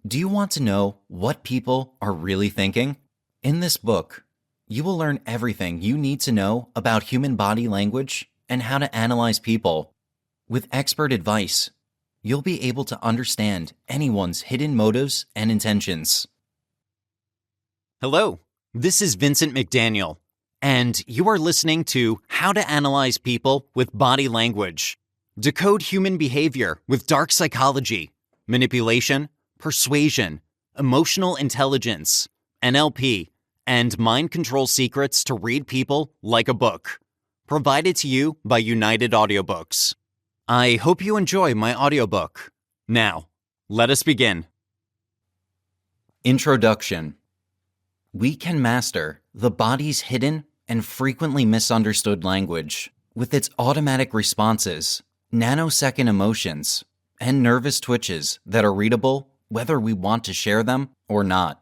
Do you want to know what people are really thinking? In this book, you will learn everything you need to know about human body language and how to analyze people. With expert advice, you'll be able to understand anyone's hidden motives and intentions. Hello, this is Vincent McDaniel, and you are listening to How to Analyze People with Body Language. Decode human behavior with dark psychology, manipulation, persuasion, emotional intelligence, NLP, and mind control secrets to read people like a book. Provided to you by United Audiobooks. I hope you enjoy my audiobook. Now, let us begin. Introduction. We can master the body's hidden and frequently misunderstood language with its automatic responses, nanosecond emotions, and nervous twitches that are readable whether we want to share them or not.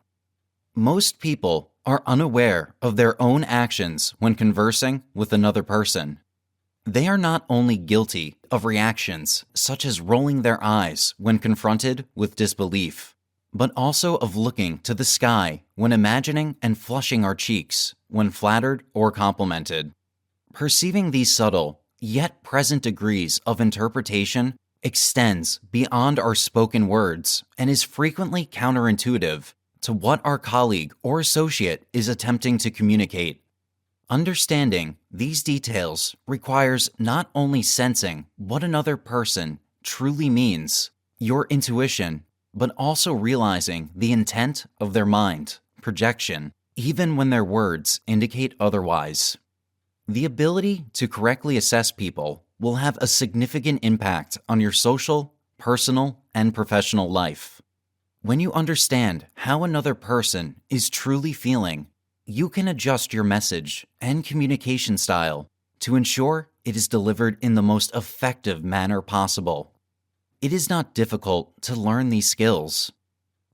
Most people are unaware of their own actions when conversing with another person. They are not only guilty of reactions such as rolling their eyes when confronted with disbelief, but also of looking to the sky when imagining and flushing our cheeks when flattered or complimented. Perceiving these subtle, yet present degrees of interpretation extends beyond our spoken words and is frequently counterintuitive to what our colleague or associate is attempting to communicate. Understanding these details requires not only sensing what another person truly means, your intuition, but also realizing the intent of their mind, projection, even when their words indicate otherwise. The ability to correctly assess people will have a significant impact on your social, personal, and professional life. When you understand how another person is truly feeling, you can adjust your message and communication style to ensure it is delivered in the most effective manner possible. It is not difficult to learn these skills.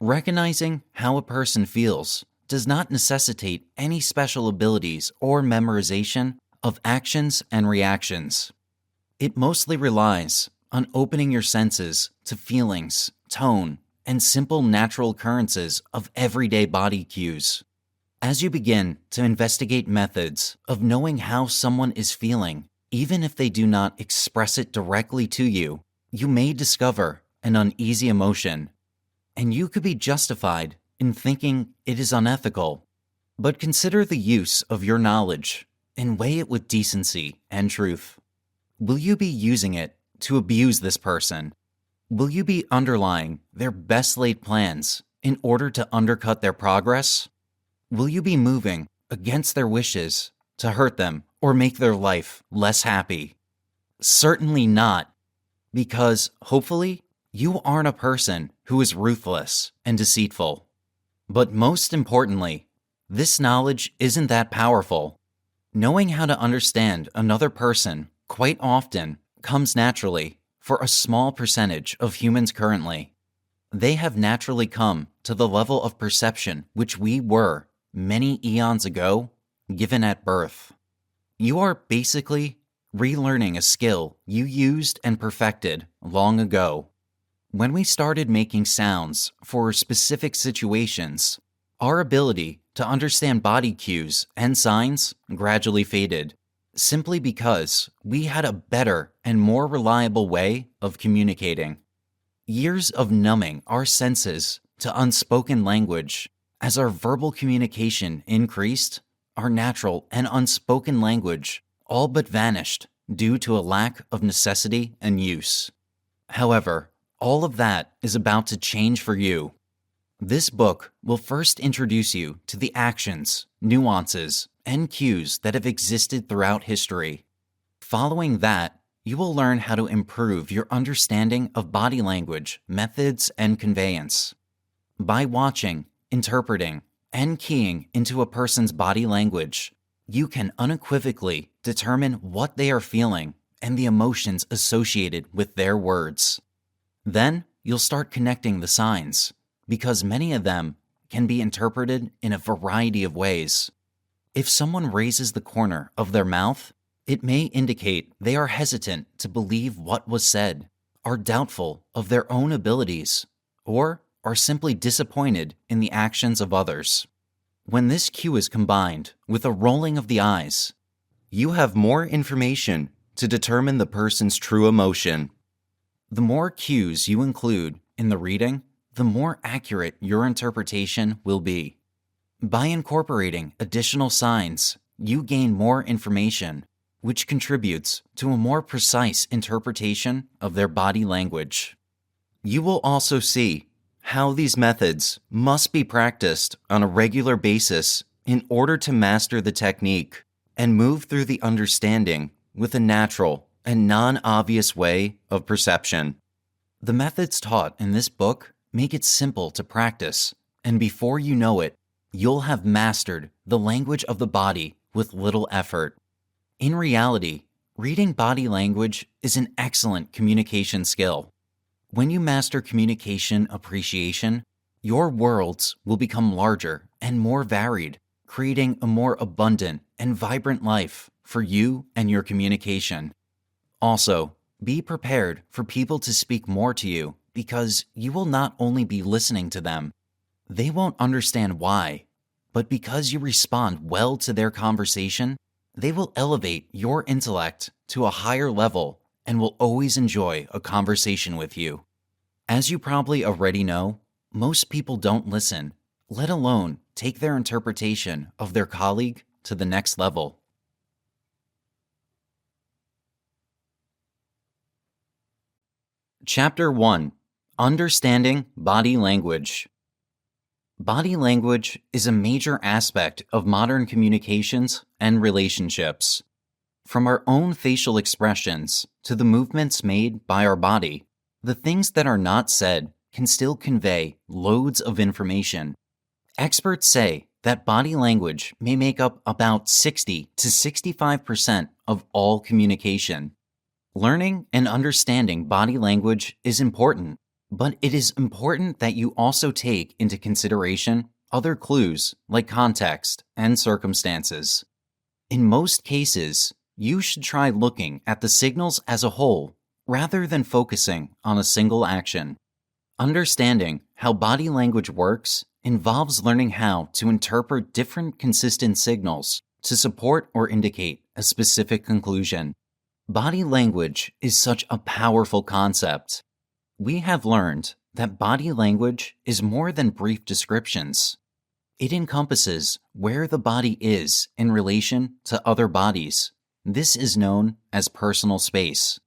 Recognizing how a person feels does not necessitate any special abilities or memorization of actions and reactions. It mostly relies on opening your senses to feelings, tone, and simple natural occurrences of everyday body cues. As you begin to investigate methods of knowing how someone is feeling, even if they do not express it directly to you, you may discover an uneasy emotion, and you could be justified in thinking it is unethical. But consider the use of your knowledge and weigh it with decency and truth. Will you be using it to abuse this person? Will you be underlying their best laid plans in order to undercut their progress? Will you be moving against their wishes to hurt them or make their life less happy? Certainly not, because hopefully you aren't a person who is ruthless and deceitful. But most importantly, this knowledge isn't that powerful. Knowing how to understand another person quite often comes naturally for a small percentage of humans currently. They have naturally come to the level of perception which we were, many eons ago, given at birth. You are basically relearning a skill you used and perfected long ago. When we started making sounds for specific situations, our ability to understand body cues and signs gradually faded, simply because we had a better and more reliable way of communicating. Years of numbing our senses to unspoken language, as our verbal communication increased, our natural and unspoken language all but vanished due to a lack of necessity and use. However, all of that is about to change for you. This book will first introduce you to the actions, nuances, and cues that have existed throughout history. Following that, you will learn how to improve your understanding of body language, methods, and conveyance. By watching, interpreting, and keying into a person's body language, you can unequivocally determine what they are feeling and the emotions associated with their words. Then, you'll start connecting the signs, because many of them can be interpreted in a variety of ways. If someone raises the corner of their mouth, it may indicate they are hesitant to believe what was said, are doubtful of their own abilities, or are simply disappointed in the actions of others. When this cue is combined with a rolling of the eyes, you have more information to determine the person's true emotion. The more cues you include in the reading, the more accurate your interpretation will be. By incorporating additional signs, you gain more information, which contributes to a more precise interpretation of their body language. You will also see how these methods must be practiced on a regular basis in order to master the technique and move through the understanding with a natural and non-obvious way of perception. The methods taught in this book make it simple to practice, and before you know it, you'll have mastered the language of the body with little effort. In reality, reading body language is an excellent communication skill. When you master communication appreciation, your worlds will become larger and more varied, creating a more abundant and vibrant life for you and your communication. Also, be prepared for people to speak more to you because you will not only be listening to them, they won't understand why, but because you respond well to their conversation, they will elevate your intellect to a higher level and will always enjoy a conversation with you. As you probably already know, most people don't listen, let alone take their interpretation of their colleague to the next level. Chapter 1: Understanding Body Language. Body language is a major aspect of modern communications and relationships. From our own facial expressions to the movements made by our body, the things that are not said can still convey loads of information. Experts say that body language may make up about 60 to 65% of all communication. Learning and understanding body language is important, but it is important that you also take into consideration other clues like context and circumstances. In most cases, you should try looking at the signals as a whole rather than focusing on a single action. Understanding how body language works involves learning how to interpret different consistent signals to support or indicate a specific conclusion. Body language is such a powerful concept. We have learned that body language is more than brief descriptions. It encompasses where the body is in relation to other bodies. This is known as personal space.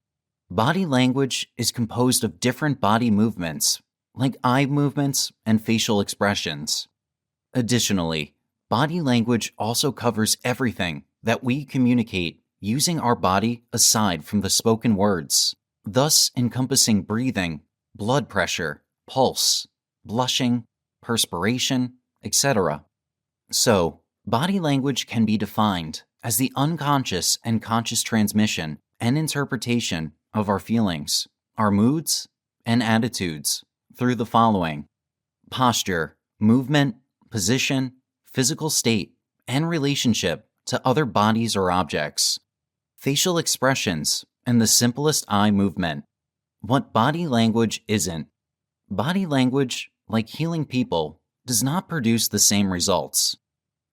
Body language is composed of different body movements, like eye movements and facial expressions. Additionally, body language also covers everything that we communicate using our body aside from the spoken words, thus encompassing breathing, blood pressure, pulse, blushing, perspiration, etc. So, body language can be defined as the unconscious and conscious transmission and interpretation of our feelings, our moods, and attitudes through the following: posture, movement, position, physical state, and relationship to other bodies or objects, facial expressions, and the simplest eye movement. What body language isn't. Body language, like healing people, does not produce the same results.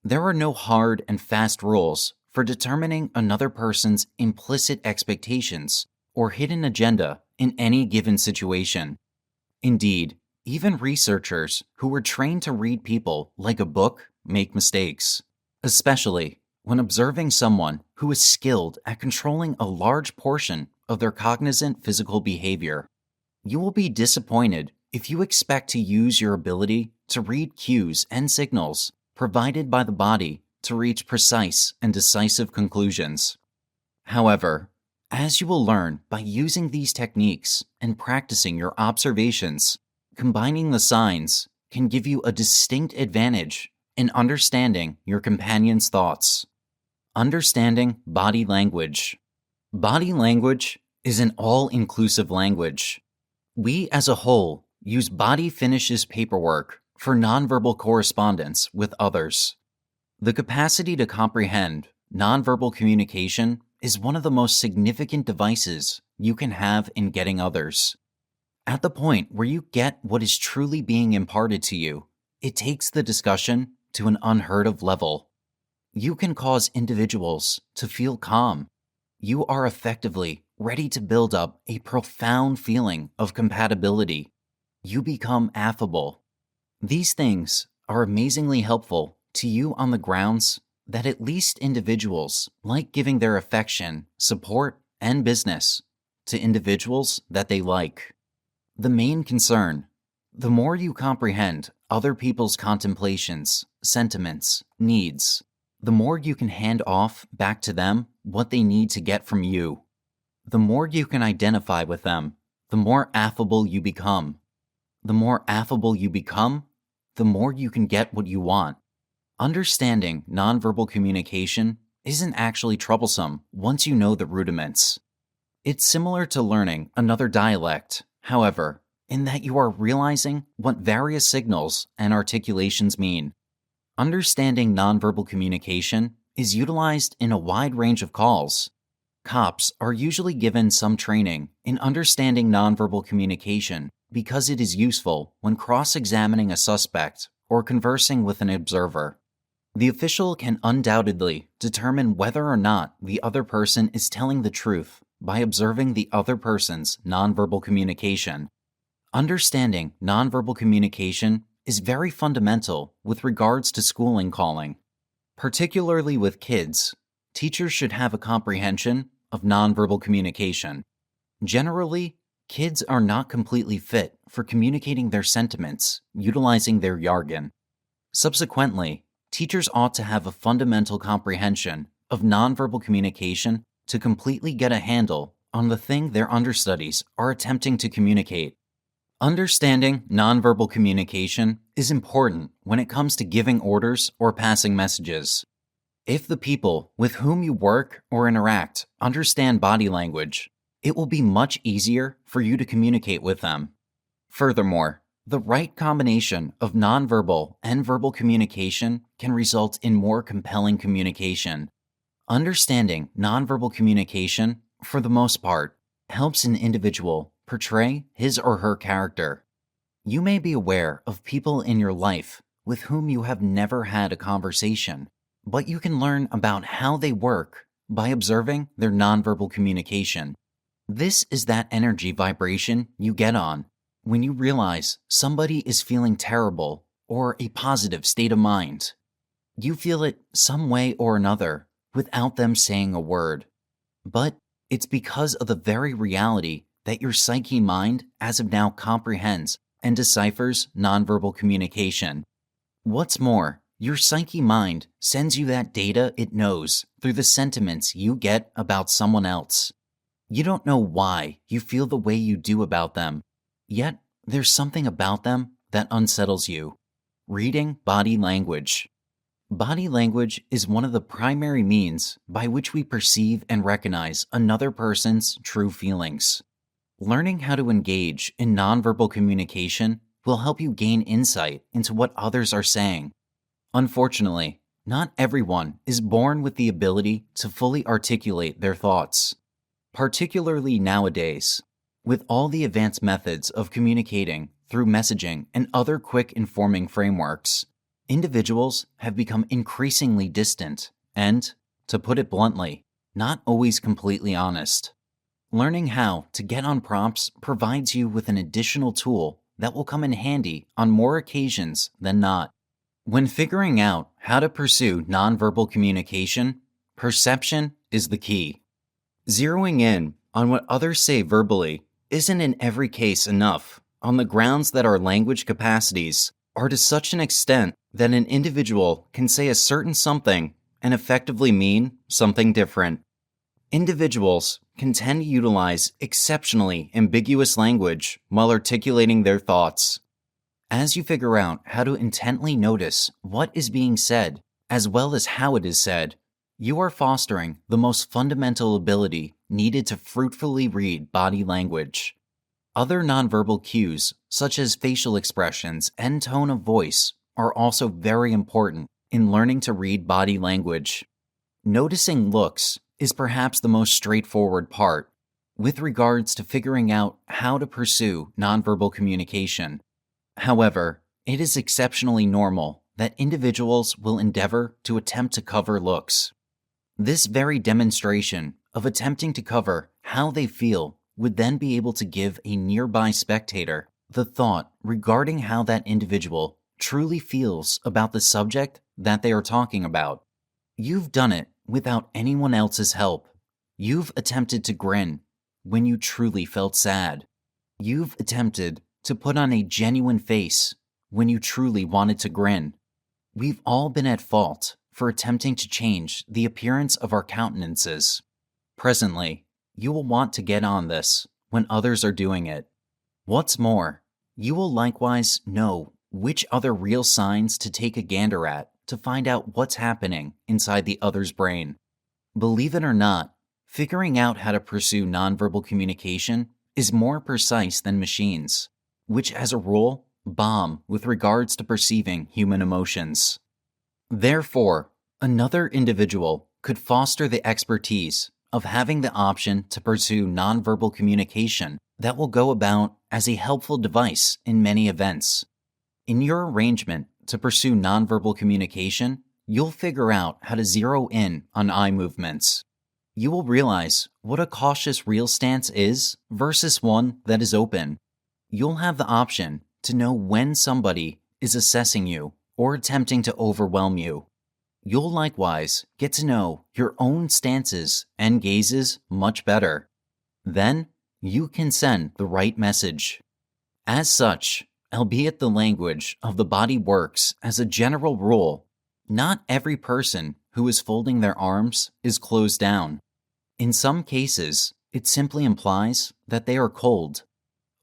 There are no hard and fast rules for determining another person's implicit expectations or hidden agenda in any given situation. Indeed, even researchers who were trained to read people like a book make mistakes, especially when observing someone who is skilled at controlling a large portion of their cognizant physical behavior. You will be disappointed if you expect to use your ability to read cues and signals provided by the body to reach precise and decisive conclusions. However, as you will learn by using these techniques and practicing your observations, combining the signs can give you a distinct advantage in understanding your companion's thoughts. Understanding body language. Body language is an all-inclusive language. We as a whole use body finishes paperwork for nonverbal correspondence with others. The capacity to comprehend nonverbal communication is one of the most significant devices you can have in getting others. At the point where you get what is truly being imparted to you, it takes the discussion to an unheard of level. You can cause individuals to feel calm. You are effectively ready to build up a profound feeling of compatibility. You become affable. These things are amazingly helpful to you on the grounds that at least individuals like giving their affection, support, and business to individuals that they like. The main concern: the more you comprehend other people's contemplations, sentiments, needs, the more you can hand off back to them what they need to get from you. The more you can identify with them, the more affable you become. The more affable you become, the more you can get what you want. Understanding nonverbal communication isn't actually troublesome once you know the rudiments. It's similar to learning another dialect, however, in that you are realizing what various signals and articulations mean. Understanding nonverbal communication is utilized in a wide range of calls. Cops are usually given some training in understanding nonverbal communication because it is useful when cross-examining a suspect or conversing with an observer. The official can undoubtedly determine whether or not the other person is telling the truth by observing the other person's nonverbal communication. Understanding nonverbal communication is very fundamental with regards to schooling calling. Particularly with kids, teachers should have a comprehension of nonverbal communication. Generally, kids are not completely fit for communicating their sentiments utilizing their jargon. Subsequently, teachers ought to have a fundamental comprehension of nonverbal communication to completely get a handle on the thing their understudies are attempting to communicate. Understanding nonverbal communication is important when it comes to giving orders or passing messages. If the people with whom you work or interact understand body language, it will be much easier for you to communicate with them. Furthermore, the right combination of nonverbal and verbal communication can result in more compelling communication. Understanding nonverbal communication, for the most part, helps an individual portray his or her character. You may be aware of people in your life with whom you have never had a conversation, but you can learn about how they work by observing their nonverbal communication. This is that energy vibration you get on when you realize somebody is feeling terrible or a positive state of mind. You feel it some way or another without them saying a word. But it's because of the very reality that your psyche mind as of now comprehends and deciphers nonverbal communication. What's more, your psyche mind sends you that data it knows through the sentiments you get about someone else. You don't know why you feel the way you do about them, yet there's something about them that unsettles you. Reading body language. Body language is one of the primary means by which we perceive and recognize another person's true feelings. Learning how to engage in nonverbal communication will help you gain insight into what others are saying. Unfortunately, not everyone is born with the ability to fully articulate their thoughts. Particularly nowadays, with all the advanced methods of communicating through messaging and other quick informing frameworks, individuals have become increasingly distant and, to put it bluntly, not always completely honest. Learning how to get on prompts provides you with an additional tool that will come in handy on more occasions than not. When figuring out how to pursue nonverbal communication, perception is the key. Zeroing in on what others say verbally isn't in every case enough, on the grounds that our language capacities are to such an extent that an individual can say a certain something and effectively mean something different. Individuals can tend to utilize exceptionally ambiguous language while articulating their thoughts. As you figure out how to intently notice what is being said, as well as how it is said, you are fostering the most fundamental ability needed to fruitfully read body language. Other nonverbal cues, such as facial expressions and tone of voice, are also very important in learning to read body language. Noticing looks is perhaps the most straightforward part. with regards to figuring out how to pursue nonverbal communication. However, it is exceptionally normal that individuals will endeavor to attempt to cover looks. This very demonstration of attempting to cover how they feel would then be able to give a nearby spectator the thought regarding how that individual truly feels about the subject that they are talking about. You've done it without anyone else's help. You've attempted to grin when you truly felt sad. You've attempted to put on a genuine face when you truly wanted to grin. We've all been at fault for attempting to change the appearance of our countenances. Presently, you will want to get on this when others are doing it. What's more, you will likewise know which other real signs to take a gander at to find out what's happening inside the other's brain. Believe it or not, figuring out how to pursue nonverbal communication is more precise than machines, which as a rule bomb with regards to perceiving human emotions. Therefore, another individual could foster the expertise of having the option to pursue nonverbal communication that will go about as a helpful device in many events. In your arrangement to pursue nonverbal communication, you'll figure out how to zero in on eye movements. You will realize what a cautious real stance is versus one that is open. You'll have the option to know when somebody is assessing you or attempting to overwhelm you. You'll likewise get to know your own stances and gazes much better. Then, you can send the right message. As such, albeit the language of the body works as a general rule, not every person who is folding their arms is closed down. In some cases, it simply implies that they are cold.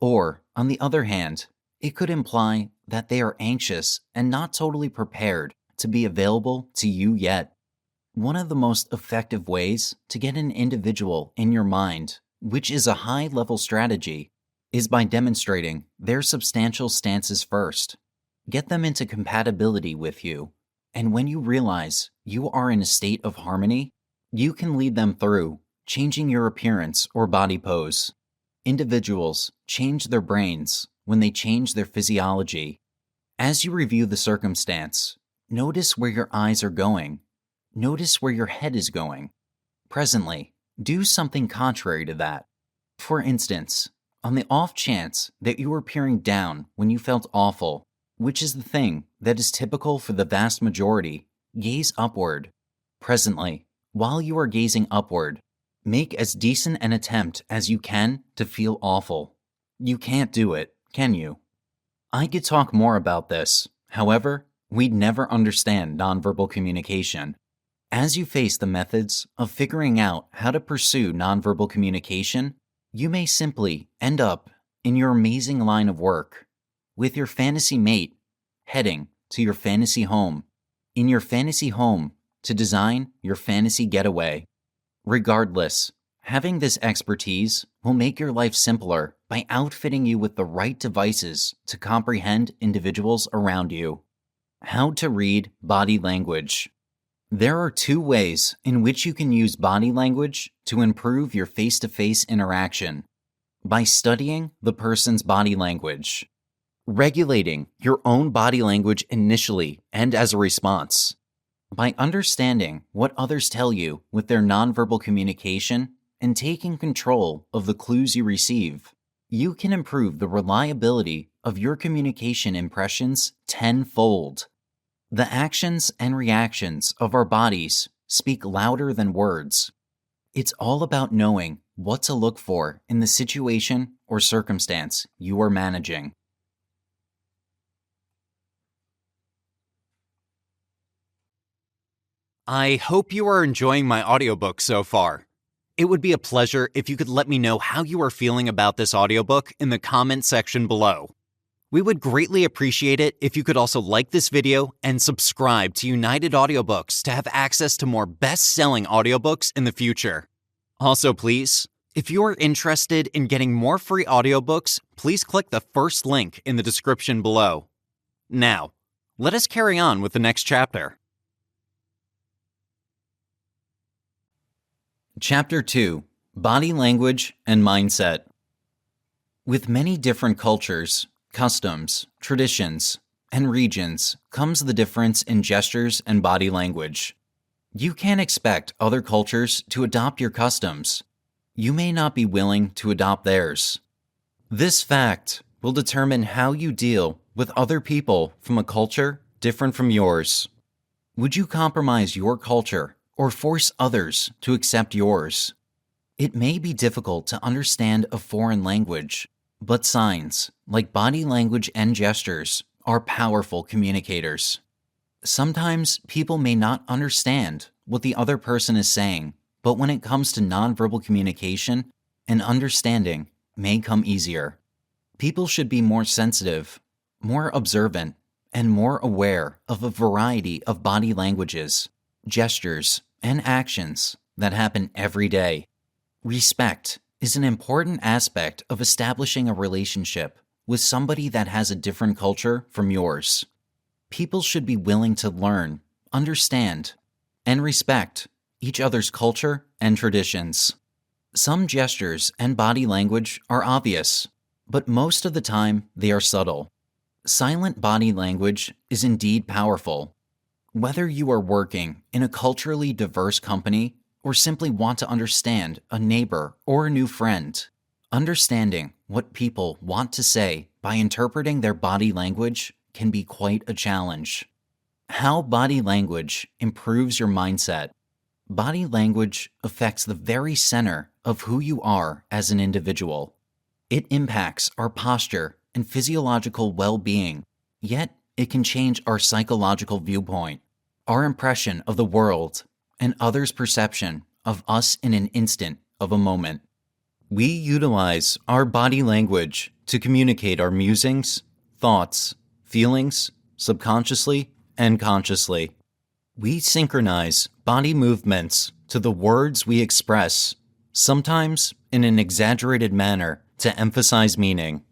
Or, on the other hand, it could imply that they are anxious and not totally prepared to be available to you yet. One of the most effective ways to get an individual in your mind, which is a high-level strategy, is by demonstrating their substantial stances first. Get them into compatibility with you, and when you realize you are in a state of harmony, you can lead them through changing your appearance or body pose. Individuals change their brains when they change their physiology. As you review the circumstance, notice where your eyes are going. Notice where your head is going. Presently, do something contrary to that. For instance, on the off chance that you were peering down when you felt awful, which is the thing that is typical for the vast majority, gaze upward. Presently, while you are gazing upward, make as decent an attempt as you can to feel awful. You can't do it, can you? I could talk more about this. However, we'd never understand nonverbal communication. As you face the methods of figuring out how to pursue nonverbal communication, you may simply end up in your amazing line of work, with your fantasy mate heading to your fantasy home, in your fantasy home to design your fantasy getaway. Regardless, having this expertise will make your life simpler by outfitting you with the right devices to comprehend individuals around you. How to read body language. There are two ways in which you can use body language to improve your face-to-face interaction: by studying the person's body language, regulating your own body language initially and as a response, by understanding what others tell you with their nonverbal communication and taking control of the clues you receive. You can improve the reliability of your communication impressions tenfold. The actions and reactions of our bodies speak louder than words. It's all about knowing what to look for in the situation or circumstance you are managing. I hope you are enjoying my audiobook so far. It would be a pleasure if you could let me know how you are feeling about this audiobook in the comment section below. We would greatly appreciate it if you could also like this video and subscribe to United Audiobooks to have access to more best-selling audiobooks in the future. Also, please, if you are interested in getting more free audiobooks, please click the first link in the description below. Now, let us carry on with the next chapter. Chapter 2. Body language and mindset. With many different cultures, customs, traditions, and regions comes the difference in gestures and body language. You can't expect other cultures to adopt your customs. You may not be willing to adopt theirs. This fact will determine how you deal with other people from a culture different from yours. Would you compromise your culture or force others to accept yours? It may be difficult to understand a foreign language, but signs, like body language and gestures, are powerful communicators. Sometimes people may not understand what the other person is saying, but when it comes to nonverbal communication, an understanding may come easier. People should be more sensitive, more observant, and more aware of a variety of body languages, gestures, and actions that happen every day. Respect is an important aspect of establishing a relationship with somebody that has a different culture from yours. People should be willing to learn, understand, and respect each other's culture and traditions. Some gestures and body language are obvious, but most of the time they are subtle. Silent body language is indeed powerful. Whether you are working in a culturally diverse company or simply want to understand a neighbor or a new friend, understanding what people want to say by interpreting their body language can be quite a challenge. How body language improves your mindset. Body language affects the very center of who you are as an individual. It impacts our posture and physiological well-being, yet it can change our psychological viewpoint, our impression of the world, and others' perception of us in an instant of a moment. We utilize our body language to communicate our musings, thoughts, feelings, subconsciously and consciously. We synchronize body movements to the words we express, sometimes in an exaggerated manner to emphasize meaning.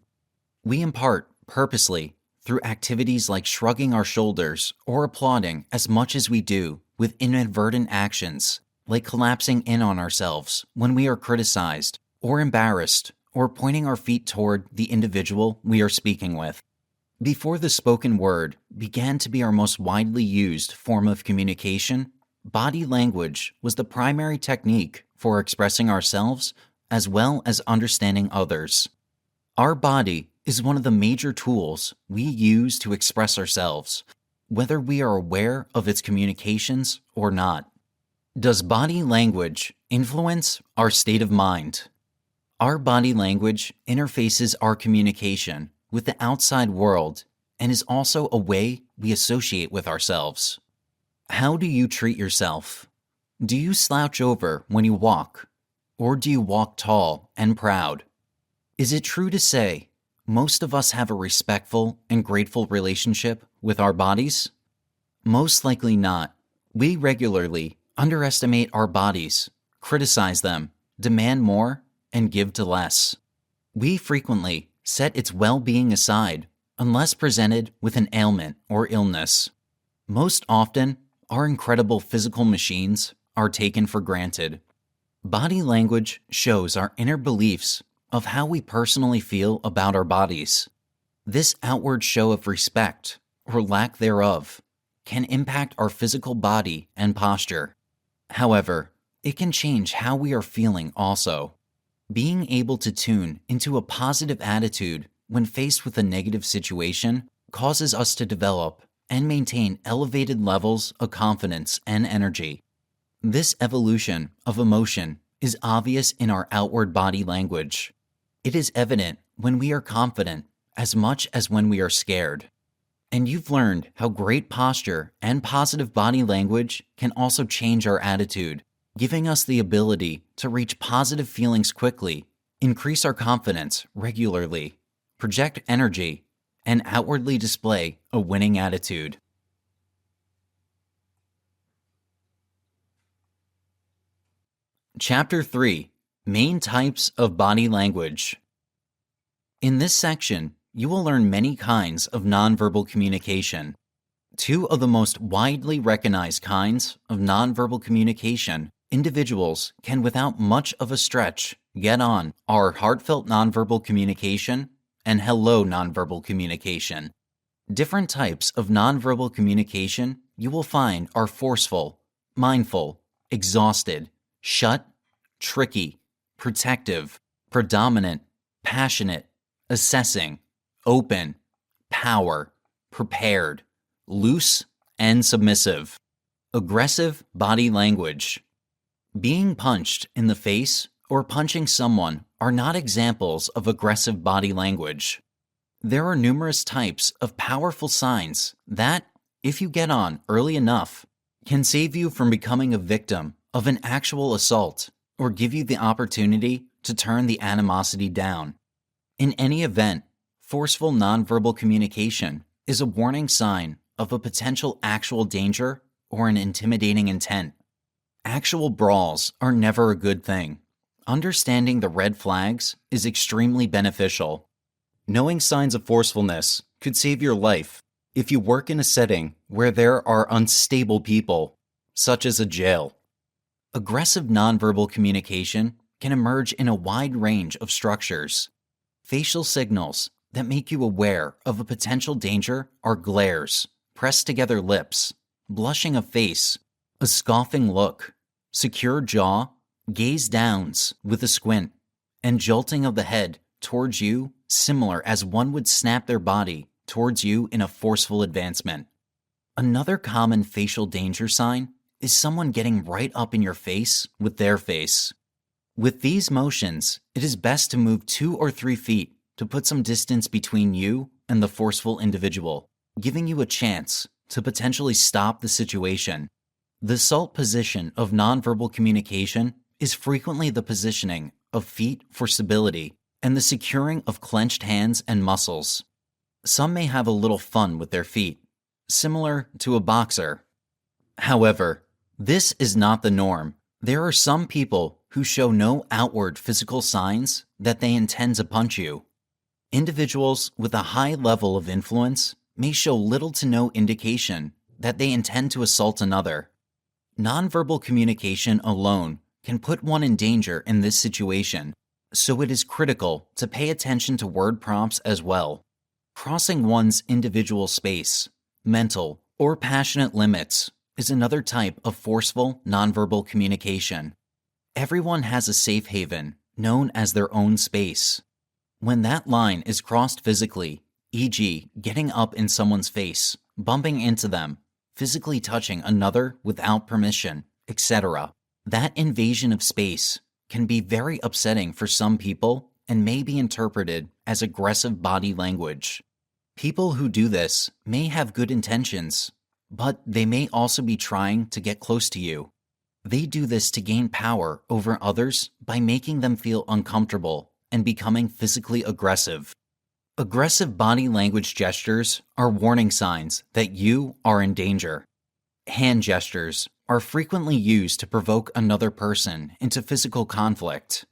We impart purposely through activities like shrugging our shoulders or applauding as much as we do with inadvertent actions, like collapsing in on ourselves when we are criticized or embarrassed or pointing our feet toward the individual we are speaking with. Before the spoken word began to be our most widely used form of communication, body language was the primary technique for expressing ourselves as well as understanding others. Our body is one of the major tools we use to express ourselves, whether we are aware of its communications or not. Does body language influence our state of mind? Our body language interfaces our communication with the outside world and is also a way we associate with ourselves. How do you treat yourself? Do you slouch over when you walk, or do you walk tall and proud? Is it true to say most of us have a respectful and grateful relationship with our bodies? Most likely not. We regularly underestimate our bodies, criticize them, demand more, and give to less. We frequently set its well-being aside unless presented with an ailment or illness. Most often, our incredible physical machines are taken for granted. Body language shows our inner beliefs of how we personally feel about our bodies. This outward show of respect, or lack thereof, can impact our physical body and posture. However, it can change how we are feeling also. Being able to tune into a positive attitude when faced with a negative situation causes us to develop and maintain elevated levels of confidence and energy. This evolution of emotion is obvious in our outward body language. It is evident when we are confident as much as when we are scared. And you've learned how great posture and positive body language can also change our attitude, giving us the ability to reach positive feelings quickly, increase our confidence regularly, project energy, and outwardly display a winning attitude. Chapter 3: Main Types of Body Language. In this section, you will learn many kinds of nonverbal communication. Two of the most widely recognized kinds of nonverbal communication individuals can, without much of a stretch, get on our heartfelt nonverbal communication and hello nonverbal communication. Different types of nonverbal communication you will find are forceful, mindful, exhausted, shut, tricky, protective, predominant, passionate, assessing, open, power, prepared, loose, and submissive. Aggressive body language. Being punched in the face or punching someone are not examples of aggressive body language. There are numerous types of powerful signs that, if you get on early enough, can save you from becoming a victim of an actual assault or give you the opportunity to turn the animosity down. In any event, forceful nonverbal communication is a warning sign of a potential actual danger or an intimidating intent. Actual brawls are never a good thing. Understanding the red flags is extremely beneficial. Knowing signs of forcefulness could save your life if you work in a setting where there are unstable people, such as a jail. Aggressive nonverbal communication can emerge in a wide range of structures. Facial signals that make you aware of a potential danger are glares, pressed together lips, blushing of face, a scoffing look, secure jaw, gaze downs with a squint, and jolting of the head towards you, similar as one would snap their body towards you in a forceful advancement. Another common facial danger sign is someone getting right up in your face with their face. With these motions, it is best to move 2 or 3 feet to put some distance between you and the forceful individual, giving you a chance to potentially stop the situation. The SALT position of nonverbal communication is frequently the positioning of feet for stability and the securing of clenched hands and muscles. Some may have a little fun with their feet, similar to a boxer. However, this is not the norm. There are some people who show no outward physical signs that they intend to punch you. Individuals with a high level of influence may show little to no indication that they intend to assault another. Nonverbal communication alone can put one in danger in this situation, so it is critical to pay attention to word prompts as well. Crossing one's individual space, mental, or passionate limits is another type of forceful nonverbal communication. Everyone has a safe haven, known as their own space. When that line is crossed physically, e.g., getting up in someone's face, bumping into them, physically touching another without permission, etc., that invasion of space can be very upsetting for some people and may be interpreted as aggressive body language. People who do this may have good intentions, but they may also be trying to get close to you. They do this to gain power over others by making them feel uncomfortable and becoming physically aggressive. Aggressive body language gestures are warning signs that you are in danger. Hand gestures are frequently used to provoke another person into physical conflict.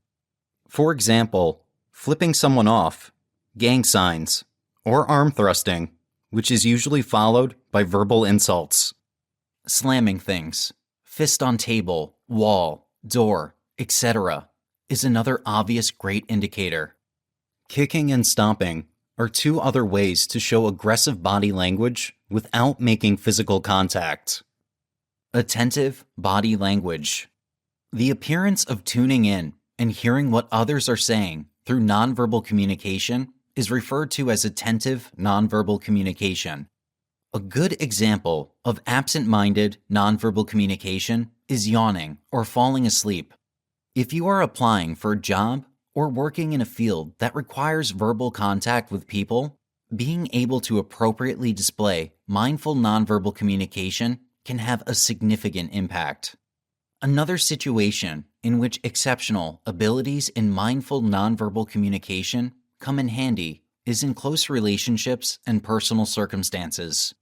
For example, flipping someone off, gang signs, or arm thrusting, which is usually followed by verbal insults. Slamming things, fist on table, wall, door, etc., is another obvious great indicator. Kicking and stomping are 2 other ways to show aggressive body language without making physical contact. Attentive body language. The appearance of tuning in and hearing what others are saying through nonverbal communication is referred to as attentive nonverbal communication. A good example of absent-minded nonverbal communication is yawning or falling asleep. If you are applying for a job or working in a field that requires verbal contact with people, being able to appropriately display mindful nonverbal communication can have a significant impact. Another situation in which exceptional abilities in mindful nonverbal communication come in handy is in close relationships and personal circumstances.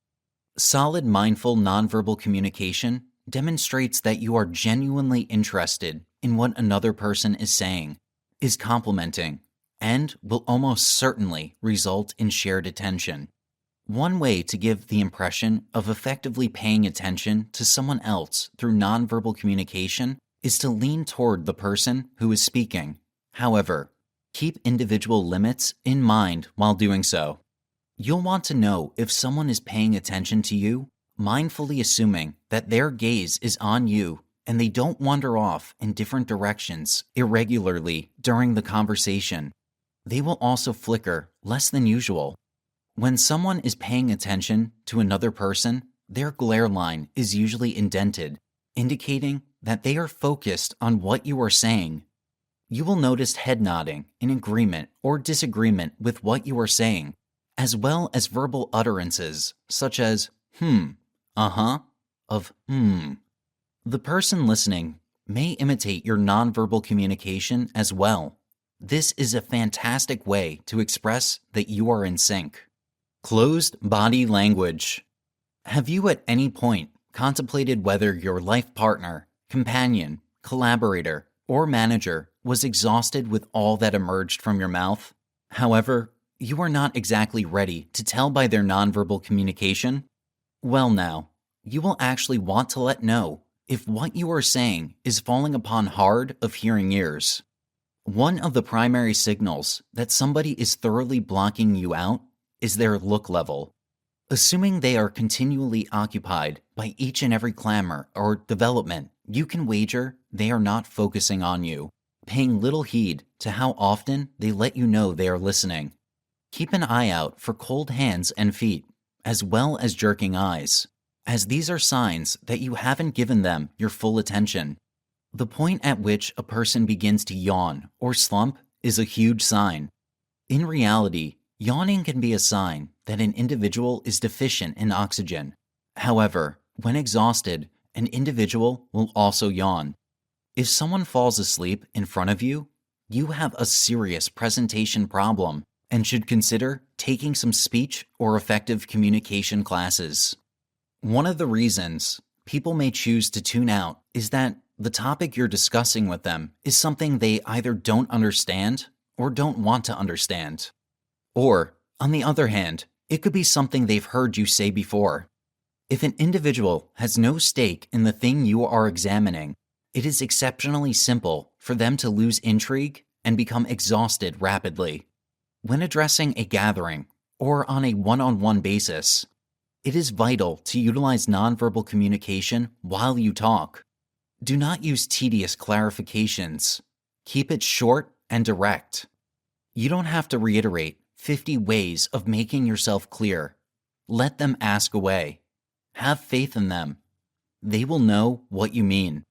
Solid mindful nonverbal communication demonstrates that you are genuinely interested in what another person is saying, is complimenting, and will almost certainly result in shared attention. One way to give the impression of effectively paying attention to someone else through nonverbal communication is to lean toward the person who is speaking. However, keep individual limits in mind while doing so. You'll want to know if someone is paying attention to you, mindfully assuming that their gaze is on you and they don't wander off in different directions irregularly during the conversation. They will also flicker less than usual. When someone is paying attention to another person, their glare line is usually indented, indicating that they are focused on what you are saying. You will notice head nodding in agreement or disagreement with what you are saying, as well as verbal utterances such as uh-huh, of The person listening may imitate your nonverbal communication as well. This is a fantastic way to express that you are in sync. Closed body language. Have you at any point contemplated whether your life partner, companion, collaborator, or manager was exhausted with all that emerged from your mouth? However, you are not exactly ready to tell by their nonverbal communication? Well now, you will actually want to let know if what you are saying is falling upon hard of hearing ears. One of the primary signals that somebody is thoroughly blocking you out is their look level. Assuming they are continually occupied by each and every clamor or development, you can wager they are not focusing on you, paying little heed to how often they let you know they are listening. Keep an eye out for cold hands and feet, as well as jerking eyes, as these are signs that you haven't given them your full attention. The point at which a person begins to yawn or slump is a huge sign. In reality, yawning can be a sign that an individual is deficient in oxygen. However, when exhausted, an individual will also yawn. If someone falls asleep in front of you, you have a serious presentation problem and should consider taking some speech or effective communication classes. One of the reasons people may choose to tune out is that the topic you're discussing with them is something they either don't understand or don't want to understand. Or, on the other hand, it could be something they've heard you say before. If an individual has no stake in the thing you are examining, it is exceptionally simple for them to lose intrigue and become exhausted rapidly. When addressing a gathering or on a one-on-one basis, it is vital to utilize nonverbal communication while you talk. Do not use tedious clarifications. Keep it short and direct. You don't have to reiterate 50 ways of making yourself clear. Let them ask away. Have faith in them. They will know what you mean.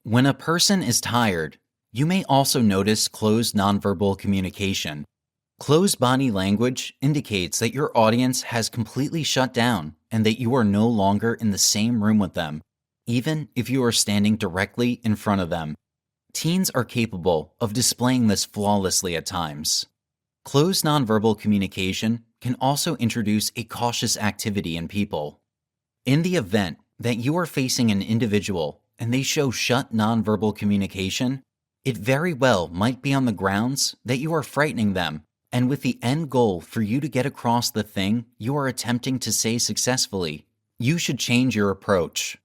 When a person is tired, you may also notice closed nonverbal communication. Closed body language indicates that your audience has completely shut down and that you are no longer in the same room with them, even if you are standing directly in front of them. Teens are capable of displaying this flawlessly at times. Closed nonverbal communication can also introduce a cautious activity in people. In the event that you are facing an individual and they show shut nonverbal communication, it very well might be on the grounds that you are frightening them, and with the end goal for you to get across the thing you are attempting to say successfully, you should change your approach.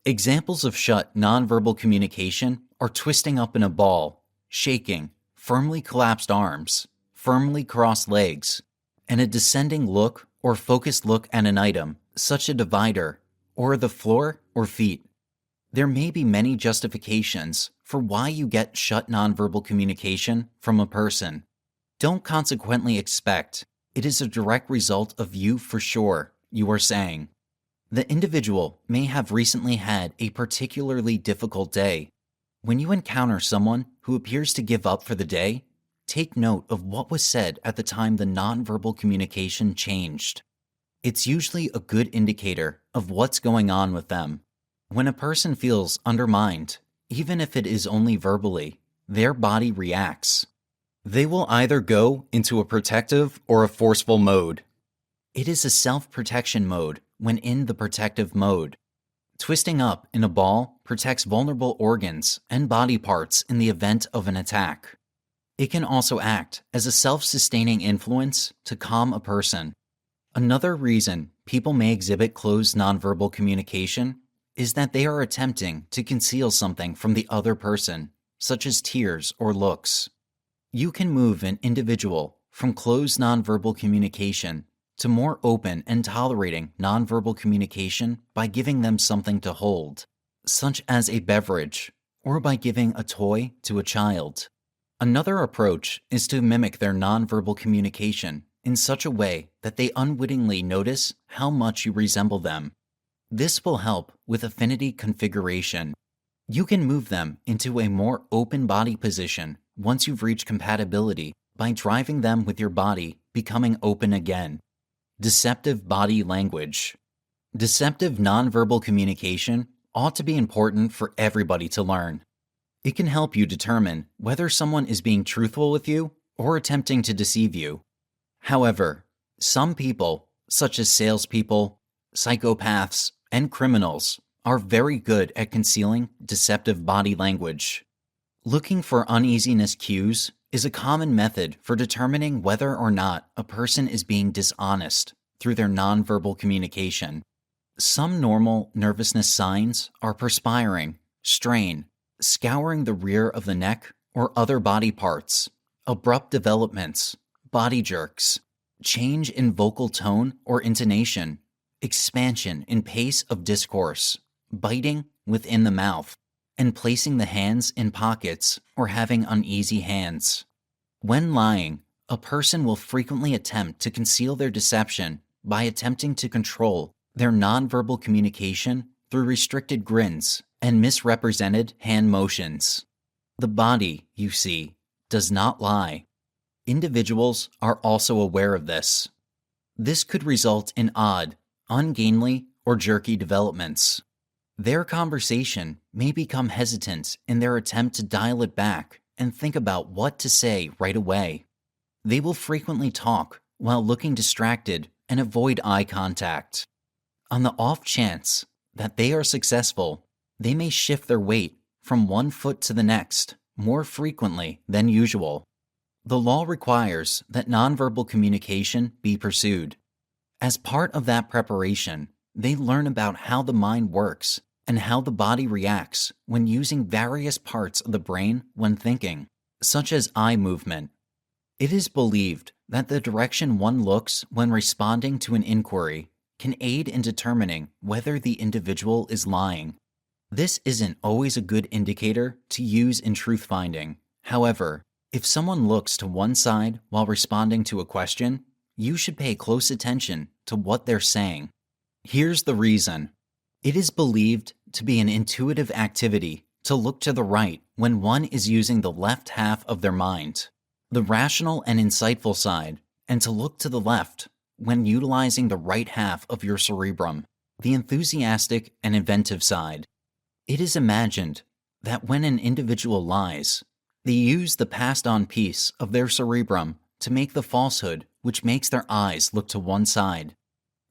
Examples of shut nonverbal communication are twisting up in a ball, shaking, firmly collapsed arms, firmly crossed legs, and a descending look or focused look at an item, such a divider, or the floor or feet. There may be many justifications for why you get shut nonverbal communication from a person. Don't consequently expect it is a direct result of you for sure, you are saying. The individual may have recently had a particularly difficult day. When you encounter someone who appears to give up for the day, take note of what was said at the time the nonverbal communication changed. It's usually a good indicator of what's going on with them. When a person feels undermined, even if it is only verbally, their body reacts. They will either go into a protective or a forceful mode. It is a self-protection mode when in the protective mode. Twisting up in a ball protects vulnerable organs and body parts in the event of an attack. It can also act as a self-sustaining influence to calm a person. Another reason people may exhibit closed nonverbal communication is that they are attempting to conceal something from the other person, such as tears or looks. You can move an individual from closed nonverbal communication to more open and tolerating nonverbal communication by giving them something to hold, such as a beverage, or by giving a toy to a child. Another approach is to mimic their nonverbal communication in such a way that they unwittingly notice how much you resemble them. This will help with affinity configuration. You can move them into a more open body position once you've reached compatibility by driving them with your body becoming open again. Deceptive body language. Deceptive nonverbal communication ought to be important for everybody to learn. It can help you determine whether someone is being truthful with you or attempting to deceive you. However, some people, such as salespeople, psychopaths, and criminals, are very good at concealing deceptive body language. Looking for uneasiness cues is a common method for determining whether or not a person is being dishonest through their nonverbal communication. Some normal nervousness signs are perspiring, strain, scouring the rear of the neck or other body parts, abrupt developments, body jerks, change in vocal tone or intonation, expansion in pace of discourse, biting within the mouth, and placing the hands in pockets or having uneasy hands. When lying, a person will frequently attempt to conceal their deception by attempting to control their nonverbal communication through restricted grins and misrepresented hand motions. The body, you see, does not lie. Individuals are also aware of this. This could result in odd, ungainly, or jerky developments. Their conversation may become hesitant in their attempt to dial it back and think about what to say right away. They will frequently talk while looking distracted and avoid eye contact. On the off chance that they are successful, they may shift their weight from one foot to the next more frequently than usual. The law requires that nonverbal communication be pursued. As part of that preparation, they learn about how the mind works and how the body reacts when using various parts of the brain when thinking, such as eye movement. It is believed that the direction one looks when responding to an inquiry can aid in determining whether the individual is lying. This isn't always a good indicator to use in truth-finding. However, if someone looks to one side while responding to a question, you should pay close attention to what they're saying. Here's the reason. It is believed to be an intuitive activity to look to the right when one is using the left half of their mind, the rational and insightful side, and to look to the left when utilizing the right half of your cerebrum, the enthusiastic and inventive side. It is imagined that when an individual lies, they use the passed-on piece of their cerebrum to make the falsehood which makes their eyes look to one side.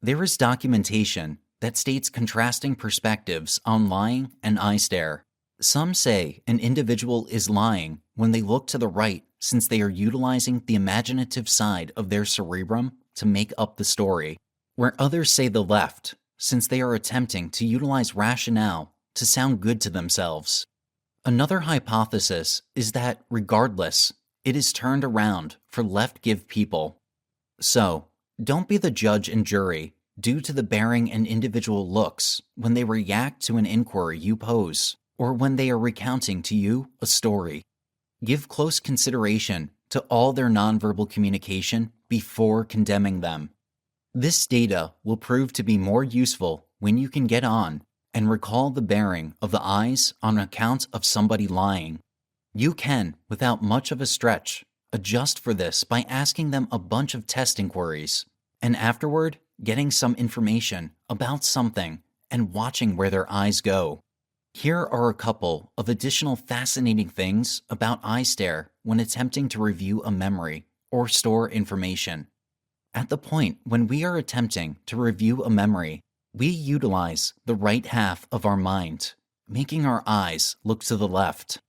There is documentation that states contrasting perspectives on lying and eye stare. Some say an individual is lying when they look to the right since they are utilizing the imaginative side of their cerebrum to make up the story, where others say the left since they are attempting to utilize rationale to sound good to themselves. Another hypothesis is that, regardless, it is turned around for left-give people. So, don't be the judge and jury due to the bearing an individual looks when they react to an inquiry you pose or when they are recounting to you a story. Give close consideration to all their nonverbal communication before condemning them. This data will prove to be more useful when you can get on and recall the bearing of the eyes on account of somebody lying. You can, without much of a stretch, adjust for this by asking them a bunch of test inquiries, and afterward, getting some information about something and watching where their eyes go. Here are a couple of additional fascinating things about eye stare when attempting to review a memory or store information. At the point when we are attempting to review a memory, we utilize the right half of our mind, making our eyes look to the left.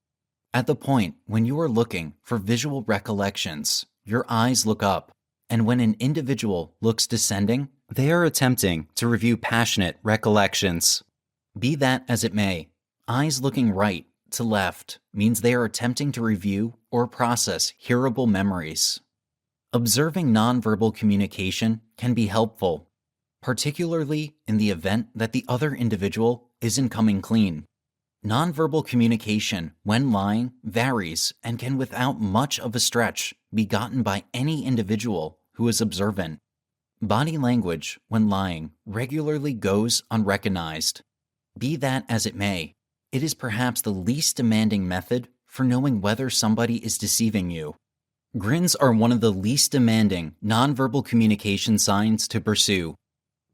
At the point when you are looking for visual recollections, your eyes look up, and when an individual looks descending, they are attempting to review passionate recollections. Be that as it may, eyes looking right to left means they are attempting to review or process hearable memories. Observing nonverbal communication can be helpful, particularly in the event that the other individual isn't coming clean. Nonverbal communication, when lying, varies and can, without much of a stretch, be gotten by any individual who is observant. Body language, when lying, regularly goes unrecognized. Be that as it may, it is perhaps the least demanding method for knowing whether somebody is deceiving you. Grins are one of the least demanding nonverbal communication signs to pursue.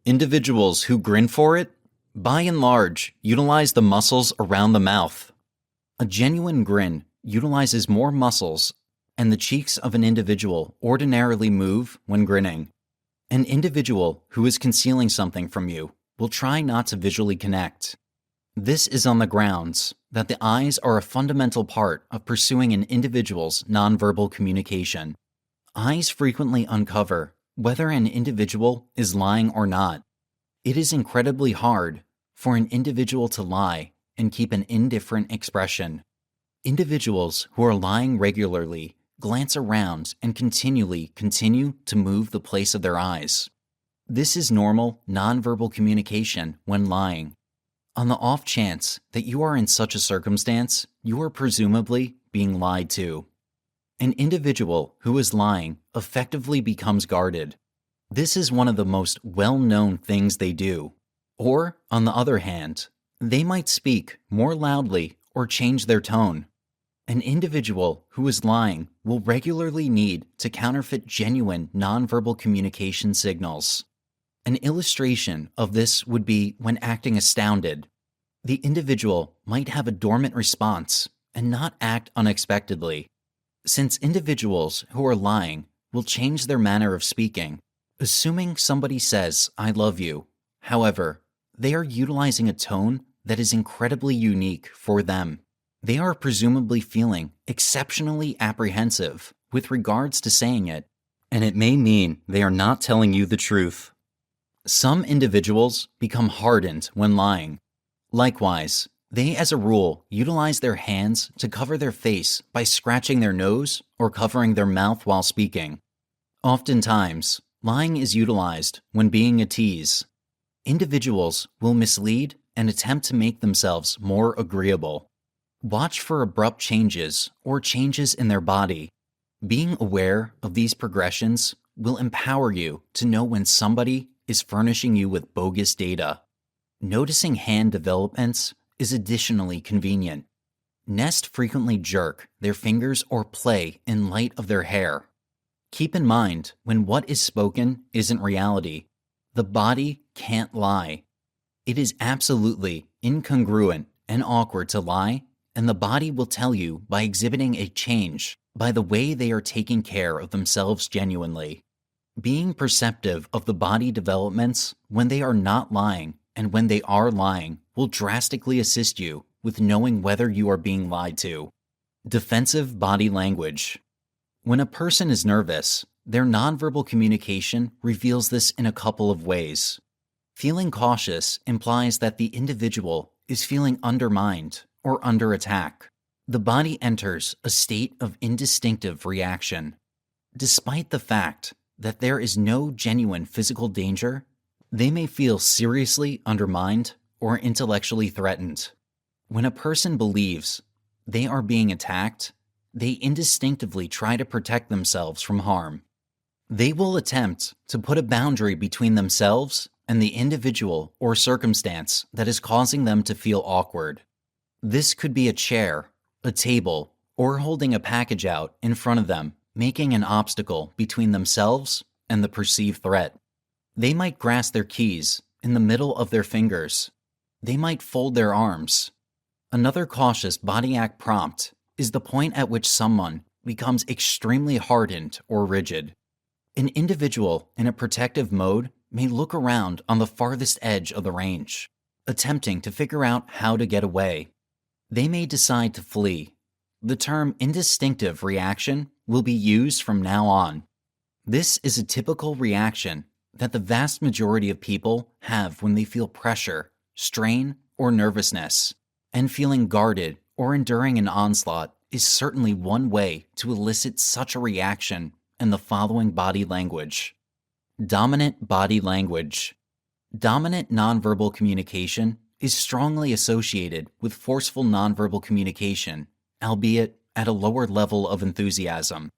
Individuals who grin for it, by and large, utilize the muscles around the mouth. A genuine grin utilizes more muscles, and the cheeks of an individual ordinarily move when grinning. An individual who is concealing something from you will try not to visually connect. This is on the grounds that the eyes are a fundamental part of pursuing an individual's nonverbal communication. Eyes frequently uncover whether an individual is lying or not. It is incredibly hard for an individual to lie and keep an indifferent expression. Individuals who are lying regularly glance around and continually continue to move the place of their eyes. This is normal nonverbal communication when lying. On the off chance that you are in such a circumstance, you are presumably being lied to. An individual who is lying effectively becomes guarded. This is one of the most well-known things they do. Or, on the other hand, they might speak more loudly or change their tone. An individual who is lying will regularly need to counterfeit genuine nonverbal communication signals. An illustration of this would be when acting astounded. The individual might have a dormant response and not act unexpectedly. Since individuals who are lying will change their manner of speaking, assuming somebody says, "I love you." However, they are utilizing a tone that is incredibly unique for them. They are presumably feeling exceptionally apprehensive with regards to saying it, and it may mean they are not telling you the truth. Some individuals become hardened when lying. Likewise, they as a rule utilize their hands to cover their face by scratching their nose or covering their mouth while speaking. Oftentimes, lying is utilized when being a tease. Individuals will mislead and attempt to make themselves more agreeable. Watch for abrupt changes or changes in their body. Being aware of these progressions will empower you to know when somebody is furnishing you with bogus data. Noticing hand developments is additionally convenient. Nest frequently jerk their fingers or play in light of their hair. Keep in mind when what is spoken isn't reality. The body can't lie. It is absolutely incongruent and awkward to lie, and the body will tell you by exhibiting a change by the way they are taking care of themselves genuinely. Being perceptive of the body developments when they are not lying and when they are lying will drastically assist you with knowing whether you are being lied to. Defensive body language. When a person is nervous, their nonverbal communication reveals this in a couple of ways. Feeling cautious implies that the individual is feeling undermined or under attack. The body enters a state of indistinctive reaction. Despite the fact that there is no genuine physical danger, they may feel seriously undermined or intellectually threatened. When a person believes they are being attacked, they instinctively try to protect themselves from harm. They will attempt to put a boundary between themselves and the individual or circumstance that is causing them to feel awkward. This could be a chair, a table, or holding a package out in front of them, making an obstacle between themselves and the perceived threat. They might grasp their keys in the middle of their fingers. They might fold their arms. Another cautious body act prompt is the point at which someone becomes extremely hardened or rigid. An individual in a protective mode may look around on the farthest edge of the range, attempting to figure out how to get away. They may decide to flee. The term indistinctive reaction will be used from now on. This is a typical reaction that the vast majority of people have when they feel pressure, strain, or nervousness, and feeling guarded or enduring an onslaught is certainly one way to elicit such a reaction in the following body language. Dominant body language. Dominant nonverbal communication is strongly associated with forceful nonverbal communication, albeit at a lower level of enthusiasm.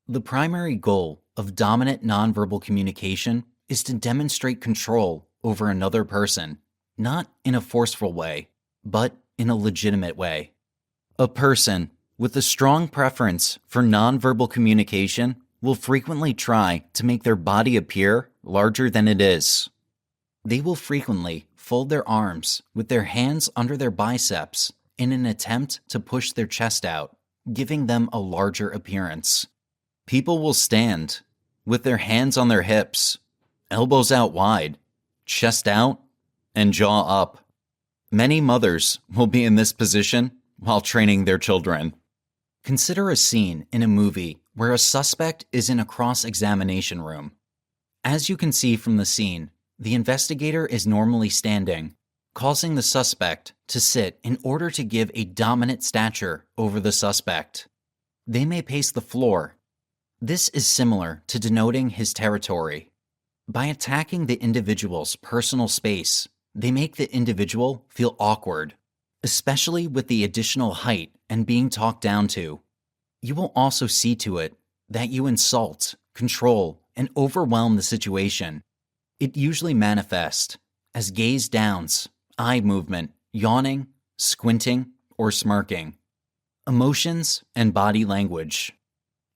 The primary goal of dominant nonverbal communication is to demonstrate control over another person, not in a forceful way, but in a legitimate way. A person with a strong preference for nonverbal communication will frequently try to make their body appear larger than it is. They will frequently fold their arms with their hands under their biceps in an attempt to push their chest out, giving them a larger appearance. People will stand with their hands on their hips, elbows out wide, chest out, and jaw up. Many mothers will be in this position while training their children. Consider a scene in a movie where a suspect is in a cross-examination room. As you can see from the scene, the investigator is normally standing, causing the suspect to sit in order to give a dominant stature over the suspect. They may pace the floor. This is similar to denoting his territory. By attacking the individual's personal space, they make the individual feel awkward, especially with the additional height and being talked down to. You will also see to it that you insult, control, and overwhelm the situation. It usually manifests as gaze downs, eye movement, yawning, squinting, or smirking. Emotions and body language.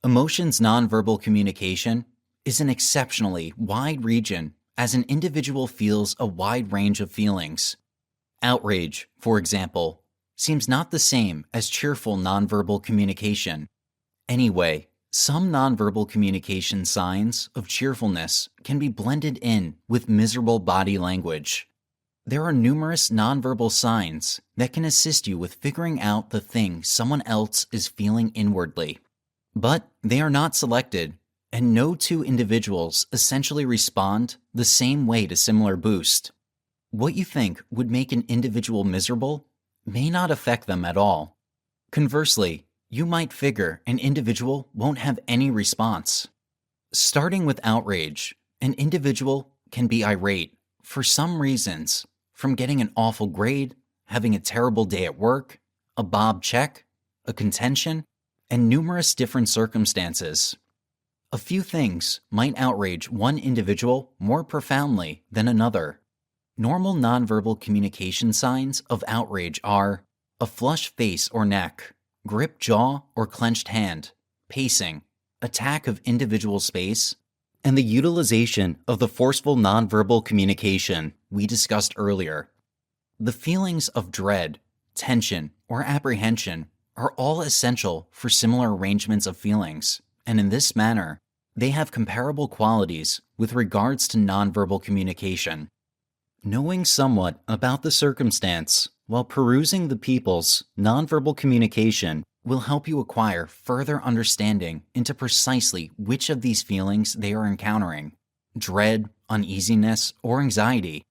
Emotions nonverbal communication is an exceptionally wide region as an individual feels a wide range of feelings. Outrage, for example, seems not the same as cheerful nonverbal communication. Anyway, some nonverbal communication signs of cheerfulness can be blended in with miserable body language. There are numerous nonverbal signs that can assist you with figuring out the thing someone else is feeling inwardly. But they are not selected, and no two individuals essentially respond the same way to similar boost. What you think would make an individual miserable may not affect them at all. Conversely, you might figure an individual won't have any response. Starting with outrage, an individual can be irate for some reasons, from getting an awful grade, having a terrible day at work, a bob check, a contention, and numerous different circumstances. A few things might outrage one individual more profoundly than another. Normal nonverbal communication signs of outrage are a flushed face or neck, gripped jaw or clenched hand, pacing, attack of individual space, and the utilization of the forceful nonverbal communication we discussed earlier. The feelings of dread, tension, or apprehension are all essential for similar arrangements of feelings, and in this manner, they have comparable qualities with regards to nonverbal communication. Knowing somewhat about the circumstance while perusing the people's nonverbal communication will help you acquire further understanding into precisely which of these feelings they are encountering: dread, uneasiness, or anxiety.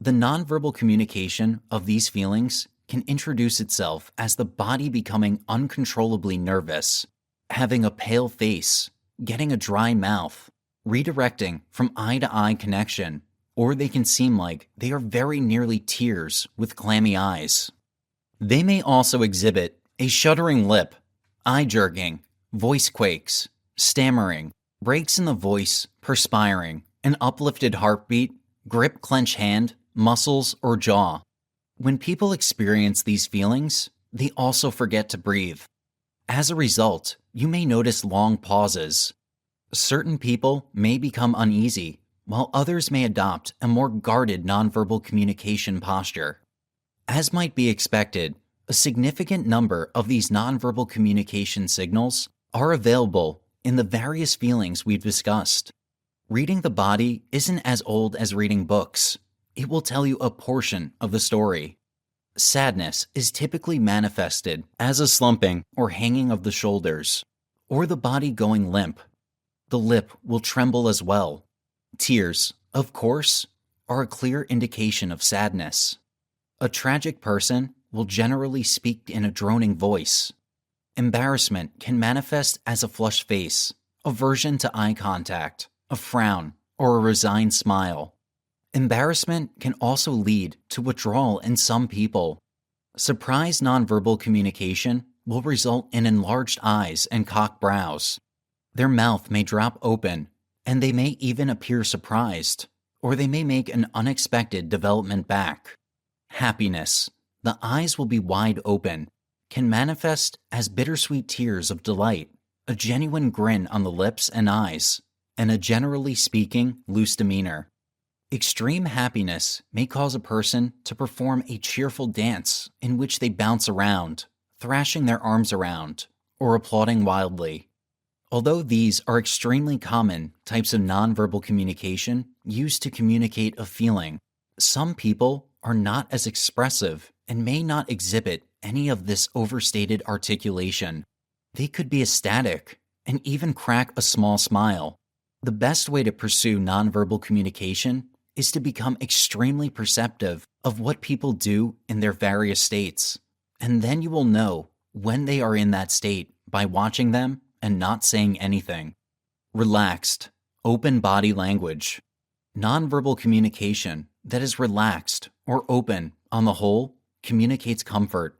The nonverbal communication of these feelings can introduce itself as the body becoming uncontrollably nervous, having a pale face, getting a dry mouth, redirecting from eye-to-eye connection, or they can seem like they are very nearly tears with clammy eyes. They may also exhibit a shuddering lip, eye jerking, voice quakes, stammering, breaks in the voice, perspiring, an uplifted heartbeat, grip clench hand, muscles, or jaw. When people experience these feelings, they also forget to breathe. As a result, you may notice long pauses. Certain people may become uneasy, while others may adopt a more guarded nonverbal communication posture. As might be expected, a significant number of these nonverbal communication signals are available in the various feelings we've discussed. Reading the body isn't as old as reading books. It will tell you a portion of the story. Sadness is typically manifested as a slumping or hanging of the shoulders, or the body going limp. The lip will tremble as well. Tears, of course, are a clear indication of sadness. A tragic person will generally speak in a droning voice. Embarrassment can manifest as a flushed face, aversion to eye contact, a frown, or a resigned smile. Embarrassment can also lead to withdrawal in some people. Surprise nonverbal communication will result in enlarged eyes and cocked brows. Their mouth may drop open, and they may even appear surprised, or they may make an unexpected development back. Happiness. The eyes will be wide open, can manifest as bittersweet tears of delight, a genuine grin on the lips and eyes, and a generally speaking loose demeanor. Extreme happiness may cause a person to perform a cheerful dance in which they bounce around, thrashing their arms around, or applauding wildly. Although these are extremely common types of nonverbal communication used to communicate a feeling, some people are not as expressive and may not exhibit any of this overstated articulation. They could be ecstatic and even crack a small smile. The best way to pursue nonverbal communication is to become extremely perceptive of what people do in their various states, and then you will know when they are in that state by watching them and not saying anything. Relaxed, open body language. Nonverbal communication that is relaxed or open on the whole communicates comfort.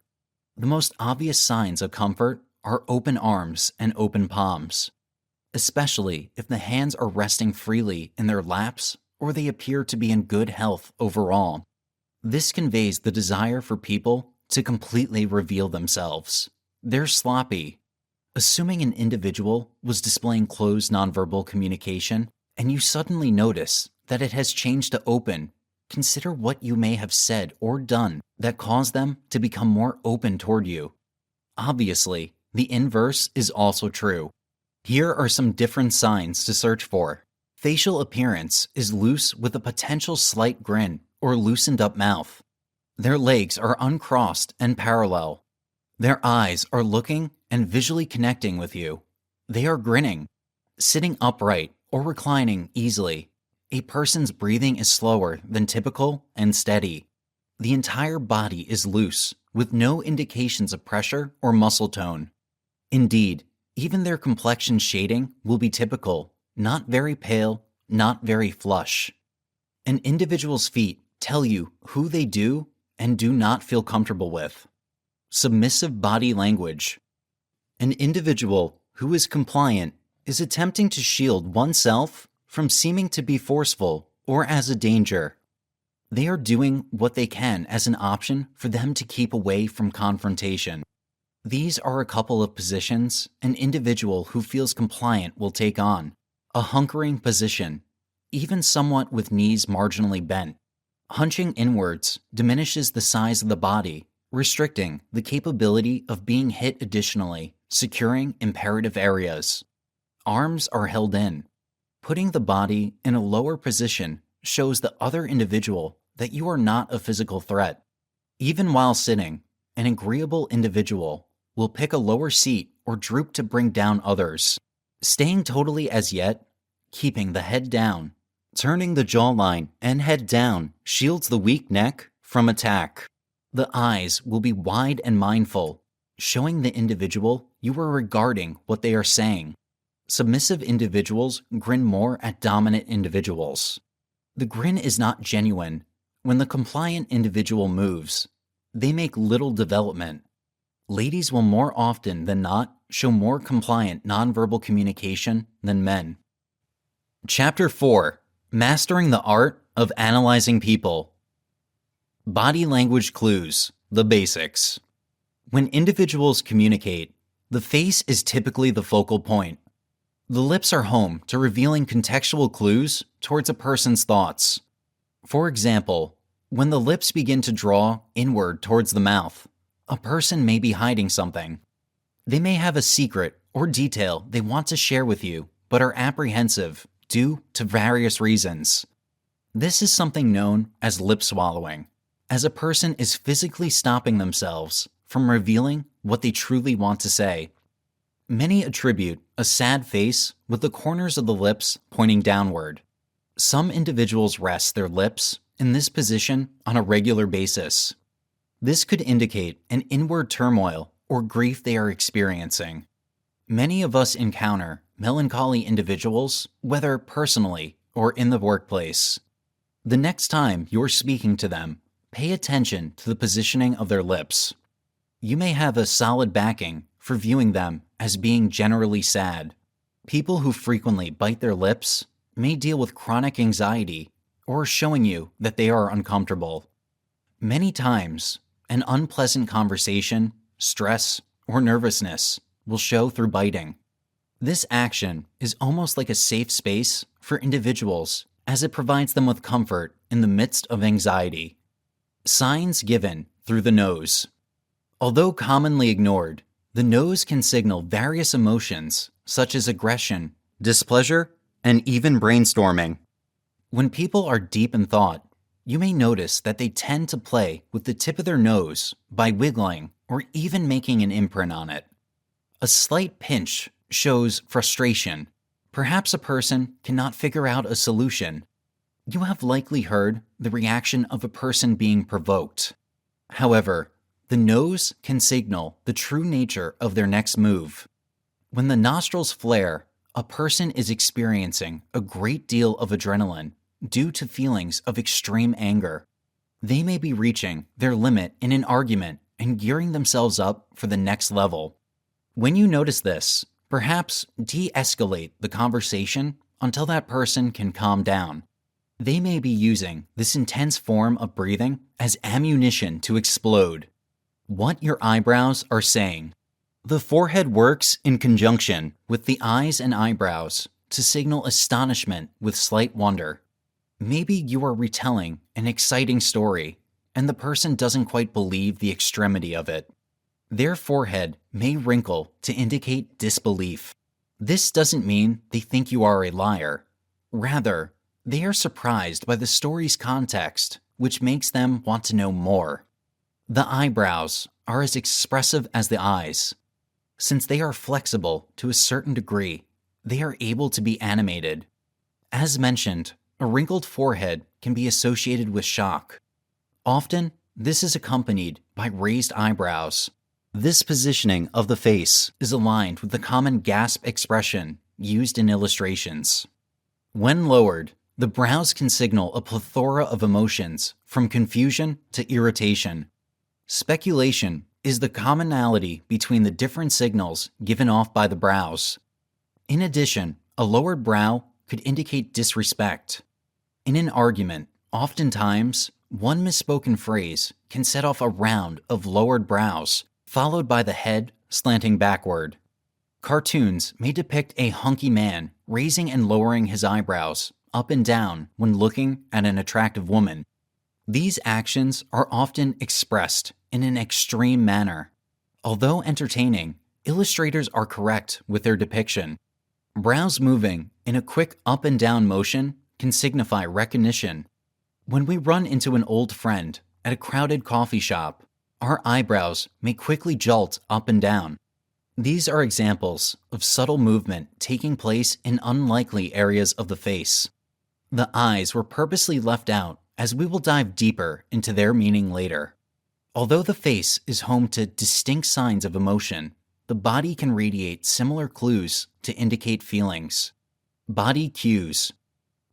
The most obvious signs of comfort are open arms and open palms, especially if the hands are resting freely in their laps or they appear to be in good health overall. This conveys the desire for people to completely reveal themselves. They're sloppy. Assuming an individual was displaying closed nonverbal communication and you suddenly notice that it has changed to open, consider what you may have said or done that caused them to become more open toward you. Obviously, the inverse is also true. Here are some different signs to search for. Facial appearance is loose with a potential slight grin or loosened up mouth. Their legs are uncrossed and parallel. Their eyes are looking and visually connecting with you. They are grinning, sitting upright or reclining easily. A person's breathing is slower than typical and steady. The entire body is loose, with no indications of pressure or muscle tone. Indeed, even their complexion shading will be typical, not very pale, not very flush. An individual's feet tell you who they do and do not feel comfortable with. Submissive body language. An individual who is compliant is attempting to shield oneself from seeming to be forceful or as a danger. They are doing what they can as an option for them to keep away from confrontation. These are a couple of positions an individual who feels compliant will take on. A hunkering position, even somewhat with knees marginally bent. Hunching inwards diminishes the size of the body, restricting the capability of being hit additionally, securing imperative areas. Arms are held in. Putting the body in a lower position shows the other individual that you are not a physical threat. Even while sitting, an agreeable individual will pick a lower seat or droop to bring down others. Staying totally as yet, keeping the head down, turning the jawline and head down shields the weak neck from attack. The eyes will be wide and mindful, showing the individual you are regarding what they are saying. Submissive individuals grin more at dominant individuals. The grin is not genuine. When the compliant individual moves, they make little development. Ladies will more often than not show more compliant nonverbal communication than men. Chapter 4. Mastering the Art of Analyzing People. Body language clues, the basics. When individuals communicate, the face is typically the focal point. The lips are home to revealing contextual clues towards a person's thoughts. For example, when the lips begin to draw inward towards the mouth, a person may be hiding something. They may have a secret or detail they want to share with you, but are apprehensive due to various reasons. This is something known as lip swallowing, as a person is physically stopping themselves from revealing what they truly want to say. Many attribute a sad face with the corners of the lips pointing downward. Some individuals rest their lips in this position on a regular basis. This could indicate an inward turmoil or grief they are experiencing. Many of us encounter melancholy individuals, whether personally or in the workplace. The next time you're speaking to them, pay attention to the positioning of their lips. You may have a solid backing for viewing them as being generally sad. People who frequently bite their lips may deal with chronic anxiety or showing you that they are uncomfortable. Many times, an unpleasant conversation, stress, or nervousness will show through biting. This action is almost like a safe space for individuals as it provides them with comfort in the midst of anxiety. Signs given through the nose. Although commonly ignored, the nose can signal various emotions such as aggression, displeasure, and even brainstorming. When people are deep in thought, you may notice that they tend to play with the tip of their nose by wiggling or even making an imprint on it. A slight pinch shows frustration. Perhaps a person cannot figure out a solution. You have likely heard the reaction of a person being provoked. However, the nose can signal the true nature of their next move. When the nostrils flare, a person is experiencing a great deal of adrenaline due to feelings of extreme anger. They may be reaching their limit in an argument and gearing themselves up for the next level. When you notice this, perhaps de-escalate the conversation until that person can calm down. They may be using this intense form of breathing as ammunition to explode. What your eyebrows are saying. The forehead works in conjunction with the eyes and eyebrows to signal astonishment with slight wonder. Maybe you are retelling an exciting story, and the person doesn't quite believe the extremity of it. Their forehead may wrinkle to indicate disbelief. This doesn't mean they think you are a liar. Rather, they are surprised by the story's context, which makes them want to know more. The eyebrows are as expressive as the eyes. Since they are flexible to a certain degree, they are able to be animated. As mentioned, a wrinkled forehead can be associated with shock. Often, this is accompanied by raised eyebrows. This positioning of the face is aligned with the common gasp expression used in illustrations. When lowered, the brows can signal a plethora of emotions, from confusion to irritation. Speculation is the commonality between the different signals given off by the brows. In addition, a lowered brow could indicate disrespect. In an argument, oftentimes, one misspoken phrase can set off a round of lowered brows, followed by the head slanting backward. Cartoons may depict a hunky man raising and lowering his eyebrows up and down when looking at an attractive woman. These actions are often expressed in an extreme manner. Although entertaining, illustrators are correct with their depiction. Brows moving in a quick up and down motion can signify recognition. When we run into an old friend at a crowded coffee shop, our eyebrows may quickly jolt up and down. These are examples of subtle movement taking place in unlikely areas of the face. The eyes were purposely left out as we will dive deeper into their meaning later. Although the face is home to distinct signs of emotion, the body can radiate similar clues to indicate feelings. Body cues.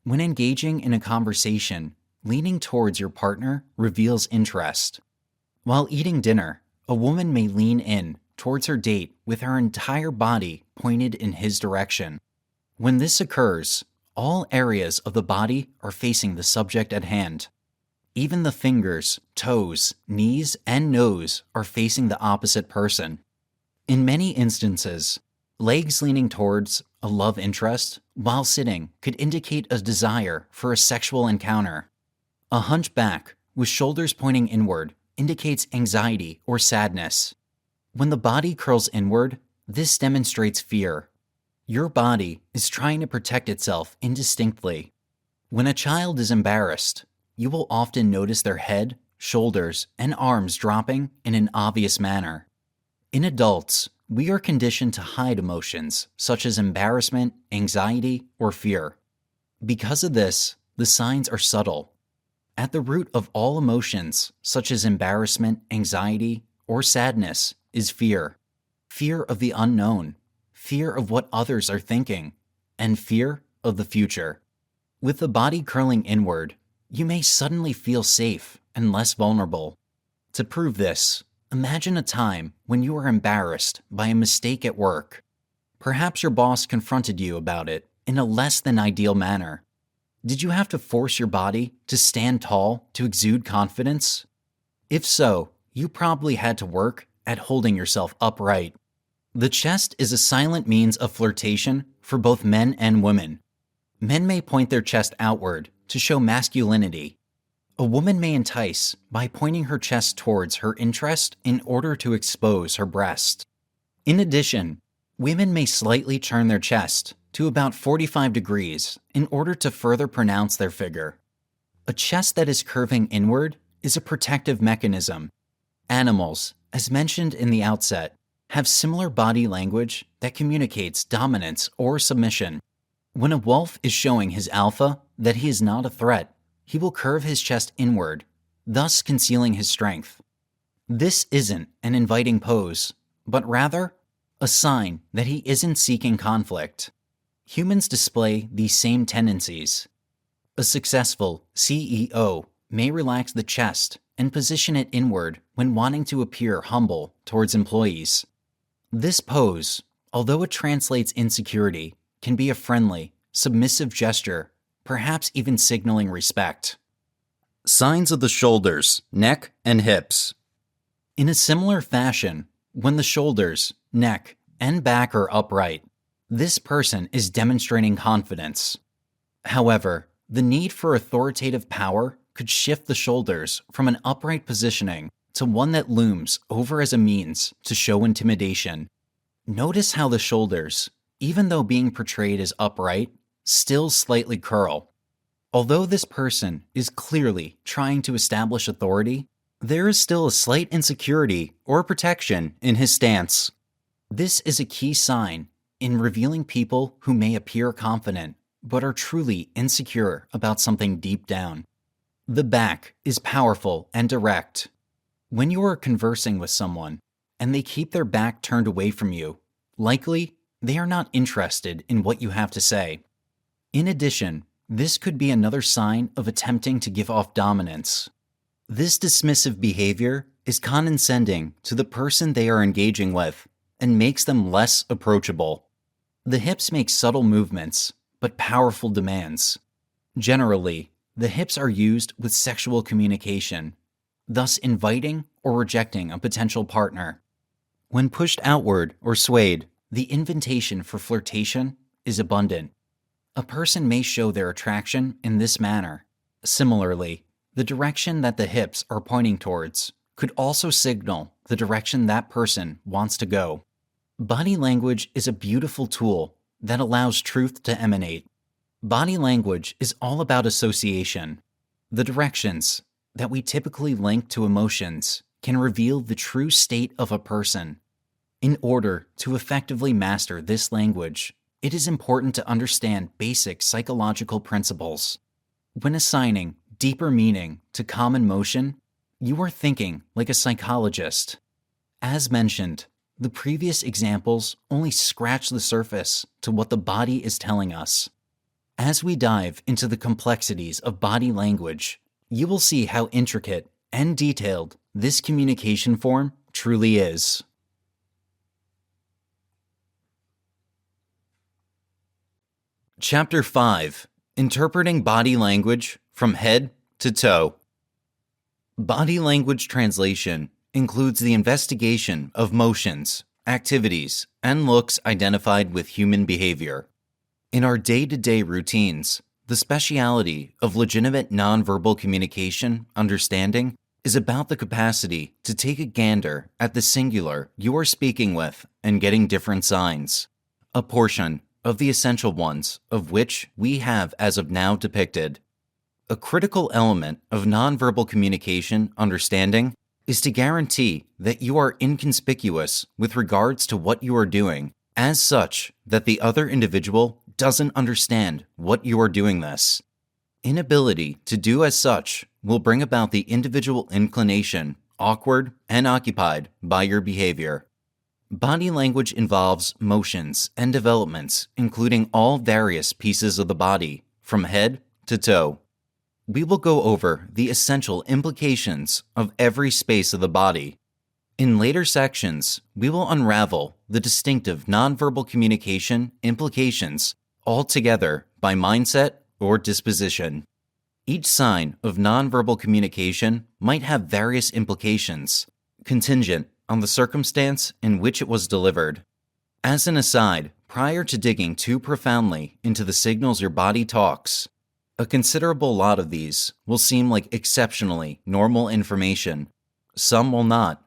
When engaging in a conversation, leaning towards your partner reveals interest. While eating dinner, a woman may lean in towards her date with her entire body pointed in his direction. When this occurs, all areas of the body are facing the subject at hand. Even the fingers, toes, knees, and nose are facing the opposite person. In many instances, legs leaning towards a love interest while sitting could indicate a desire for a sexual encounter. A hunchback with shoulders pointing inward indicates anxiety or sadness. When the body curls inward, this demonstrates fear. Your body is trying to protect itself indistinctly. When a child is embarrassed, you will often notice their head, shoulders, and arms dropping in an obvious manner. In adults, we are conditioned to hide emotions such as embarrassment, anxiety, or fear. Because of this, the signs are subtle. At the root of all emotions, such as embarrassment, anxiety, or sadness, is fear. Fear of the unknown, fear of what others are thinking, and fear of the future. With the body curling inward, you may suddenly feel safe and less vulnerable. To prove this, imagine a time when you were embarrassed by a mistake at work. Perhaps your boss confronted you about it in a less than ideal manner. Did you have to force your body to stand tall to exude confidence? If so, you probably had to work at holding yourself upright. The chest is a silent means of flirtation for both men and women. Men may point their chest outward to show masculinity. A woman may entice by pointing her chest towards her interest in order to expose her breast. In addition, women may slightly turn their chest to about 45 degrees in order to further pronounce their figure. A chest that is curving inward is a protective mechanism. Animals, as mentioned in the outset, have similar body language that communicates dominance or submission. When a wolf is showing his alpha that he is not a threat, he will curve his chest inward, thus concealing his strength. This isn't an inviting pose, but rather a sign that he isn't seeking conflict. Humans display these same tendencies. A successful CEO may relax the chest and position it inward when wanting to appear humble towards employees. This pose, although it translates insecurity, can be a friendly, submissive gesture, perhaps even signaling respect. Signs of the shoulders, neck, and hips. In a similar fashion, when the shoulders, neck, and back are upright, this person is demonstrating confidence. However, the need for authoritative power could shift the shoulders from an upright positioning to one that looms over as a means to show intimidation. Notice how the shoulders, even though being portrayed as upright, still slightly curl. Although this person is clearly trying to establish authority, there is still a slight insecurity or protection in his stance. This is a key sign in revealing people who may appear confident but are truly insecure about something deep down. The back is powerful and direct. When you are conversing with someone and they keep their back turned away from you, likely they are not interested in what you have to say. In addition, this could be another sign of attempting to give off dominance. This dismissive behavior is condescending to the person they are engaging with and makes them less approachable. The hips make subtle movements, but powerful demands. Generally, the hips are used with sexual communication, thus inviting or rejecting a potential partner. When pushed outward or swayed, the invitation for flirtation is abundant. A person may show their attraction in this manner. Similarly, the direction that the hips are pointing towards could also signal the direction that person wants to go. Body language is a beautiful tool that allows truth to emanate. Body language is all about association. The directions that we typically link to emotions can reveal the true state of a person. In order to effectively master this language, it is important to understand basic psychological principles. When assigning deeper meaning to common motion, you are thinking like a psychologist. As mentioned, the previous examples only scratch the surface to what the body is telling us. As we dive into the complexities of body language, you will see how intricate and detailed this communication form truly is. Chapter 5. Interpreting Body Language from Head to Toe. Body language translation includes the investigation of motions, activities, and looks identified with human behavior. In our day-to-day routines, the speciality of legitimate nonverbal communication understanding is about the capacity to take a gander at the singular you are speaking with and getting different signs. A portion of the essential ones of which we have as of now depicted. A critical element of nonverbal communication understanding is to guarantee that you are inconspicuous with regards to what you are doing, as such that the other individual doesn't understand what you are doing this. Inability to do as such will bring about the individual inclination, awkward and occupied by your behavior. Body language involves motions and developments, including all various pieces of the body, from head to toe. We will go over the essential implications of every space of the body. In later sections, we will unravel the distinctive nonverbal communication implications altogether by mindset or disposition. Each sign of nonverbal communication might have various implications, contingent on the circumstance in which it was delivered. As an aside, prior to digging too profoundly into the signals your body talks, a considerable lot of these will seem like exceptionally normal information. Some will not.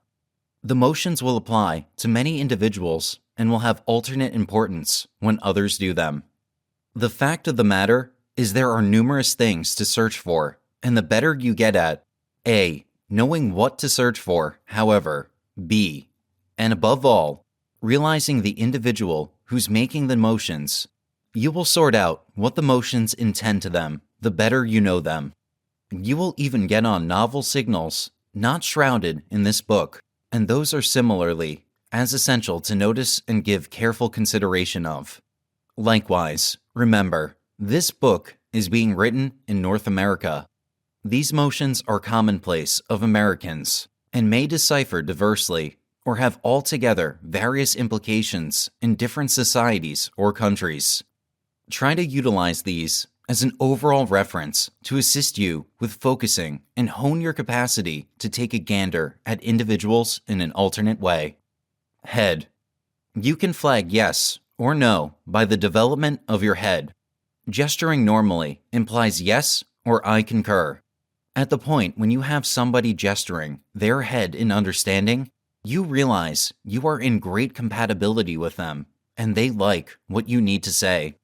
The motions will apply to many individuals and will have alternate importance when others do them. The fact of the matter is there are numerous things to search for, and the better you get at A. knowing what to search for, however, B. and above all, realizing the individual who's making the motions, you will sort out what the motions intend to them, the better you know them. You will even get on novel signals not shrouded in this book, and those are similarly as essential to notice and give careful consideration of. Likewise, remember, this book is being written in North America. These motions are commonplace of Americans and may decipher diversely or have altogether various implications in different societies or countries. Try to utilize these as an overall reference to assist you with focusing and hone your capacity to take a gander at individuals in an alternate way. Head. You can flag yes or no by the development of your head. Gesturing normally implies yes or I concur. At the point when you have somebody gesturing their head in understanding, you realize you are in great compatibility with them and they like what you need to say.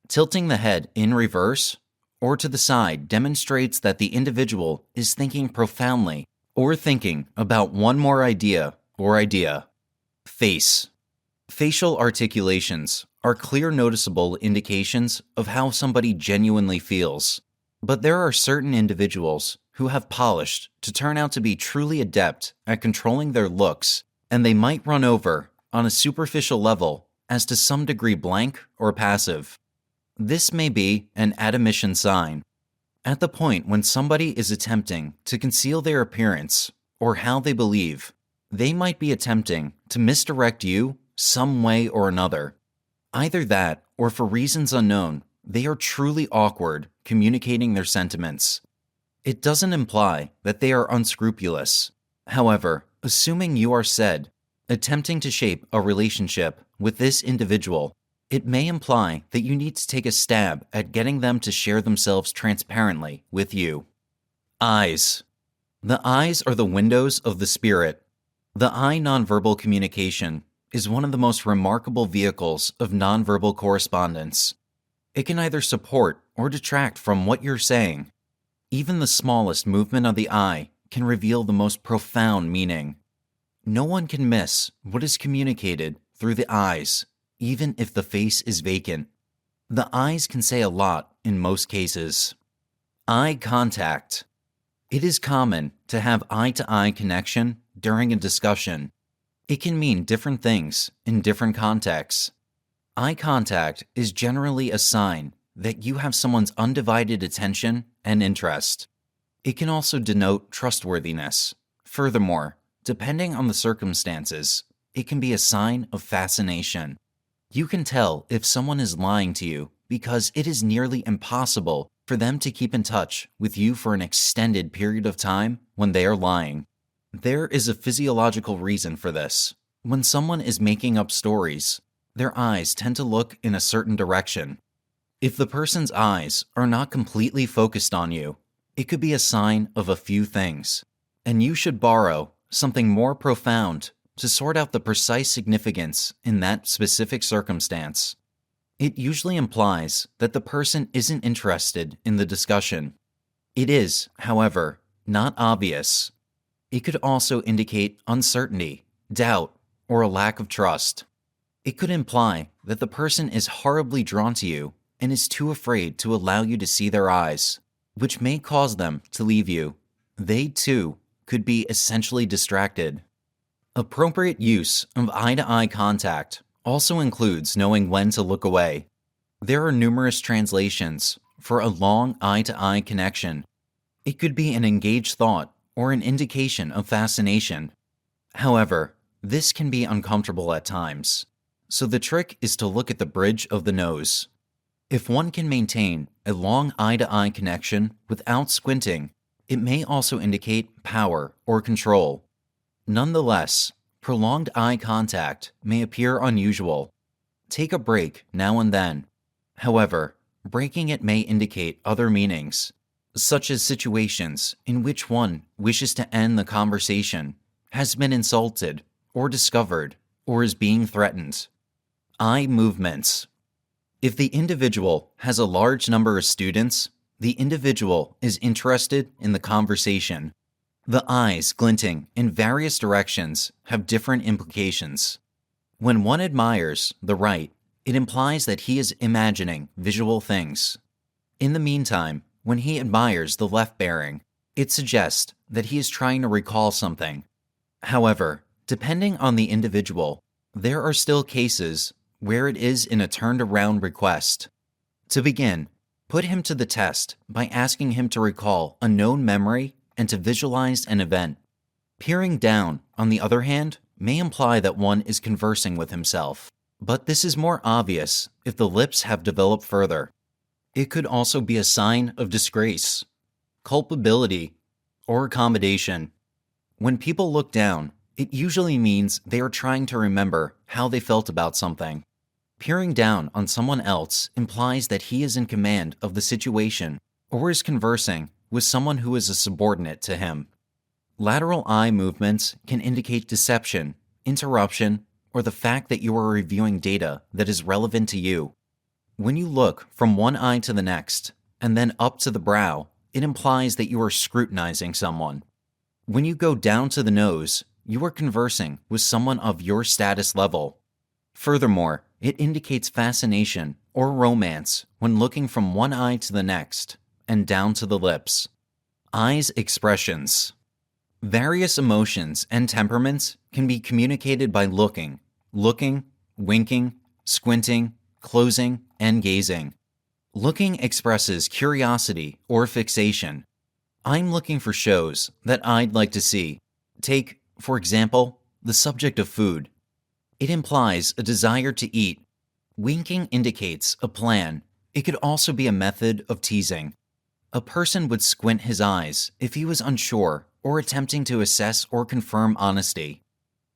Tilting the head in reverse or to the side demonstrates that the individual is thinking profoundly or thinking about one more idea or idea. Face. Facial articulations are clear noticeable indications of how somebody genuinely feels, but there are certain individuals who have polished to turn out to be truly adept at controlling their looks, and they might run over on a superficial level as to some degree blank or passive. This may be an admission sign. At the point when somebody is attempting to conceal their appearance or how they believe, they might be attempting to misdirect you some way or another. Either that, or for reasons unknown, they are truly awkward communicating their sentiments. It doesn't imply that they are unscrupulous. However, assuming you are said, attempting to shape a relationship with this individual, it may imply that you need to take a stab at getting them to share themselves transparently with you. Eyes. The eyes are the windows of the spirit. The eye nonverbal communication is one of the most remarkable vehicles of nonverbal correspondence. It can either support or detract from what you're saying. Even the smallest movement of the eye can reveal the most profound meaning. No one can miss what is communicated through the eyes, even if the face is vacant. The eyes can say a lot in most cases. Eye contact. It is common to have eye-to-eye connection during a discussion. It can mean different things in different contexts. Eye contact is generally a sign that you have someone's undivided attention and interest. It can also denote trustworthiness. Furthermore, depending on the circumstances, it can be a sign of fascination. You can tell if someone is lying to you because it is nearly impossible for them to keep in touch with you for an extended period of time when they are lying. There is a physiological reason for this. When someone is making up stories, their eyes tend to look in a certain direction. If the person's eyes are not completely focused on you, it could be a sign of a few things, and you should borrow something more profound to sort out the precise significance in that specific circumstance. It usually implies that the person isn't interested in the discussion. It is, however, not obvious. It could also indicate uncertainty, doubt, or a lack of trust. It could imply that the person is horribly drawn to you and is too afraid to allow you to see their eyes. which may cause them to leave you. They, too, could be essentially distracted. Appropriate use of eye-to-eye contact also includes knowing when to look away. There are numerous translations for a long eye-to-eye connection. It could be an engaged thought or an indication of fascination. However, this can be uncomfortable at times, so the trick is to look at the bridge of the nose. If one can maintain a long eye-to-eye connection without squinting, it may also indicate power or control. Nonetheless, prolonged eye contact may appear unusual. Take a break now and then. However, breaking it may indicate other meanings, such as situations in which one wishes to end the conversation, has been insulted, or discovered, or is being threatened. Eye movements. If the individual has a large number of students, the individual is interested in the conversation. The eyes glinting in various directions have different implications. When one admires the right, it implies that he is imagining visual things. In the meantime, when he admires the left bearing, it suggests that he is trying to recall something. However, depending on the individual, there are still cases where it is in a turned-around request. To begin, put him to the test by asking him to recall a known memory and to visualize an event. Peering down, on the other hand, may imply that one is conversing with himself, but this is more obvious if the lips have developed further. It could also be a sign of disgrace, culpability, or accommodation. When people look down, it usually means they are trying to remember how they felt about something. Peering down on someone else implies that he is in command of the situation or is conversing with someone who is a subordinate to him. Lateral eye movements can indicate deception, interruption, or the fact that you are reviewing data that is relevant to you. When you look from one eye to the next, and then up to the brow, it implies that you are scrutinizing someone. When you go down to the nose, you are conversing with someone of your status level. Furthermore, it indicates fascination or romance when looking from one eye to the next, and down to the lips. Eyes expressions. Various emotions and temperaments can be communicated by looking, winking, squinting, closing, and gazing. Looking expresses curiosity or fixation. I'm looking for shows that I'd like to see. Take, for example, the subject of food. It implies a desire to eat. Winking indicates a plan. It could also be a method of teasing. A person would squint his eyes if he was unsure or attempting to assess or confirm honesty.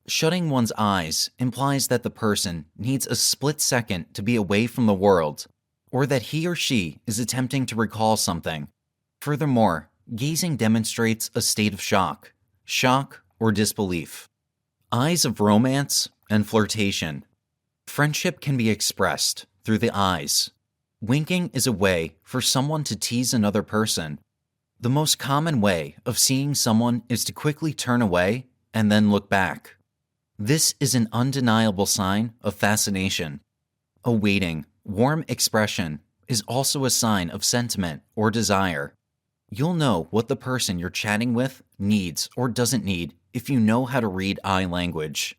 Shutting one's eyes implies that the person needs a split second to be away from the world, or that he or she is attempting to recall something. Furthermore, gazing demonstrates a state of shock or disbelief. Eyes of romance and flirtation. Friendship can be expressed through the eyes. Winking is a way for someone to tease another person. The most common way of seeing someone is to quickly turn away and then look back. This is an undeniable sign of fascination. A waiting, warm expression is also a sign of sentiment or desire. You'll know what the person you're chatting with needs or doesn't need if you know how to read eye language.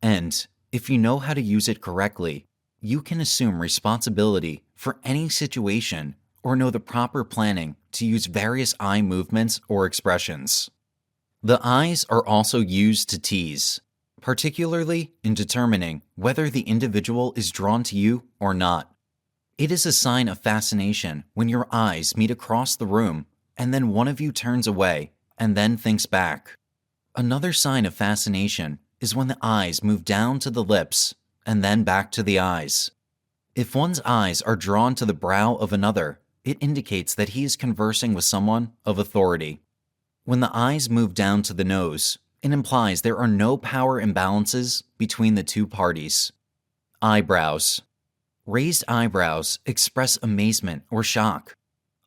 And if you know how to use it correctly, you can assume responsibility for any situation or know the proper planning to use various eye movements or expressions. The eyes are also used to tease, particularly in determining whether the individual is drawn to you or not. It is a sign of fascination when your eyes meet across the room and then one of you turns away and then thinks back. Another sign of fascination is when the eyes move down to the lips and then back to the eyes. If one's eyes are drawn to the brow of another, it indicates that he is conversing with someone of authority. When the eyes move down to the nose, it implies there are no power imbalances between the two parties. Eyebrows. Raised eyebrows express amazement or shock.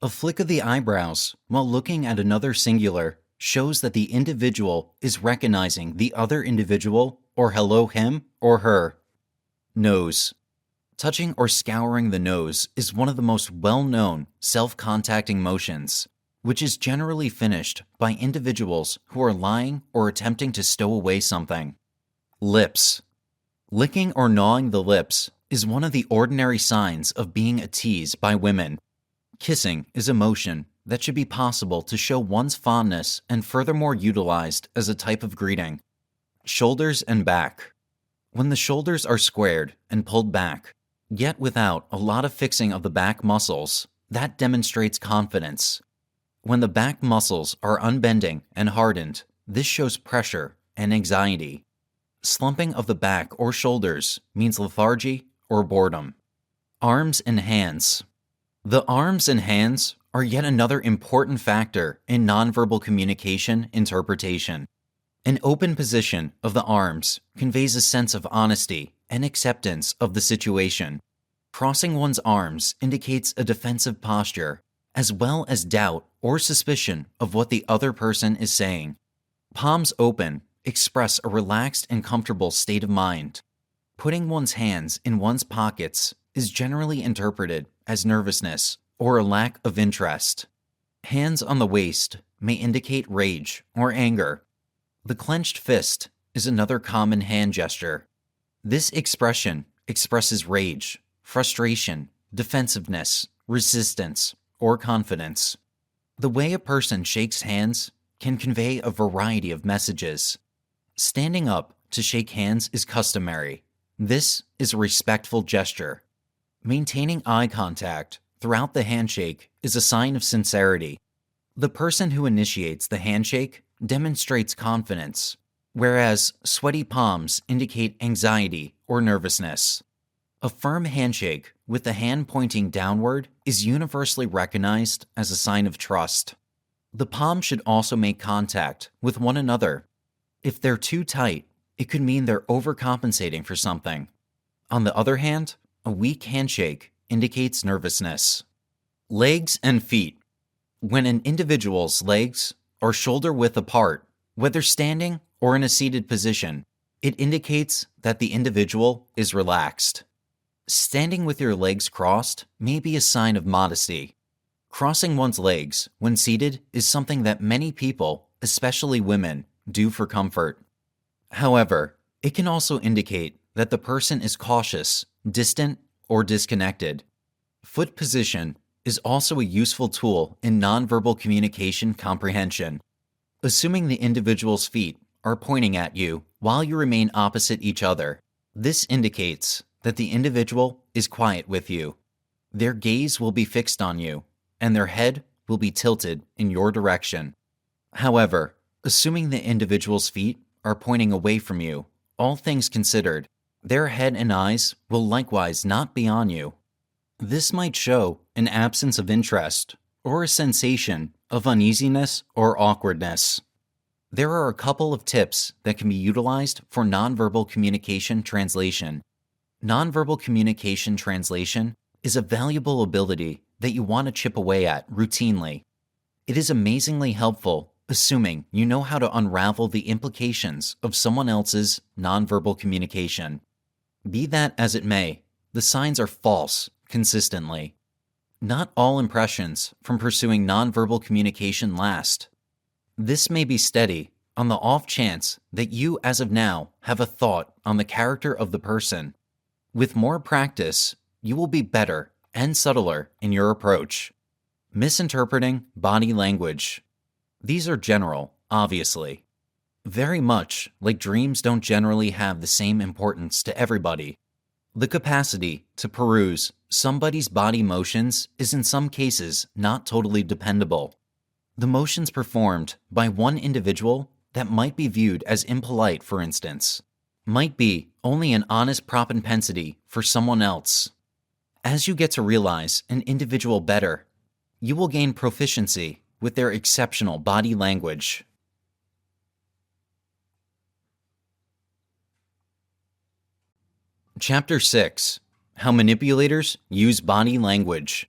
A flick of the eyebrows while looking at another singular shows that the individual is recognizing the other individual or hello him or her. Nose. Touching or scouring the nose is one of the most well-known self-contacting motions, which is generally finished by individuals who are lying or attempting to stow away something. Lips. Licking or gnawing the lips is one of the ordinary signs of being a tease by women. Kissing is a motion that should be possible to show one's fondness and furthermore utilized as a type of greeting. Shoulders and back. When the shoulders are squared and pulled back, yet without a lot of fixing of the back muscles, that demonstrates confidence. When the back muscles are unbending and hardened, this shows pressure and anxiety. Slumping of the back or shoulders means lethargy or boredom. Arms and hands. The arms and hands are yet another important factor in nonverbal communication interpretation. An open position of the arms conveys a sense of honesty and acceptance of the situation. Crossing one's arms indicates a defensive posture, as well as doubt or suspicion of what the other person is saying. Palms open express a relaxed and comfortable state of mind. Putting one's hands in one's pockets is generally interpreted as nervousness or a lack of interest. Hands on the waist may indicate rage or anger. The clenched fist is another common hand gesture. This expression expresses rage, frustration, defensiveness, resistance, or confidence. The way a person shakes hands can convey a variety of messages. Standing up to shake hands is customary. This is a respectful gesture. Maintaining eye contact throughout the handshake is a sign of sincerity. The person who initiates the handshake demonstrates confidence, whereas sweaty palms indicate anxiety or nervousness. A firm handshake with the hand pointing downward is universally recognized as a sign of trust. The palms should also make contact with one another. If they're too tight, it could mean they're overcompensating for something. On the other hand, a weak handshake indicates nervousness. Legs and feet. When an individual's legs are shoulder width apart, whether standing or in a seated position, it indicates that the individual is relaxed. Standing with your legs crossed may be a sign of modesty. Crossing one's legs when seated is something that many people, especially women, do for comfort. However, it can also indicate that the person is cautious, distant, or disconnected. Foot position is also a useful tool in nonverbal communication comprehension. Assuming the individual's feet are pointing at you while you remain opposite each other, this indicates that the individual is quiet with you. Their gaze will be fixed on you, and their head will be tilted in your direction. However, assuming the individual's feet are pointing away from you, all things considered, their head and eyes will likewise not be on you. This might show an absence of interest or a sensation of uneasiness or awkwardness. There are a couple of tips that can be utilized for nonverbal communication translation. Nonverbal communication translation is a valuable ability that you want to chip away at routinely. It is amazingly helpful, assuming you know how to unravel the implications of someone else's nonverbal communication. Be that as it may, the signs are false consistently. Not all impressions from pursuing nonverbal communication last. This may be steady on the off chance that you as of now have a thought on the character of the person. With more practice, you will be better and subtler in your approach. Misinterpreting body language. These are general, obviously. Very much like dreams don't generally have the same importance to everybody. The capacity to peruse somebody's body motions is in some cases not totally dependable. The motions performed by one individual that might be viewed as impolite, for instance, might be only an honest propensity for someone else. As you get to realize an individual better, you will gain proficiency with their exceptional body language. Chapter 6. How Manipulators Use Body Language.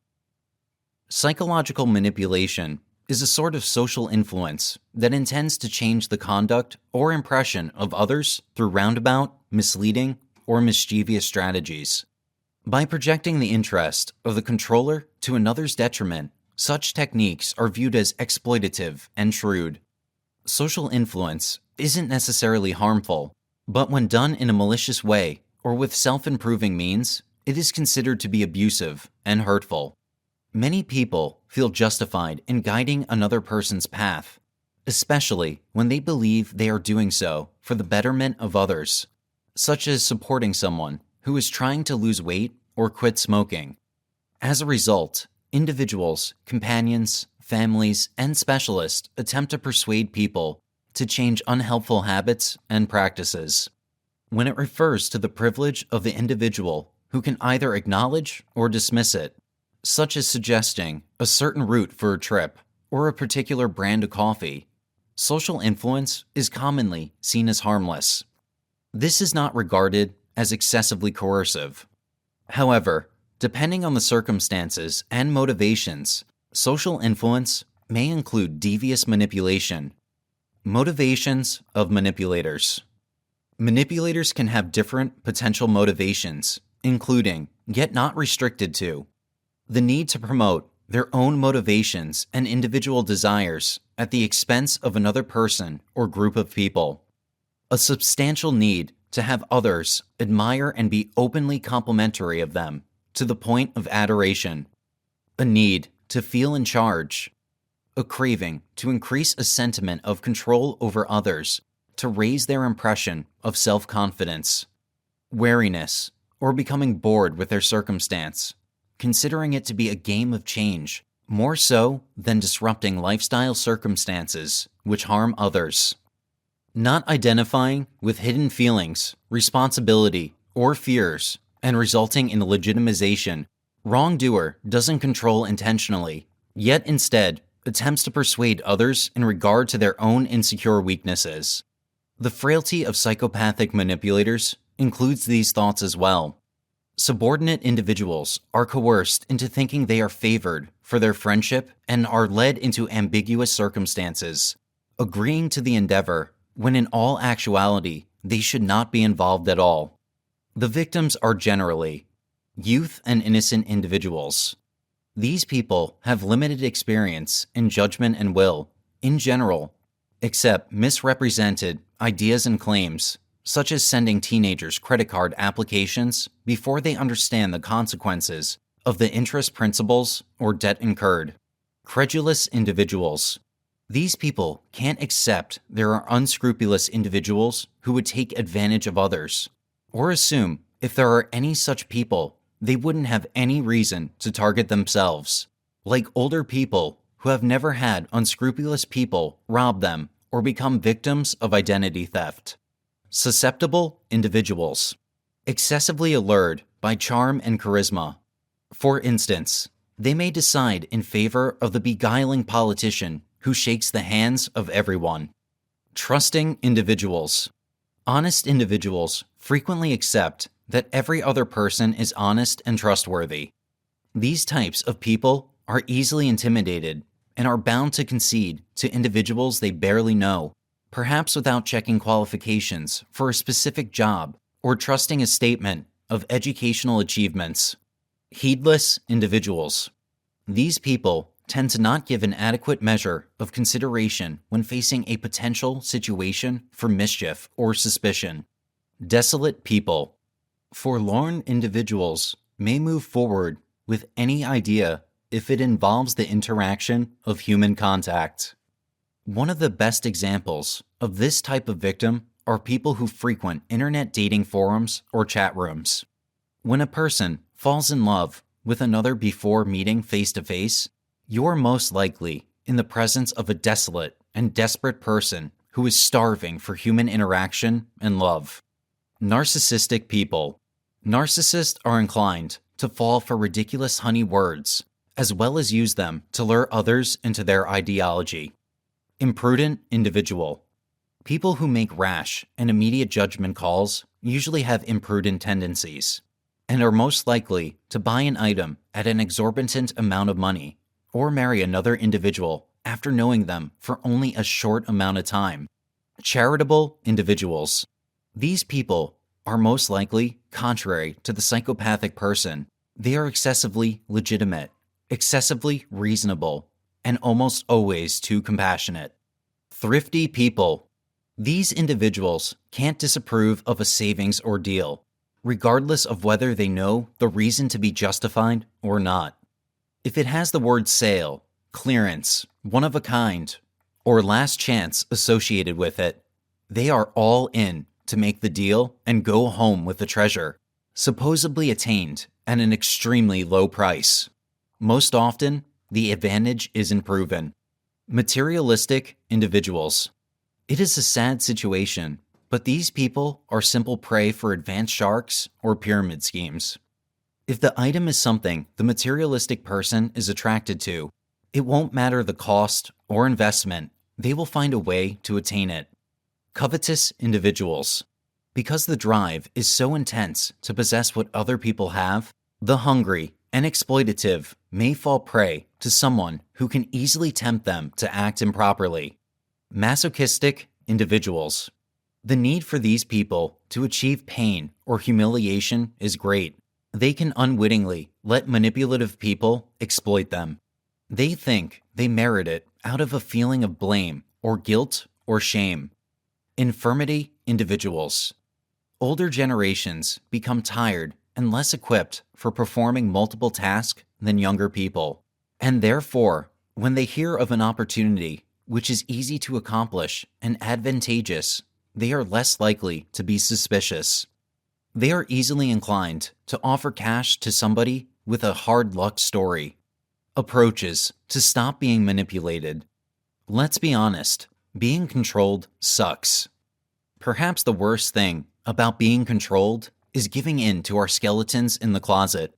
Psychological manipulation is a sort of social influence that intends to change the conduct or impression of others through roundabout, misleading, or mischievous strategies. By projecting the interest of the controller to another's detriment, such techniques are viewed as exploitative and shrewd. Social influence isn't necessarily harmful, but when done in a malicious way or with self-improving means, it is considered to be abusive and hurtful. Many people feel justified in guiding another person's path, especially when they believe they are doing so for the betterment of others, such as supporting someone who is trying to lose weight or quit smoking. As a result, individuals, companions, families, and specialists attempt to persuade people to change unhelpful habits and practices. When it refers to the privilege of the individual who can either acknowledge or dismiss it, such as suggesting a certain route for a trip or a particular brand of coffee, social influence is commonly seen as harmless. This is not regarded as excessively coercive. However, depending on the circumstances and motivations, social influence may include devious manipulation. Motivations of manipulators. Manipulators can have different potential motivations, including, yet not restricted to, the need to promote their own motivations and individual desires at the expense of another person or group of people, a substantial need to have others admire and be openly complimentary of them to the point of adoration, a need to feel in charge, a craving to increase a sentiment of control over others to raise their impression of self-confidence, wariness, or becoming bored with their circumstance, considering it to be a game of change, more so than disrupting lifestyle circumstances which harm others. Not identifying with hidden feelings, responsibility, or fears, and resulting in legitimization, wrongdoer doesn't control intentionally, yet instead attempts to persuade others in regard to their own insecure weaknesses. The frailty of psychopathic manipulators includes these thoughts as well. Subordinate individuals are coerced into thinking they are favored for their friendship and are led into ambiguous circumstances, agreeing to the endeavor when in all actuality they should not be involved at all. The victims are generally youth and innocent individuals. These people have limited experience in judgment and will, in general, accept misrepresented ideas and claims, such as sending teenagers credit card applications before they understand the consequences of the interest principles or debt incurred. Credulous individuals. These people can't accept there are unscrupulous individuals who would take advantage of others, or assume if there are any such people, they wouldn't have any reason to target themselves, like older people who have never had unscrupulous people rob them or become victims of identity theft. Susceptible individuals. Excessively allured by charm and charisma. For instance, they may decide in favor of the beguiling politician who shakes the hands of everyone. Trusting individuals. Honest individuals frequently accept that every other person is honest and trustworthy. These types of people are easily intimidated and are bound to concede to individuals they barely know, perhaps without checking qualifications for a specific job or trusting a statement of educational achievements. Heedless individuals. These people tend to not give an adequate measure of consideration when facing a potential situation for mischief or suspicion. Desolate people. Forlorn individuals may move forward with any idea if it involves the interaction of human contact. One of the best examples of this type of victim are people who frequent internet dating forums or chat rooms. When a person falls in love with another before meeting face-to-face, you're most likely in the presence of a desolate and desperate person who is starving for human interaction and love. Narcissistic people. Narcissists are inclined to fall for ridiculous honey words, as well as use them to lure others into their ideology. Imprudent individual. People who make rash and immediate judgment calls usually have imprudent tendencies, and are most likely to buy an item at an exorbitant amount of money, or marry another individual after knowing them for only a short amount of time. Charitable individuals. These people are most likely contrary to the psychopathic person. They are excessively legitimate, excessively reasonable, and almost always too compassionate. Thrifty people. These individuals can't disapprove of a savings ordeal, regardless of whether they know the reason to be justified or not. If it has the word sale, clearance, one of a kind, or last chance associated with it, they are all in to make the deal and go home with the treasure, supposedly attained at an extremely low price. Most often, the advantage isn't proven. Materialistic individuals. It is a sad situation, but these people are simple prey for advanced sharks or pyramid schemes. If the item is something the materialistic person is attracted to, it won't matter the cost or investment, they will find a way to attain it. Covetous individuals. Because the drive is so intense to possess what other people have, the hungry and exploitative may fall prey to someone who can easily tempt them to act improperly. Masochistic individuals. The need for these people to achieve pain or humiliation is great. They can unwittingly let manipulative people exploit them. They think they merit it out of a feeling of blame or guilt or shame. Infirmity individuals. Older generations become tired and less equipped for performing multiple tasks than younger people, and therefore, when they hear of an opportunity which is easy to accomplish and advantageous, they are less likely to be suspicious. They are easily inclined to offer cash to somebody with a hard luck story. Approaches to stop being manipulated. Let's be honest, being controlled sucks. Perhaps the worst thing about being controlled is giving in to our skeletons in the closet.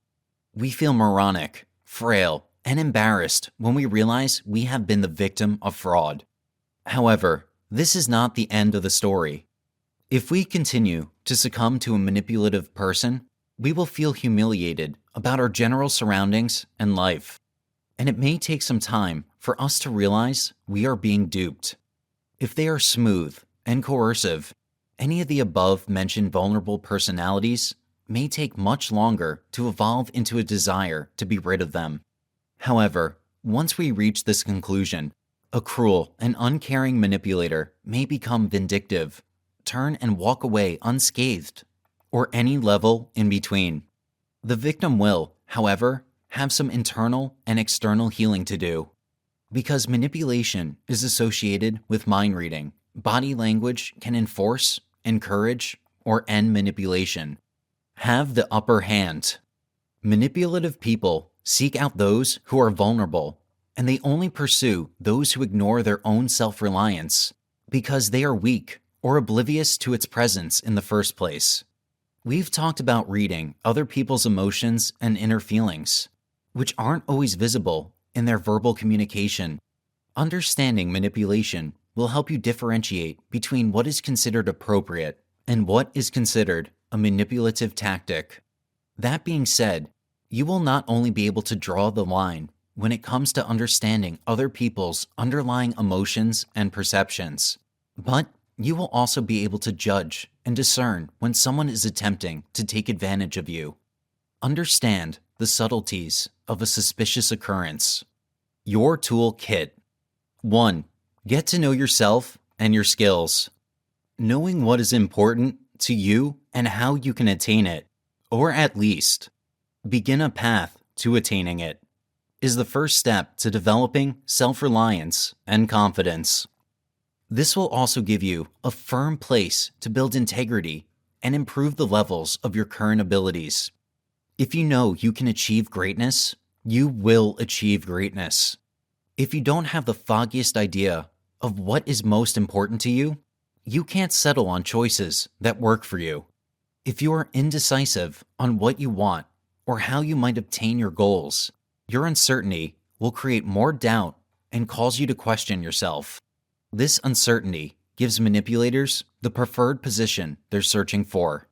We feel moronic, frail, and embarrassed when we realize we have been the victim of fraud. However, this is not the end of the story. If we continue to succumb to a manipulative person, we will feel humiliated about our general surroundings and life. And it may take some time for us to realize we are being duped. If they are smooth and coercive, any of the above-mentioned vulnerable personalities may take much longer to evolve into a desire to be rid of them. However, once we reach this conclusion, a cruel and uncaring manipulator may become vindictive, turn and walk away unscathed, or any level in between. The victim will, however, have some internal and external healing to do. Because manipulation is associated with mind reading, body language can enforce, encourage, or end manipulation. Have the upper hand. Manipulative people seek out those who are vulnerable, and they only pursue those who ignore their own self-reliance because they are weak or oblivious to its presence in the first place. We've talked about reading other people's emotions and inner feelings, which aren't always visible in their verbal communication. Understanding manipulation will help you differentiate between what is considered appropriate and what is considered a manipulative tactic. That being said, you will not only be able to draw the line when it comes to understanding other people's underlying emotions and perceptions, but you will also be able to judge and discern when someone is attempting to take advantage of you. Understand the subtleties of a suspicious occurrence. Your toolkit. 1. Get to know yourself and your skills. Knowing what is important to you and how you can attain it, or at least begin a path to attaining it, is the first step to developing self-reliance and confidence. This will also give you a firm place to build integrity and improve the levels of your current abilities. If you know you can achieve greatness, you will achieve greatness. If you don't have the foggiest idea of what is most important to you, you can't settle on choices that work for you. If you are indecisive on what you want or how you might obtain your goals, your uncertainty will create more doubt and cause you to question yourself. This uncertainty gives manipulators the preferred position they're searching for.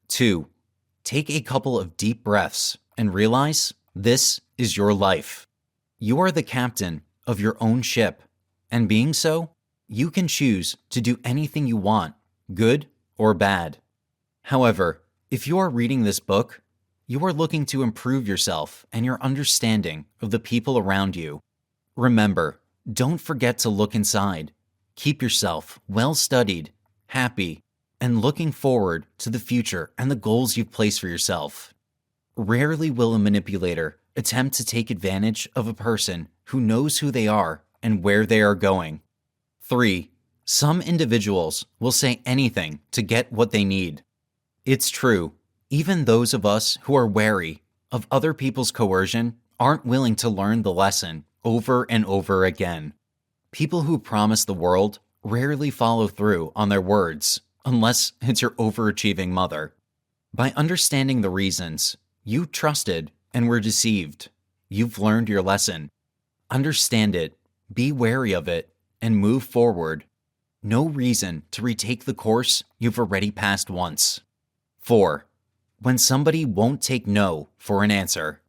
2. Take a couple of deep breaths and realize this is your life. You are the captain of your own ship, and being so, you can choose to do anything you want, good or bad. However, if you are reading this book, you are looking to improve yourself and your understanding of the people around you. Remember, don't forget to look inside. Keep yourself well studied, happy, and looking forward to the future and the goals you've placed for yourself. Rarely will a manipulator attempt to take advantage of a person who knows who they are and where they are going. 3. Some individuals will say anything to get what they need. It's true, even those of us who are wary of other people's coercion aren't willing to learn the lesson over and over again. People who promise the world rarely follow through on their words, unless it's your overachieving mother. By understanding the reasons you trusted and were deceived, you've learned your lesson. Understand it, be wary of it, and move forward. No reason to retake the course you've already passed once. 4. When somebody won't take no for an answer.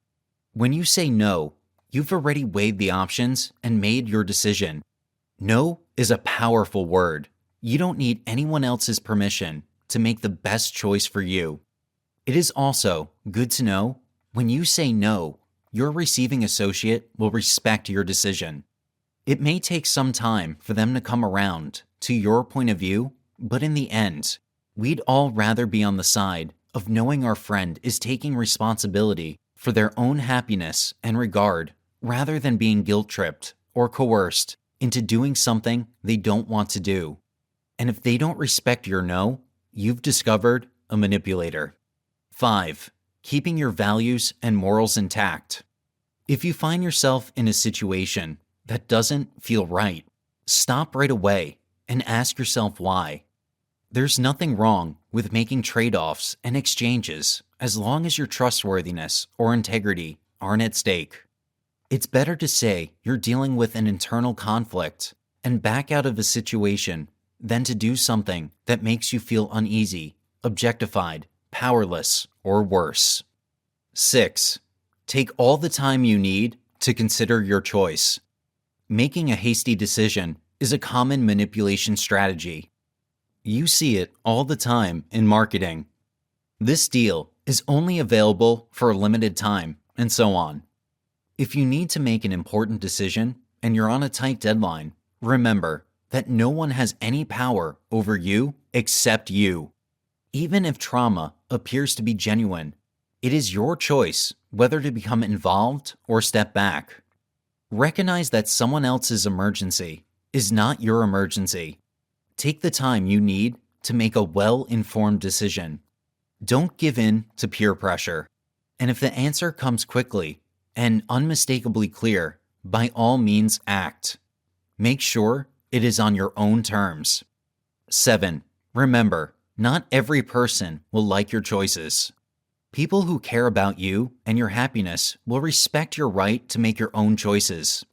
When you say no, you've already weighed the options and made your decision. No is a powerful word. You don't need anyone else's permission to make the best choice for you. It is also good to know when you say no, your receiving associate will respect your decision. It may take some time for them to come around to your point of view, but in the end, we'd all rather be on the side of knowing our friend is taking responsibility for their own happiness and regard rather than being guilt-tripped or coerced into doing something they don't want to do. And if they don't respect your no, you've discovered a manipulator. 5. Keeping your values and morals intact. If you find yourself in a situation that doesn't feel right, stop right away and ask yourself why. There's nothing wrong with making trade-offs and exchanges as long as your trustworthiness or integrity aren't at stake. It's better to say you're dealing with an internal conflict and back out of a situation than to do something that makes you feel uneasy, objectified, powerless, or worse. 6. Take all the time you need to consider your choice. Making a hasty decision is a common manipulation strategy. You see it all the time in marketing. This deal is only available for a limited time, and so on. If you need to make an important decision and you're on a tight deadline, remember that no one has any power over you except you. Even if trauma appears to be genuine, it is your choice whether to become involved or step back. Recognize that someone else's emergency is not your emergency. Take the time you need to make a well-informed decision. Don't give in to peer pressure. And if the answer comes quickly and unmistakably clear, by all means act. Make sure it is on your own terms. 7. Remember, not every person will like your choices. People who care about you and your happiness will respect your right to make your own choices.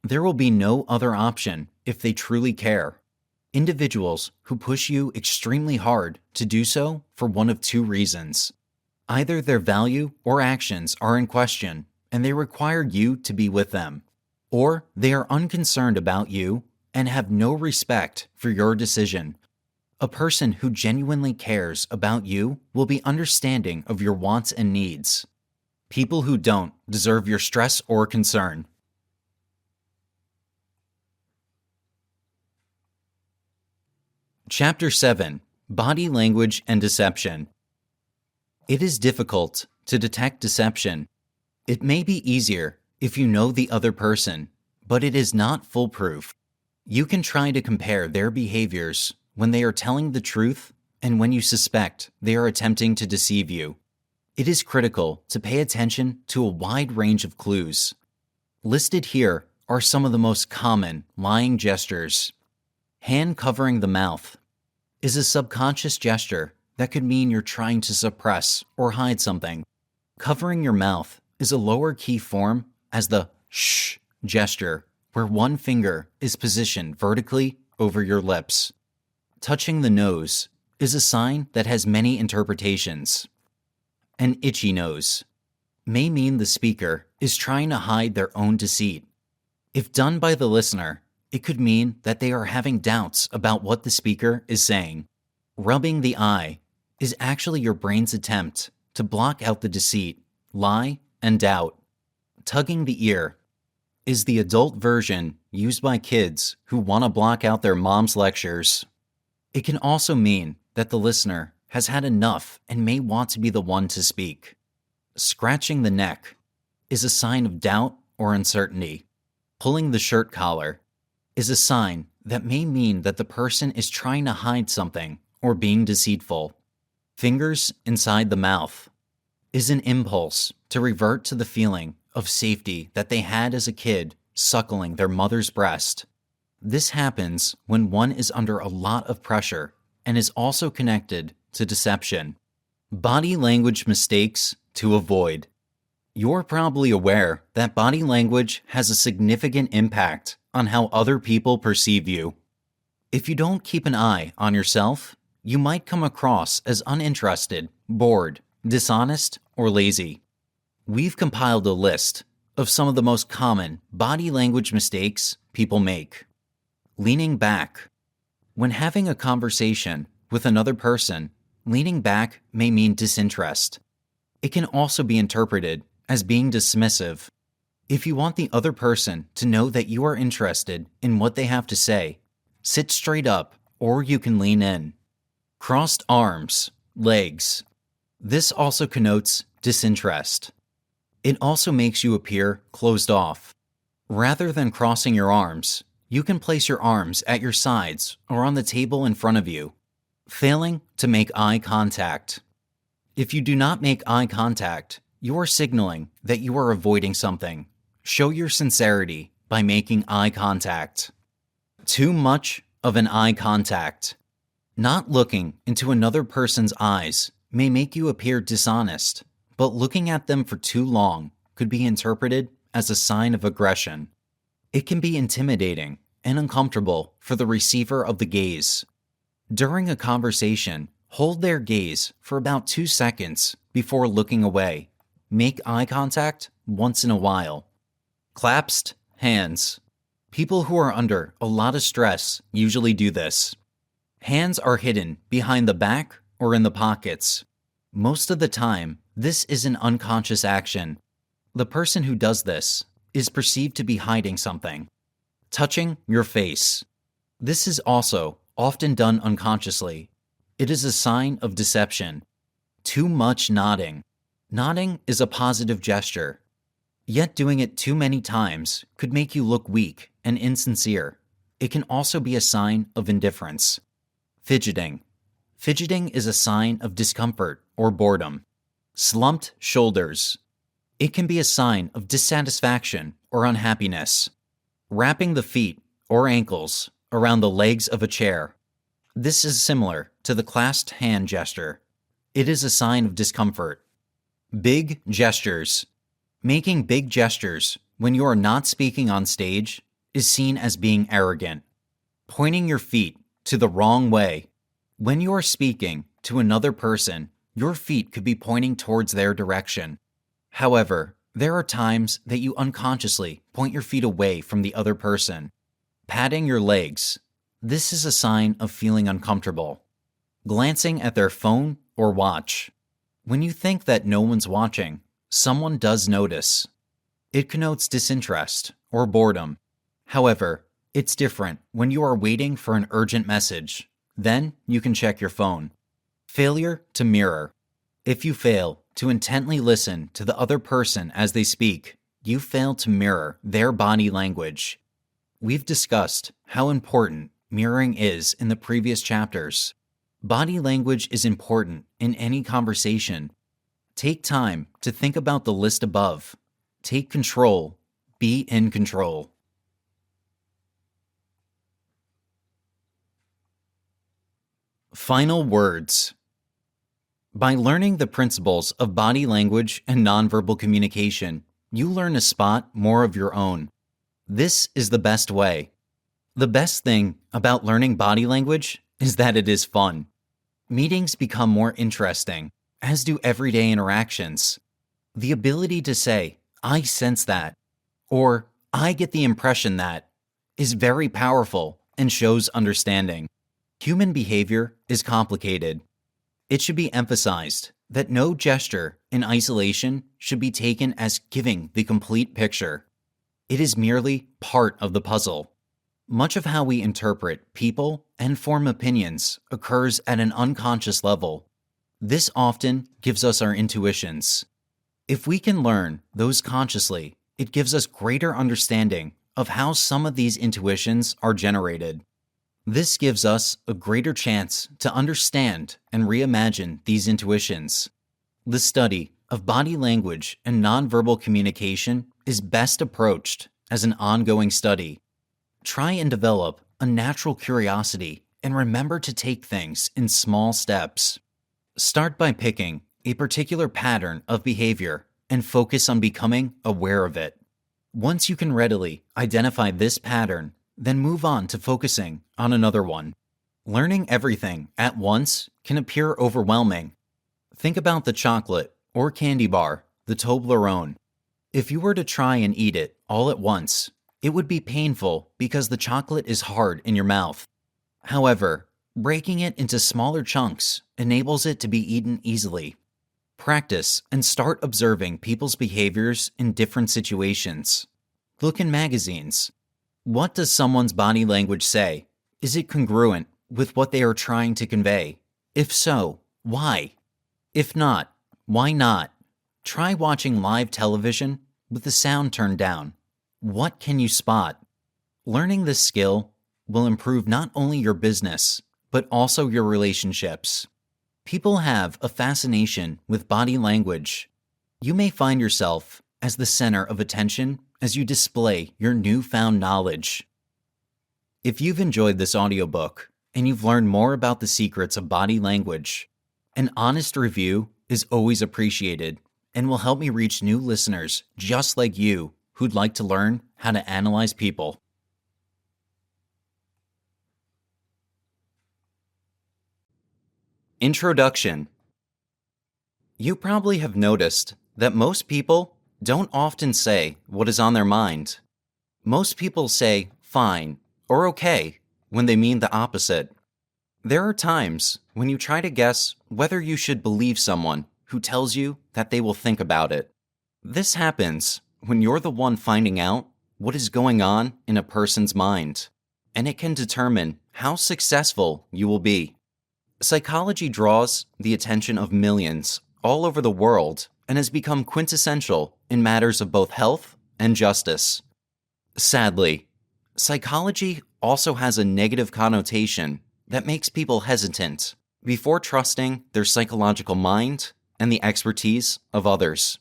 There will be no other option if they truly care. Individuals who push you extremely hard to do so for one of two reasons. Either their value or actions are in question and they require you to be with them, or they are unconcerned about you and have no respect for your decision. A person who genuinely cares about you will be understanding of your wants and needs. People who don't deserve your stress or concern. Chapter 7. Body Language and Deception. It is difficult to detect deception. It may be easier if you know the other person, but it is not foolproof. You can try to compare their behaviors when they are telling the truth and when you suspect they are attempting to deceive you. It is critical to pay attention to a wide range of clues. Listed here are some of the most common lying gestures. Hand covering the mouth is a subconscious gesture that could mean you're trying to suppress or hide something. Covering your mouth is a lower key form as the shh gesture, where one finger is positioned vertically over your lips. Touching the nose is a sign that has many interpretations. An itchy nose may mean the speaker is trying to hide their own deceit. If done by the listener, it could mean that they are having doubts about what the speaker is saying. Rubbing the eye is actually your brain's attempt to block out the deceit, lie, and doubt. Tugging the ear is the adult version used by kids who want to block out their mom's lectures. It can also mean that the listener has had enough and may want to be the one to speak. Scratching the neck is a sign of doubt or uncertainty. Pulling the shirt collar is a sign that may mean that the person is trying to hide something or being deceitful. Fingers inside the mouth is an impulse to revert to the feeling of safety that they had as a kid suckling their mother's breast. This happens when one is under a lot of pressure and is also connected to deception. Body language mistakes to avoid. You're probably aware that body language has a significant impact on how other people perceive you. If you don't keep an eye on yourself, you might come across as uninterested, bored, dishonest, or lazy. We've compiled a list of some of the most common body language mistakes people make. Leaning back. When having a conversation with another person, leaning back may mean disinterest. It can also be interpreted as being dismissive. If you want the other person to know that you are interested in what they have to say, sit straight up or you can lean in. Crossed arms, legs. This also connotes disinterest. It also makes you appear closed off. Rather than crossing your arms, you can place your arms at your sides or on the table in front of you. Failing to make eye contact. If you do not make eye contact, you are signaling that you are avoiding something. Show your sincerity by making eye contact. Too much of an eye contact. Not looking into another person's eyes may make you appear dishonest, but looking at them for too long could be interpreted as a sign of aggression. It can be intimidating and uncomfortable for the receiver of the gaze. During a conversation, hold their gaze for about 2 seconds before looking away. Make eye contact once in a while. Clasped hands. People who are under a lot of stress usually do this. Hands are hidden behind the back or in the pockets. Most of the time, this is an unconscious action. The person who does this is perceived to be hiding something. Touching your face. This is also often done unconsciously. It is a sign of deception. Too much nodding. Nodding is a positive gesture. Yet doing it too many times could make you look weak and insincere. It can also be a sign of indifference. Fidgeting. Fidgeting is a sign of discomfort or boredom. Slumped shoulders. It can be a sign of dissatisfaction or unhappiness. Wrapping the feet or ankles around the legs of a chair. This is similar to the clasped hand gesture. It is a sign of discomfort. Big gestures. Making big gestures when you are not speaking on stage is seen as being arrogant. Pointing your feet to the wrong way. When you are speaking to another person, your feet could be pointing towards their direction. However, there are times that you unconsciously point your feet away from the other person. Patting your legs. This is a sign of feeling uncomfortable. Glancing at their phone or watch. When you think that no one's watching, someone does notice. It connotes disinterest or boredom. However, it's different when you are waiting for an urgent message. Then you can check your phone. Failure to mirror. If you fail to intently listen to the other person as they speak, you fail to mirror their body language. We've discussed how important mirroring is in the previous chapters. Body language is important in any conversation. Take time to think about the list above. Take control. Be in control. Final words. By learning the principles of body language and nonverbal communication, you learn to spot more of your own. This is the best way. The best thing about learning body language is that it is fun. Meetings become more interesting, as do everyday interactions. The ability to say, "I sense that," or "I get the impression that," is very powerful and shows understanding. Human behavior is complicated. It should be emphasized that no gesture in isolation should be taken as giving the complete picture. It is merely part of the puzzle. Much of how we interpret people and form opinions occurs at an unconscious level. This often gives us our intuitions. If we can learn those consciously, it gives us greater understanding of how some of these intuitions are generated. This gives us a greater chance to understand and reimagine these intuitions. The study of body language and nonverbal communication is best approached as an ongoing study. Try and develop a natural curiosity and remember to take things in small steps. Start by picking a particular pattern of behavior and focus on becoming aware of it. Once you can readily identify this pattern, then move on to focusing on another one. Learning everything at once can appear overwhelming. Think about the chocolate or candy bar, the Toblerone. If you were to try and eat it all at once, it would be painful because the chocolate is hard in your mouth. However, breaking it into smaller chunks enables it to be eaten easily. Practice and start observing people's behaviors in different situations. Look in magazines. What does someone's body language say? Is it congruent with what they are trying to convey? If so, why? If not, why not? Try watching live television with the sound turned down. What can you spot? Learning this skill will improve not only your business, but also your relationships. People have a fascination with body language. You may find yourself as the center of attention as you display your newfound knowledge. If you've enjoyed this audiobook and you've learned more about the secrets of body language, an honest review is always appreciated and will help me reach new listeners just like you who'd like to learn how to analyze people. Introduction. You probably have noticed that most people don't often say what is on their mind. Most people say fine or okay when they mean the opposite. There are times when you try to guess whether you should believe someone who tells you that they will think about it. This happens when you're the one finding out what is going on in a person's mind, and it can determine how successful you will be. Psychology draws the attention of millions all over the world and has become quintessential in matters of both health and justice. Sadly, psychology also has a negative connotation that makes people hesitant before trusting their psychological mind and the expertise of others.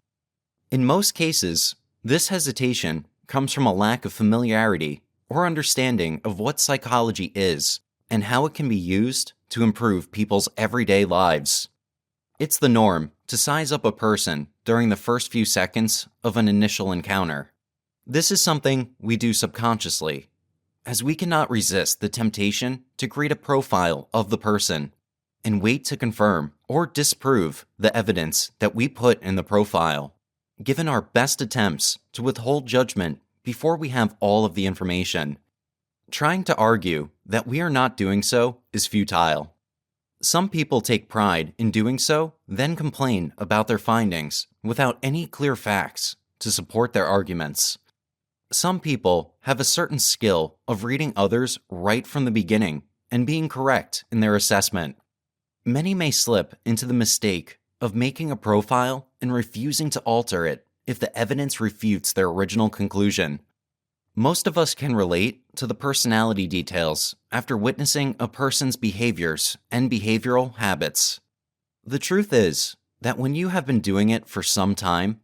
In most cases, this hesitation comes from a lack of familiarity or understanding of what psychology is and how it can be used to improve people's everyday lives. It's the norm to size up a person during the first few seconds of an initial encounter. This is something we do subconsciously, as we cannot resist the temptation to create a profile of the person and wait to confirm or disprove the evidence that we put in the profile, given our best attempts to withhold judgment before we have all of the information. Trying to argue that we are not doing so is futile. Some people take pride in doing so, then complain about their findings without any clear facts to support their arguments. Some people have a certain skill of reading others right from the beginning and being correct in their assessment. Many may slip into the mistake of making a profile and refusing to alter it if the evidence refutes their original conclusion. Most of us can relate to the personality details after witnessing a person's behaviors and behavioral habits. The truth is that when you have been doing it for some time,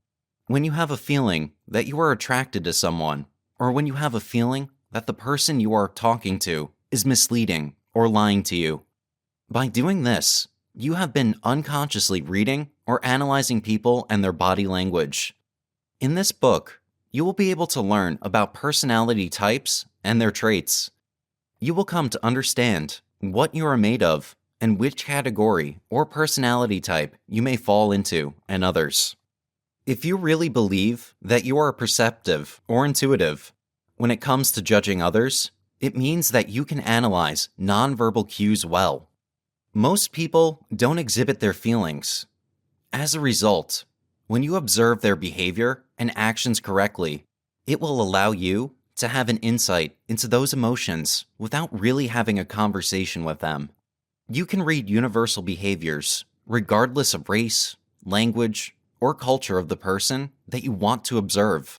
when you have a feeling that you are attracted to someone, or when you have a feeling that the person you are talking to is misleading or lying to you, by doing this, you have been unconsciously reading or analyzing people and their body language. In this book, you will be able to learn about personality types and their traits. You will come to understand what you are made of and which category or personality type you may fall into and others. If you really believe that you are perceptive or intuitive when it comes to judging others, it means that you can analyze nonverbal cues well. Most people don't exhibit their feelings. As a result, when you observe their behavior and actions correctly, it will allow you to have an insight into those emotions without really having a conversation with them. You can read universal behaviors, regardless of race, language, or culture of the person that you want to observe.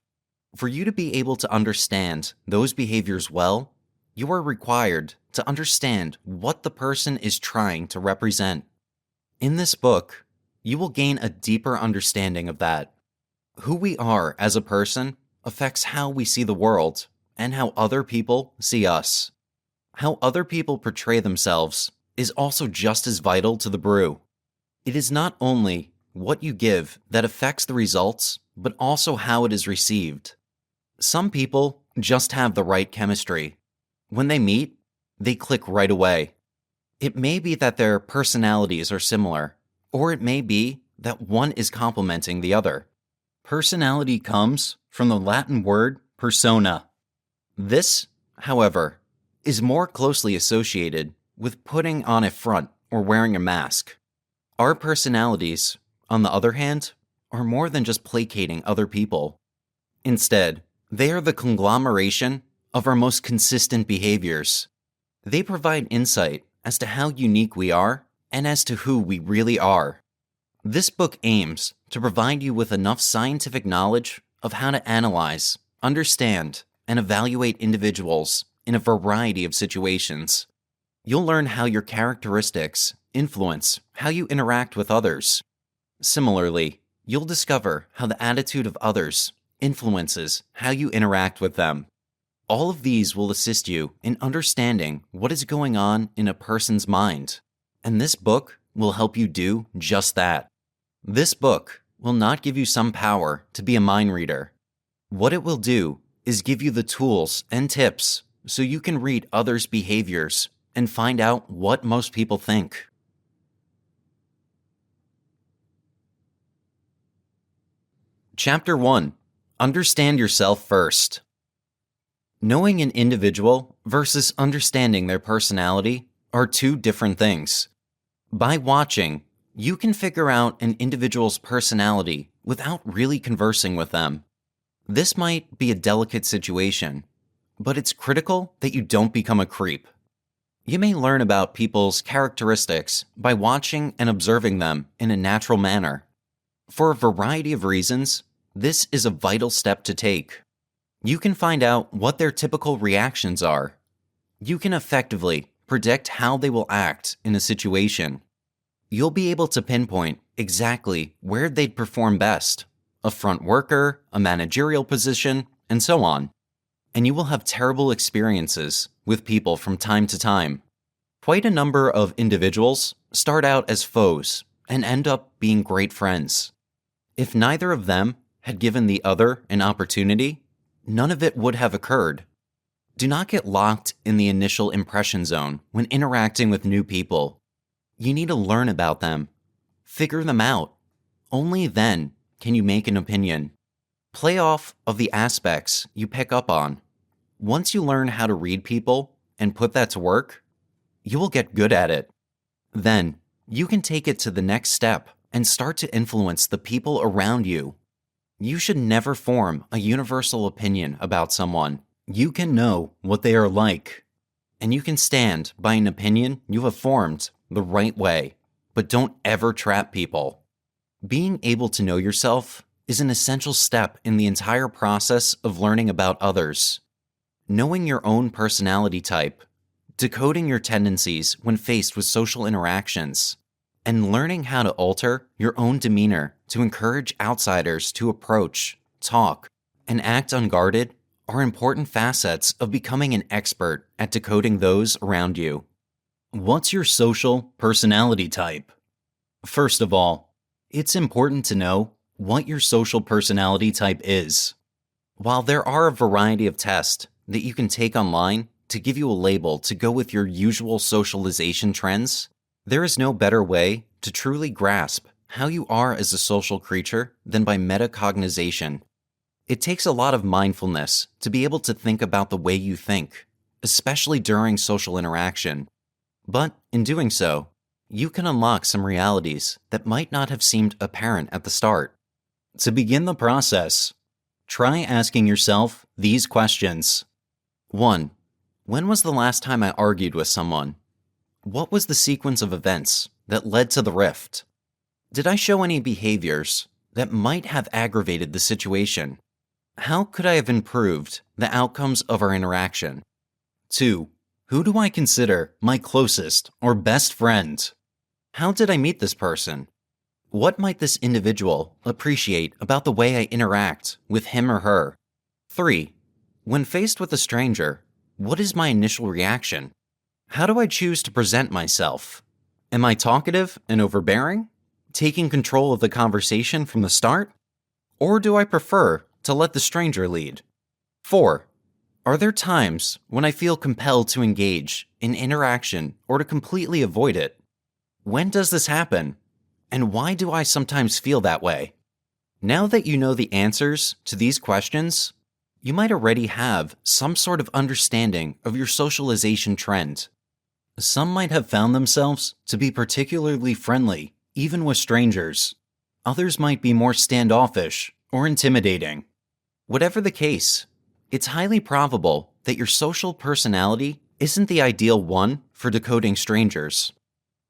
For you to be able to understand those behaviors well, you are required to understand what the person is trying to represent. In this book, you will gain a deeper understanding of that. Who we are as a person affects how we see the world and how other people see us. How other people portray themselves is also just as vital to the brew. It is not only what you give that affects the results, but also how it is received. Some people just have the right chemistry. When they meet, they click right away. It may be that their personalities are similar, or it may be that one is complementing the other. Personality comes from the Latin word persona. This, however, is more closely associated with putting on a front or wearing a mask. Our personalities, on the other hand, are more than just placating other people. Instead, they are the conglomeration of our most consistent behaviors. They provide insight as to how unique we are and as to who we really are. This book aims to provide you with enough scientific knowledge of how to analyze, understand, and evaluate individuals in a variety of situations. You'll learn how your characteristics influence how you interact with others. Similarly, you'll discover how the attitude of others influences how you interact with them. All of these will assist you in understanding what is going on in a person's mind, and this book will help you do just that. This book will not give you some power to be a mind reader. What it will do is give you the tools and tips so you can read others' behaviors and find out what most people think. Chapter 1. Understand yourself first. Knowing an individual versus understanding their personality are two different things. By watching, you can figure out an individual's personality without really conversing with them. This might be a delicate situation, but it's critical that you don't become a creep. You may learn about people's characteristics by watching and observing them in a natural manner. For a variety of reasons, this is a vital step to take. You can find out what their typical reactions are. You can effectively predict how they will act in a situation. You'll be able to pinpoint exactly where they'd perform best, a front worker, a managerial position, and so on. And you will have terrible experiences with people from time to time. Quite a number of individuals start out as foes and end up being great friends. If neither of them had given the other an opportunity, none of it would have occurred. Do not get locked in the initial impression zone when interacting with new people. You need to learn about them. Figure them out. Only then can you make an opinion. Play off of the aspects you pick up on. Once you learn how to read people and put that to work, you will get good at it. Then, you can take it to the next step and start to influence the people around you. You should never form a universal opinion about someone. You can know what they are like, and you can stand by an opinion you have formed the right way, but don't ever trap people. Being able to know yourself is an essential step in the entire process of learning about others. Knowing your own personality type, decoding your tendencies when faced with social interactions, and learning how to alter your own demeanor to encourage outsiders to approach, talk, and act unguarded are important facets of becoming an expert at decoding those around you. What's your social personality type? First of all, it's important to know what your social personality type is. While there are a variety of tests that you can take online to give you a label to go with your usual socialization trends, there is no better way to truly grasp how you are as a social creature than by metacognition. It takes a lot of mindfulness to be able to think about the way you think, especially during social interaction. But in doing so, you can unlock some realities that might not have seemed apparent at the start. To begin the process, try asking yourself these questions. 1. When was the last time I argued with someone? What was the sequence of events that led to the rift? Did I show any behaviors that might have aggravated the situation? How could I have improved the outcomes of our interaction? 2. Who do I consider my closest or best friend? How did I meet this person? What might this individual appreciate about the way I interact with him or her? 3. When faced with a stranger, what is my initial reaction? How do I choose to present myself? Am I talkative and overbearing, taking control of the conversation from the start? Or do I prefer to let the stranger lead? 4. Are there times when I feel compelled to engage in interaction or to completely avoid it? When does this happen? And why do I sometimes feel that way? Now that you know the answers to these questions, you might already have some sort of understanding of your socialization trend. Some might have found themselves to be particularly friendly, even with strangers. Others might be more standoffish or intimidating. Whatever the case, it's highly probable that your social personality isn't the ideal one for decoding strangers.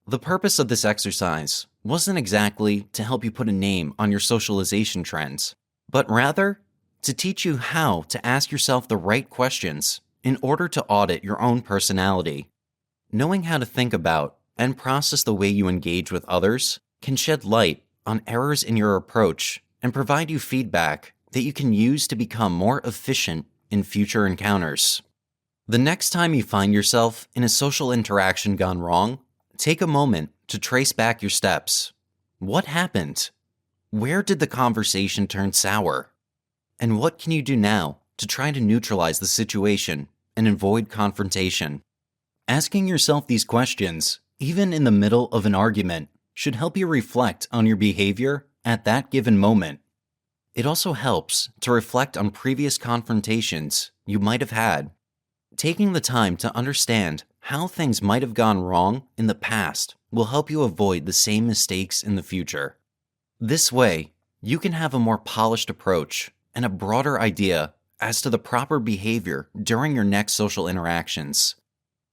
The purpose of this exercise wasn't exactly to help you put a name on your socialization trends, but rather to teach you how to ask yourself the right questions in order to audit your own personality. Knowing how to think about and process the way you engage with others can shed light on errors in your approach and provide you feedback that you can use to become more efficient in future encounters. The next time you find yourself in a social interaction gone wrong, take a moment to trace back your steps. What happened? Where did the conversation turn sour? And what can you do now to try to neutralize the situation and avoid confrontation? Asking yourself these questions, even in the middle of an argument, should help you reflect on your behavior at that given moment. It also helps to reflect on previous confrontations you might have had. Taking the time to understand how things might have gone wrong in the past will help you avoid the same mistakes in the future. This way, you can have a more polished approach and a broader idea as to the proper behavior during your next social interactions.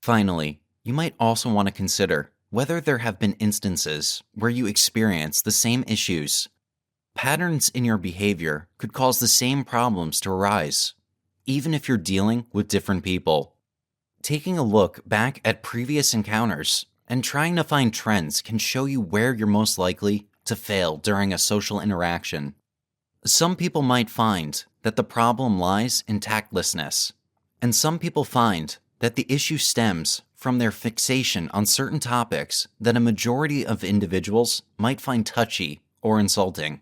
Finally, you might also want to consider whether there have been instances where you experience the same issues. Patterns in your behavior could cause the same problems to arise, even if you're dealing with different people. Taking a look back at previous encounters and trying to find trends can show you where you're most likely to fail during a social interaction. Some people might find that the problem lies in tactlessness, and some people find that the issue stems from their fixation on certain topics that a majority of individuals might find touchy or insulting.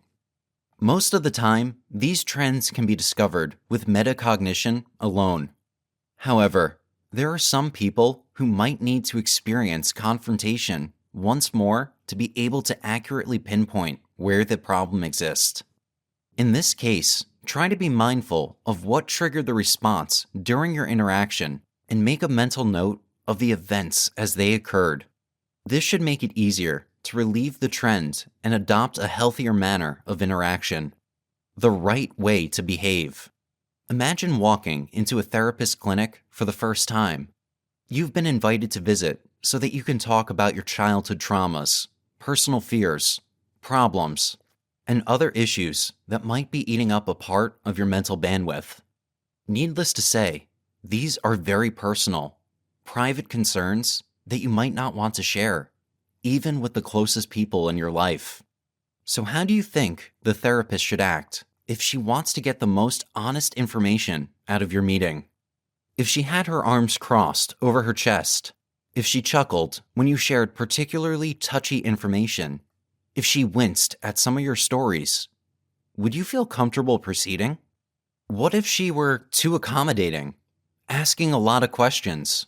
Most of the time, these trends can be discovered with metacognition alone. However, there are some people who might need to experience confrontation once more to be able to accurately pinpoint where the problem exists. In this case, try to be mindful of what triggered the response during your interaction and make a mental note of the events as they occurred. This should make it easier to relieve the trend and adopt a healthier manner of interaction. The right way to behave. Imagine walking into a therapist clinic for the first time. You've been invited to visit so that you can talk about your childhood traumas, personal fears, problems, and other issues that might be eating up a part of your mental bandwidth. Needless to say, these are very personal, private concerns that you might not want to share, even with the closest people in your life. So how do you think the therapist should act if she wants to get the most honest information out of your meeting? If she had her arms crossed over her chest, if she chuckled when you shared particularly touchy information, if she winced at some of your stories, would you feel comfortable proceeding? What if she were too accommodating, asking a lot of questions,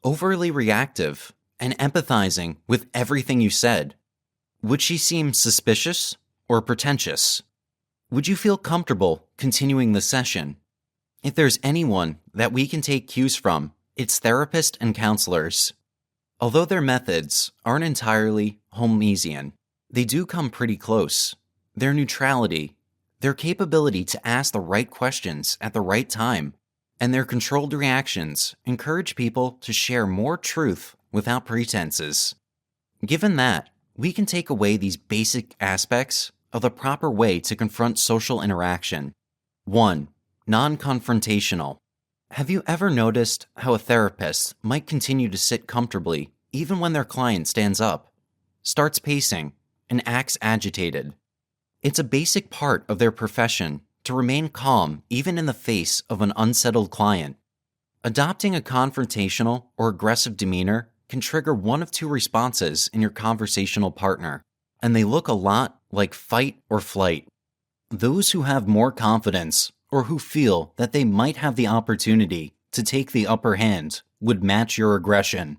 overly reactive, and empathizing with everything you said? Would she seem suspicious or pretentious? Would you feel comfortable continuing the session? If there's anyone that we can take cues from, it's therapists and counselors. Although their methods aren't entirely Holmesian, they do come pretty close. Their neutrality, their capability to ask the right questions at the right time, and their controlled reactions encourage people to share more truth without pretenses. Given that, we can take away these basic aspects of the proper way to confront social interaction. 1. Non-confrontational. Have you ever noticed how a therapist might continue to sit comfortably even when their client stands up, starts pacing, and acts agitated? It's a basic part of their profession to remain calm even in the face of an unsettled client. Adopting a confrontational or aggressive demeanor can trigger one of two responses in your conversational partner, and they look a lot like fight or flight. Those who have more confidence or who feel that they might have the opportunity to take the upper hand would match your aggression.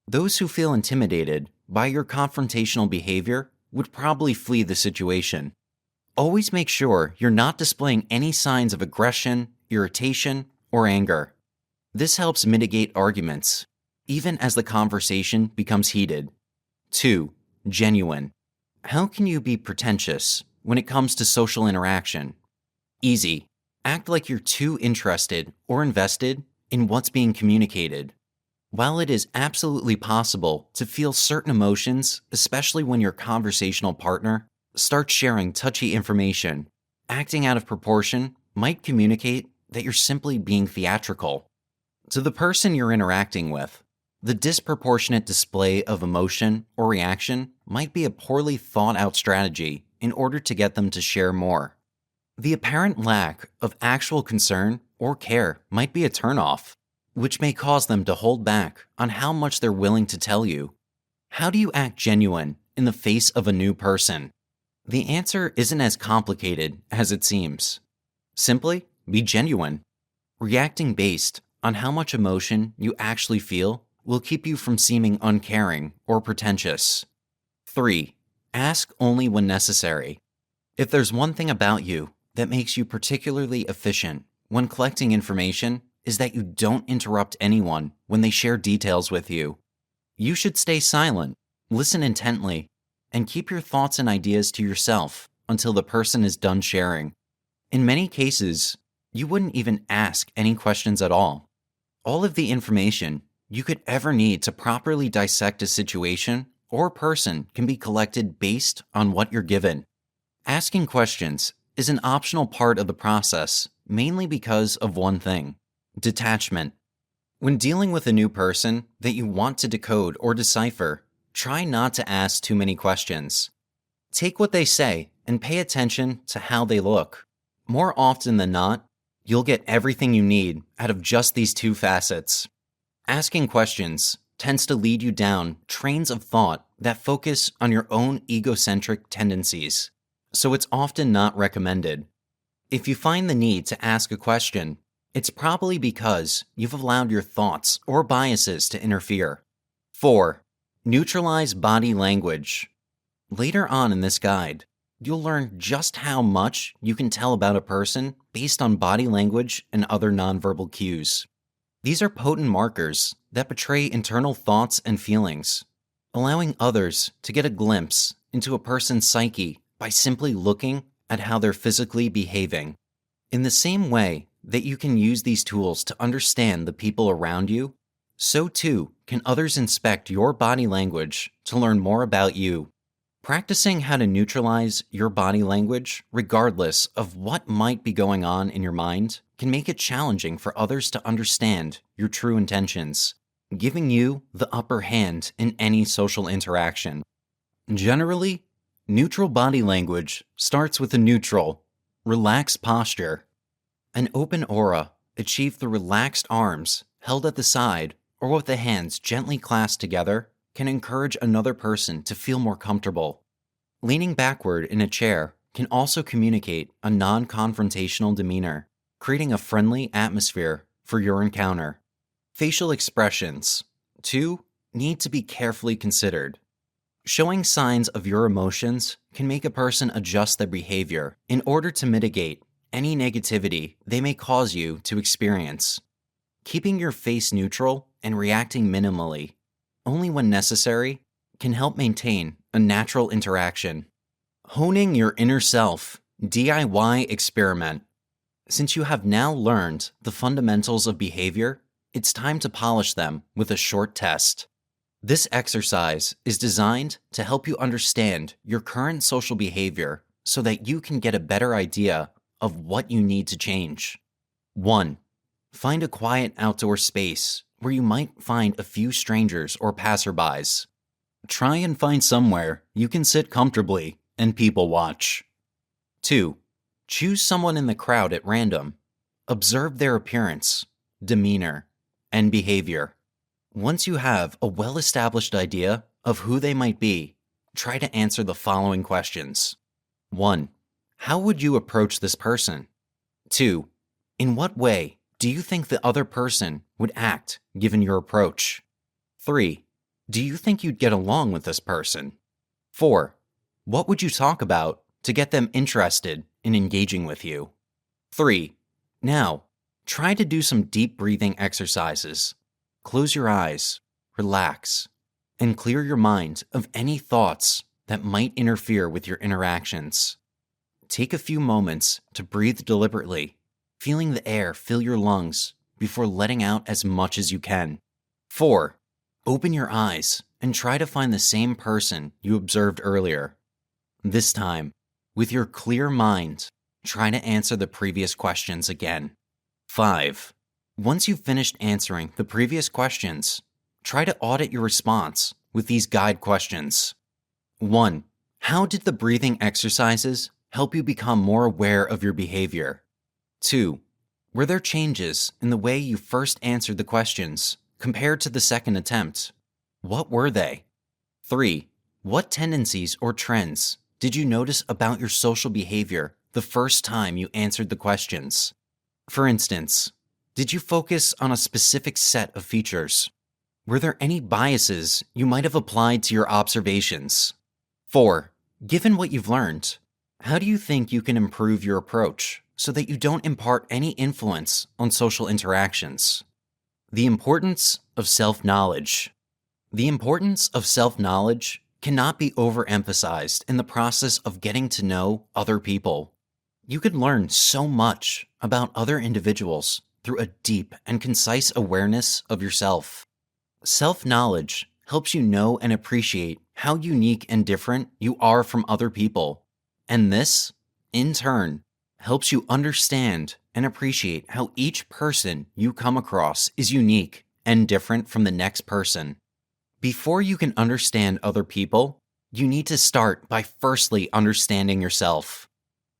Those who feel intimidated by your confrontational behavior would probably flee the situation. Always make sure you're not displaying any signs of aggression, irritation, or anger. This helps mitigate arguments, even as the conversation becomes heated. 2. Genuine. How can you be pretentious when it comes to social interaction? Easy. Act like you're too interested or invested in what's being communicated. While it is absolutely possible to feel certain emotions, especially when your conversational partner starts sharing touchy information, acting out of proportion might communicate that you're simply being theatrical. To the person you're interacting with, the disproportionate display of emotion or reaction might be a poorly thought out strategy in order to get them to share more. The apparent lack of actual concern or care might be a turnoff, which may cause them to hold back on how much they're willing to tell you. How do you act genuine in the face of a new person? The answer isn't as complicated as it seems. Simply be genuine. Reacting based on how much emotion you actually feel will keep you from seeming uncaring or pretentious. 3. Ask only when necessary. If there's one thing about you that makes you particularly efficient when collecting information, is that you don't interrupt anyone when they share details with you. You should stay silent, listen intently, and keep your thoughts and ideas to yourself until the person is done sharing. In many cases, you wouldn't even ask any questions at all. All of the information you could ever need to properly dissect a situation or person can be collected based on what you're given. Asking questions is an optional part of the process, mainly because of one thing: detachment. When dealing with a new person that you want to decode or decipher, try not to ask too many questions. Take what they say and pay attention to how they look. More often than not, you'll get everything you need out of just these two facets. Asking questions tends to lead you down trains of thought that focus on your own egocentric tendencies, so it's often not recommended. If you find the need to ask a question, it's probably because you've allowed your thoughts or biases to interfere. 4. Neutralize body language. Later on in this guide, you'll learn just how much you can tell about a person based on body language and other nonverbal cues. These are potent markers that betray internal thoughts and feelings, allowing others to get a glimpse into a person's psyche by simply looking at how they're physically behaving. In the same way that you can use these tools to understand the people around you, so too can others inspect your body language to learn more about you. Practicing how to neutralize your body language, regardless of what might be going on in your mind, can make it challenging for others to understand your true intentions, giving you the upper hand in any social interaction. Generally, neutral body language starts with a neutral, relaxed posture. An open aura, achieved through relaxed arms held at the side or with the hands gently clasped together, can encourage another person to feel more comfortable. Leaning backward in a chair can also communicate a non-confrontational demeanor, creating a friendly atmosphere for your encounter. Facial expressions, too, need to be carefully considered. Showing signs of your emotions can make a person adjust their behavior in order to mitigate any negativity they may cause you to experience. Keeping your face neutral and reacting minimally only when necessary, can help maintain a natural interaction. Honing your inner self, DIY experiment. Since you have now learned the fundamentals of behavior, it's time to polish them with a short test. This exercise is designed to help you understand your current social behavior so that you can get a better idea of what you need to change. 1. Find a quiet outdoor space where you might find a few strangers or passerbys. Try and find somewhere you can sit comfortably and people watch. 2. Choose someone in the crowd at random. Observe their appearance, demeanor, and behavior. Once you have a well-established idea of who they might be, try to answer the following questions. 1. How would you approach this person? 2. In what way do you think the other person would act given your approach? 3. Do you think you'd get along with this person? 4. What would you talk about to get them interested in engaging with you? 3. Now, try to do some deep breathing exercises. Close your eyes, relax, and clear your mind of any thoughts that might interfere with your interactions. Take a few moments to breathe deliberately, feeling the air fill your lungs before letting out as much as you can. 4. Open your eyes and try to find the same person you observed earlier. This time, with your clear mind, try to answer the previous questions again. 5. Once you've finished answering the previous questions, try to audit your response with these guide questions. 1. How did the breathing exercises help you become more aware of your behavior? 2. Were there changes in the way you first answered the questions compared to the second attempt? What were they? 3. What tendencies or trends did you notice about your social behavior the first time you answered the questions? For instance, did you focus on a specific set of features? Were there any biases you might have applied to your observations? 4. Given what you've learned, how do you think you can improve your approach so that you don't impart any influence on social interactions? The importance of self-knowledge. The importance of self-knowledge cannot be overemphasized in the process of getting to know other people. You could learn so much about other individuals through a deep and concise awareness of yourself. Self-knowledge helps you know and appreciate how unique and different you are from other people, and this, in turn, helps you understand and appreciate how each person you come across is unique and different from the next person. Before you can understand other people, you need to start by firstly understanding yourself.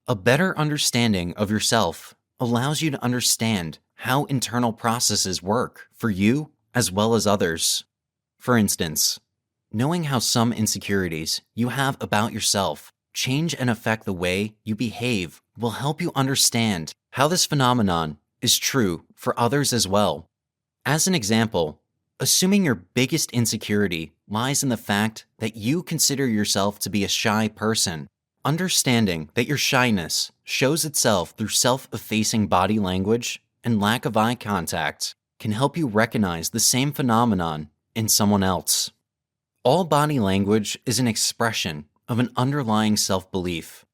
A better understanding of yourself allows you to understand how internal processes work for you as well as others. For instance, knowing how some insecurities you have about yourself change and affect the way you behave will help you understand how this phenomenon is true for others as well. As an example, assuming your biggest insecurity lies in the fact that you consider yourself to be a shy person, understanding that your shyness shows itself through self-effacing body language and lack of eye contact can help you recognize the same phenomenon in someone else. All body language is an expression of an underlying self-belief.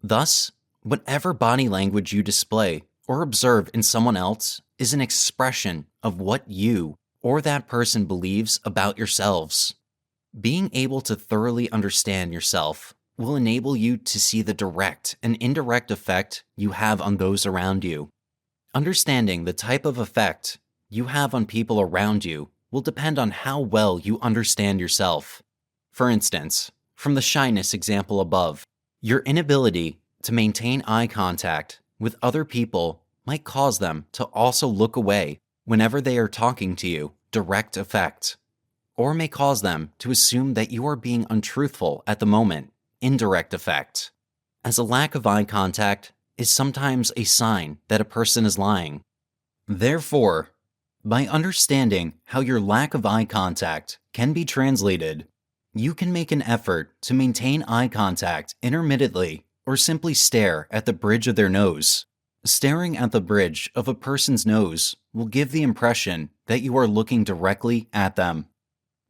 Thus, whatever body language you display or observe in someone else is an expression of what you or that person believes about yourselves. Being able to thoroughly understand yourself will enable you to see the direct and indirect effect you have on those around you. Understanding the type of effect you have on people around you will depend on how well you understand yourself. For instance, from the shyness example above, your inability to maintain eye contact with other people might cause them to also look away whenever they are talking to you, direct effect, or may cause them to assume that you are being untruthful at the moment, indirect effect, as a lack of eye contact is sometimes a sign that a person is lying. Therefore, by understanding how your lack of eye contact can be translated, you can make an effort to maintain eye contact intermittently or simply stare at the bridge of their nose. Staring at the bridge of a person's nose will give the impression that you are looking directly at them.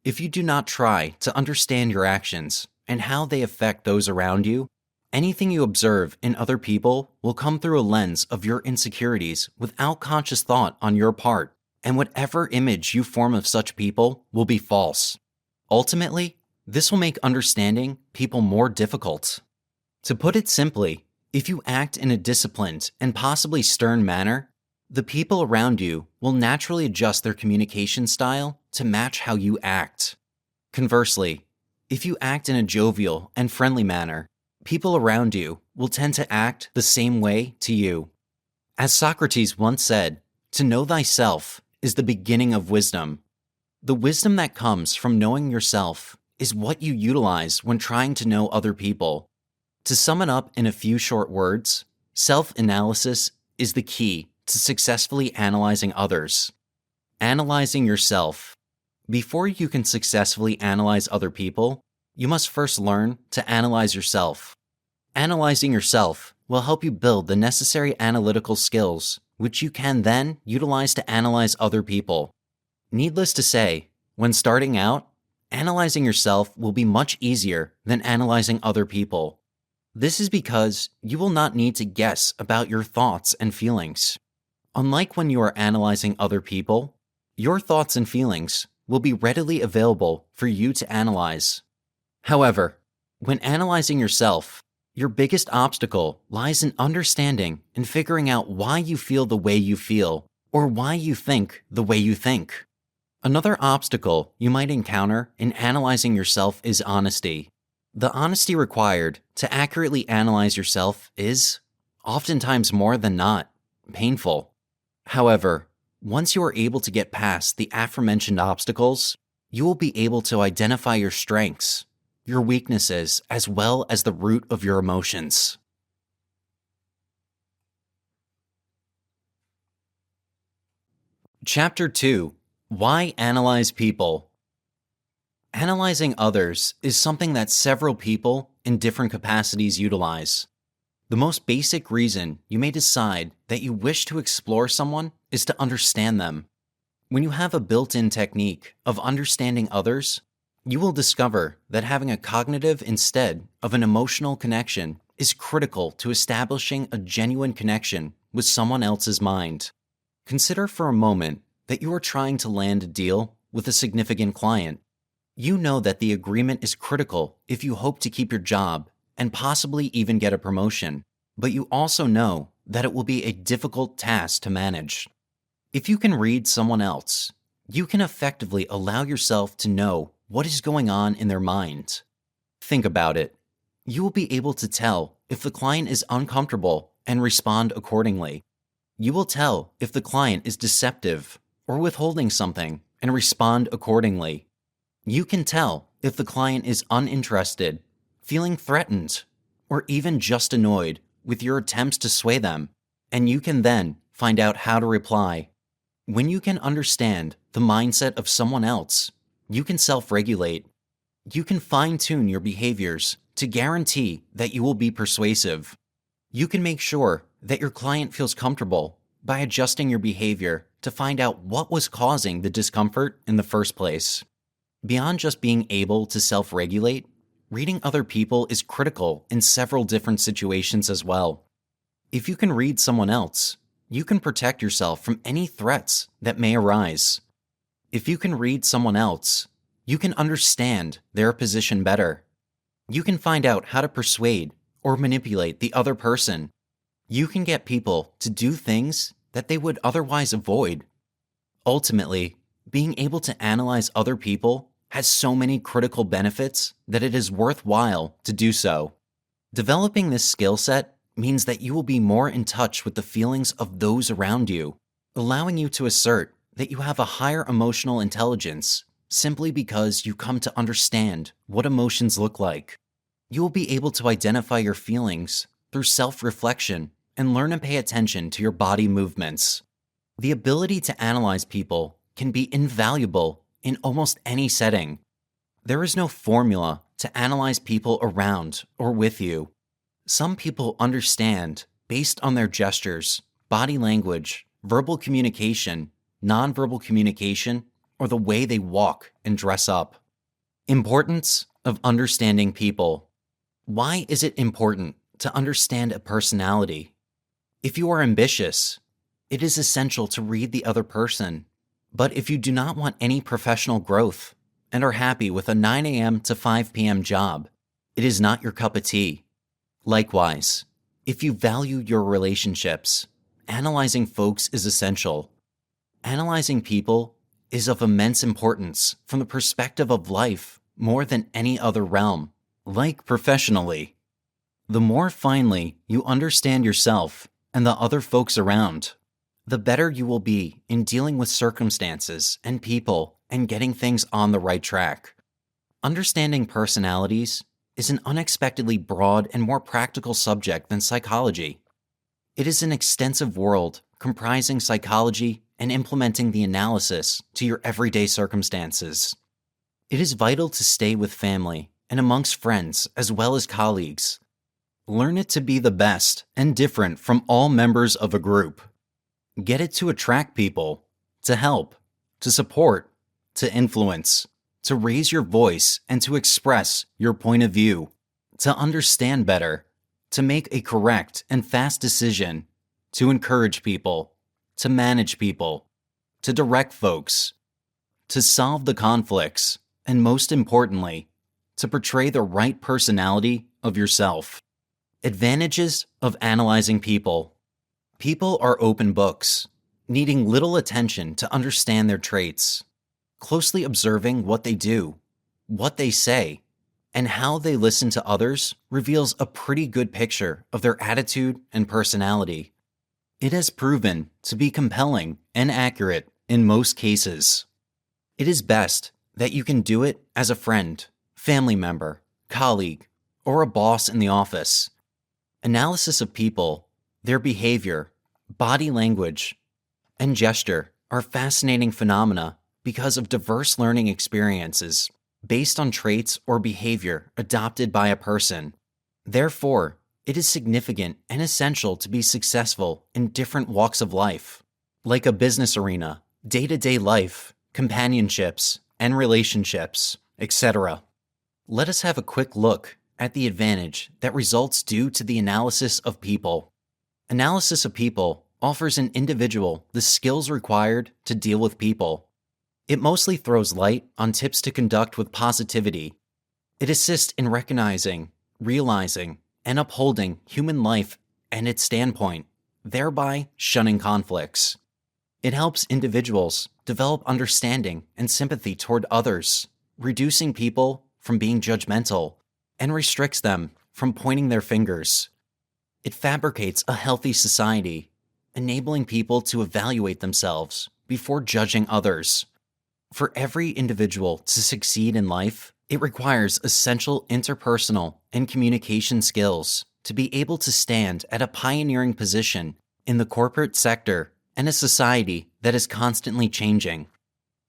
If you do not try to understand your actions and how they affect those around you, anything you observe in other people will come through a lens of your insecurities without conscious thought on your part, and whatever image you form of such people will be false. Ultimately, this will make understanding people more difficult. To put it simply, if you act in a disciplined and possibly stern manner, the people around you will naturally adjust their communication style to match how you act. Conversely, if you act in a jovial and friendly manner, people around you will tend to act the same way to you. As Socrates once said, "To know thyself is the beginning of wisdom." The wisdom that comes from knowing yourself is what you utilize when trying to know other people. To sum it up in a few short words, self-analysis is the key to successfully analyzing others. Analyzing yourself. Before you can successfully analyze other people, you must first learn to analyze yourself. Analyzing yourself will help you build the necessary analytical skills, which you can then utilize to analyze other people. Needless to say, when starting out, analyzing yourself will be much easier than analyzing other people. This is because you will not need to guess about your thoughts and feelings. Unlike when you are analyzing other people, your thoughts and feelings will be readily available for you to analyze. However, when analyzing yourself, your biggest obstacle lies in understanding and figuring out why you feel the way you feel, or why you think the way you think. Another obstacle you might encounter in analyzing yourself is honesty. The honesty required to accurately analyze yourself is, oftentimes more than not, painful. However, once you are able to get past the aforementioned obstacles, you will be able to identify your strengths, your weaknesses, as well as the root of your emotions. Chapter 2. Why Analyze People? Analyzing others is something that several people in different capacities utilize. The most basic reason you may decide that you wish to explore someone is to understand them. When you have a built-in technique of understanding others, you will discover that having a cognitive instead of an emotional connection is critical to establishing a genuine connection with someone else's mind. Consider for a moment that you are trying to land a deal with a significant client. You know that the agreement is critical if you hope to keep your job and possibly even get a promotion, but you also know that it will be a difficult task to manage. If you can read someone else, you can effectively allow yourself to know what is going on in their mind. Think about it. You will be able to tell if the client is uncomfortable and respond accordingly. You will tell if the client is deceptive or withholding something and respond accordingly. You can tell if the client is uninterested, feeling threatened, or even just annoyed with your attempts to sway them, and you can then find out how to reply. When you can understand the mindset of someone else, you can self-regulate. You can fine-tune your behaviors to guarantee that you will be persuasive. You can make sure that your client feels comfortable by adjusting your behavior to find out what was causing the discomfort in the first place. Beyond just being able to self-regulate, reading other people is critical in several different situations as well. If you can read someone else, you can protect yourself from any threats that may arise. If you can read someone else, you can understand their position better. You can find out how to persuade or manipulate the other person. You can get people to do things that they would otherwise avoid. Ultimately, being able to analyze other people has so many critical benefits that it is worthwhile to do so. Developing this skill set means that you will be more in touch with the feelings of those around you, allowing you to assert that you have a higher emotional intelligence simply because you come to understand what emotions look like. You will be able to identify your feelings through self-reflection and learn to pay attention to your body movements. The ability to analyze people can be invaluable in almost any setting. There is no formula to analyze people around or with you. Some people understand based on their gestures, body language, verbal communication, nonverbal communication, or the way they walk and dress up. Importance of understanding people. Why is it important to understand a personality? If you are ambitious, it is essential to read the other person. But if you do not want any professional growth and are happy with a 9 a.m. to 5 p.m. job, it is not your cup of tea. Likewise, if you value your relationships, analyzing folks is essential. Analyzing people is of immense importance from the perspective of life more than any other realm, like professionally. The more finely you understand yourself and the other folks around, the better you will be in dealing with circumstances and people and getting things on the right track. Understanding personalities is an unexpectedly broad and more practical subject than psychology. It is an extensive world comprising psychology and implementing the analysis to your everyday circumstances. It is vital to stay with family and amongst friends as well as colleagues. Learn it to be the best and different from all members of a group. Get it to attract people, to help, to support, to influence, to raise your voice and to express your point of view, to understand better, to make a correct and fast decision, to encourage people, to manage people, to direct folks, to solve the conflicts, and most importantly, to portray the right personality of yourself. Advantages of analyzing people. People are open books, needing little attention to understand their traits. Closely observing what they do, what they say, and how they listen to others reveals a pretty good picture of their attitude and personality. It has proven to be compelling and accurate in most cases. It is best that you can do it as a friend, family member, colleague, or a boss in the office. Analysis of people, their behavior, body language, and gesture are fascinating phenomena because of diverse learning experiences based on traits or behavior adopted by a person. Therefore, it is significant and essential to be successful in different walks of life, like a business arena, day-to-day life, companionships, and relationships, etc. Let us have a quick look at the advantage that results due to the analysis of people. Analysis of people offers an individual the skills required to deal with people. It mostly throws light on tips to conduct with positivity. It assists in recognizing, realizing, and upholding human life and its standpoint, thereby shunning conflicts. It helps individuals develop understanding and sympathy toward others, reducing people from being judgmental, and restricts them from pointing their fingers. It fabricates a healthy society, enabling people to evaluate themselves before judging others. For every individual to succeed in life, it requires essential interpersonal and communication skills to be able to stand at a pioneering position in the corporate sector and a society that is constantly changing.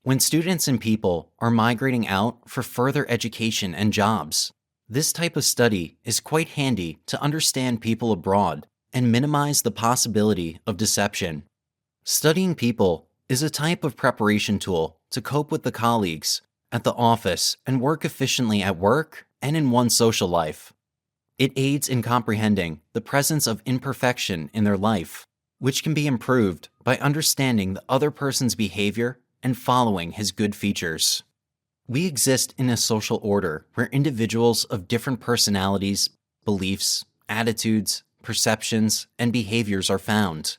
When students and people are migrating out for further education and jobs, this type of study is quite handy to understand people abroad and minimize the possibility of deception. Studying people is a type of preparation tool to cope with the colleagues at the office and work efficiently at work and in one's social life. It aids in comprehending the presence of imperfection in their life, which can be improved by understanding the other person's behavior and following his good features. We exist in a social order where individuals of different personalities, beliefs, attitudes, perceptions, and behaviors are found.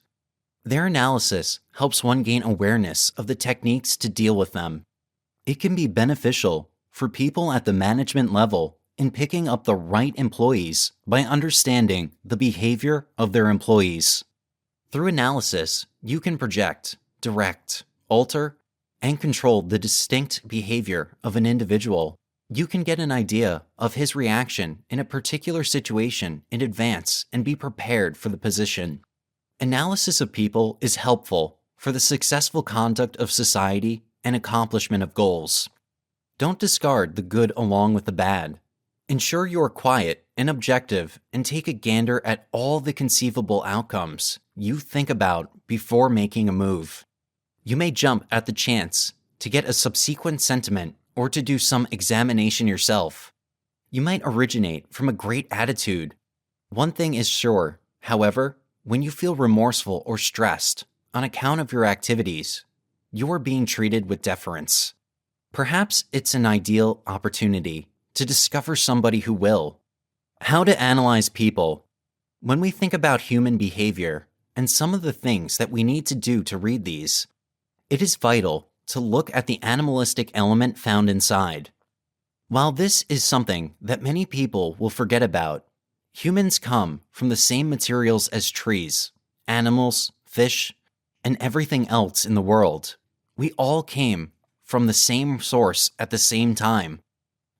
Their analysis helps one gain awareness of the techniques to deal with them. It can be beneficial for people at the management level in picking up the right employees by understanding the behavior of their employees. Through analysis, you can project, direct, alter, and control the distinct behavior of an individual. You can get an idea of his reaction in a particular situation in advance and be prepared for the position. Analysis of people is helpful for the successful conduct of society and accomplishment of goals. Don't discard the good along with the bad. Ensure you are quiet and objective and take a gander at all the conceivable outcomes you think about before making a move. You may jump at the chance to get a subsequent sentiment or to do some examination yourself. You might originate from a great attitude. One thing is sure, however, when you feel remorseful or stressed on account of your activities, you are being treated with deference. Perhaps it's an ideal opportunity to discover somebody who will. How to analyze people. When we think about human behavior and some of the things that we need to do to read these, it is vital to look at the animalistic element found inside. While this is something that many people will forget about, humans come from the same materials as trees, animals, fish, and everything else in the world. We all came from the same source at the same time.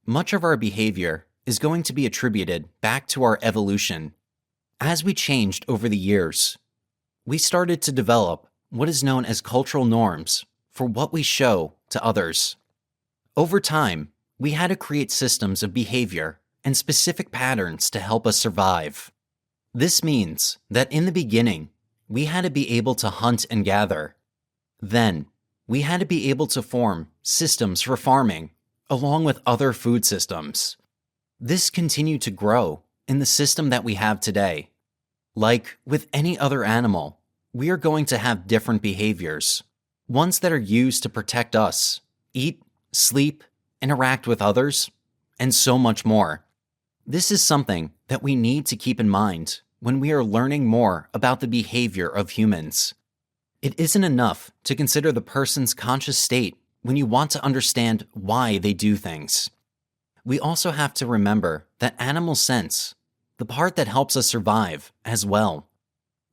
Much of our behavior is going to be attributed back to our evolution. As we changed over the years, we started to develop what is known as cultural norms for what we show to others. Over time, we had to create systems of behavior and specific patterns to help us survive. This means that in the beginning, we had to be able to hunt and gather. Then, we had to be able to form systems for farming, along with other food systems. This continued to grow in the system that we have today. Like with any other animal, we are going to have different behaviors, ones that are used to protect us, eat, sleep, interact with others, and so much more. This is something that we need to keep in mind when we are learning more about the behavior of humans. It isn't enough to consider the person's conscious state when you want to understand why they do things. We also have to remember that animal sense, the part that helps us survive, as well.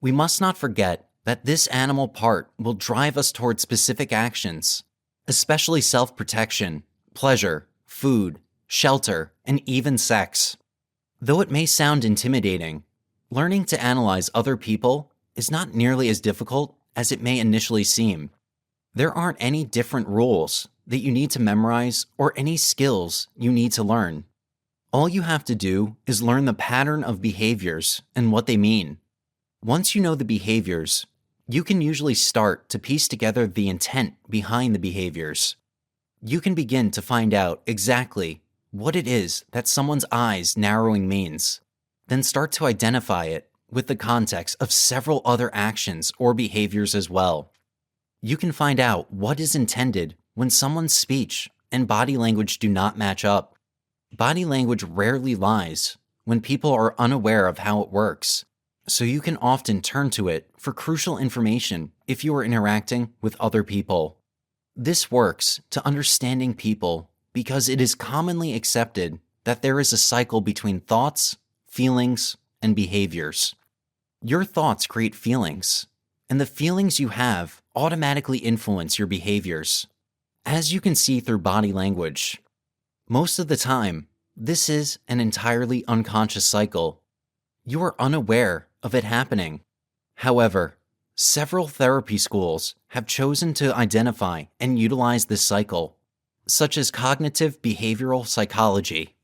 We must not forget that this animal part will drive us toward specific actions, especially self-protection, pleasure, food, shelter, and even sex. Though it may sound intimidating, learning to analyze other people is not nearly as difficult as it may initially seem. There aren't any different rules that you need to memorize or any skills you need to learn. All you have to do is learn the pattern of behaviors and what they mean. Once you know the behaviors, you can usually start to piece together the intent behind the behaviors. You can begin to find out exactly what it is that someone's eyes narrowing means, then start to identify it with the context of several other actions or behaviors as well. You can find out what is intended when someone's speech and body language do not match up. Body language rarely lies when people are unaware of how it works, so you can often turn to it for crucial information if you are interacting with other people. This works to understanding people because it is commonly accepted that there is a cycle between thoughts, feelings, and behaviors. Your thoughts create feelings, and the feelings you have automatically influence your behaviors, as you can see through body language. Most of the time, this is an entirely unconscious cycle. You are unaware of it happening. However, several therapy schools have chosen to identify and utilize this cycle, such as cognitive behavioral psychology.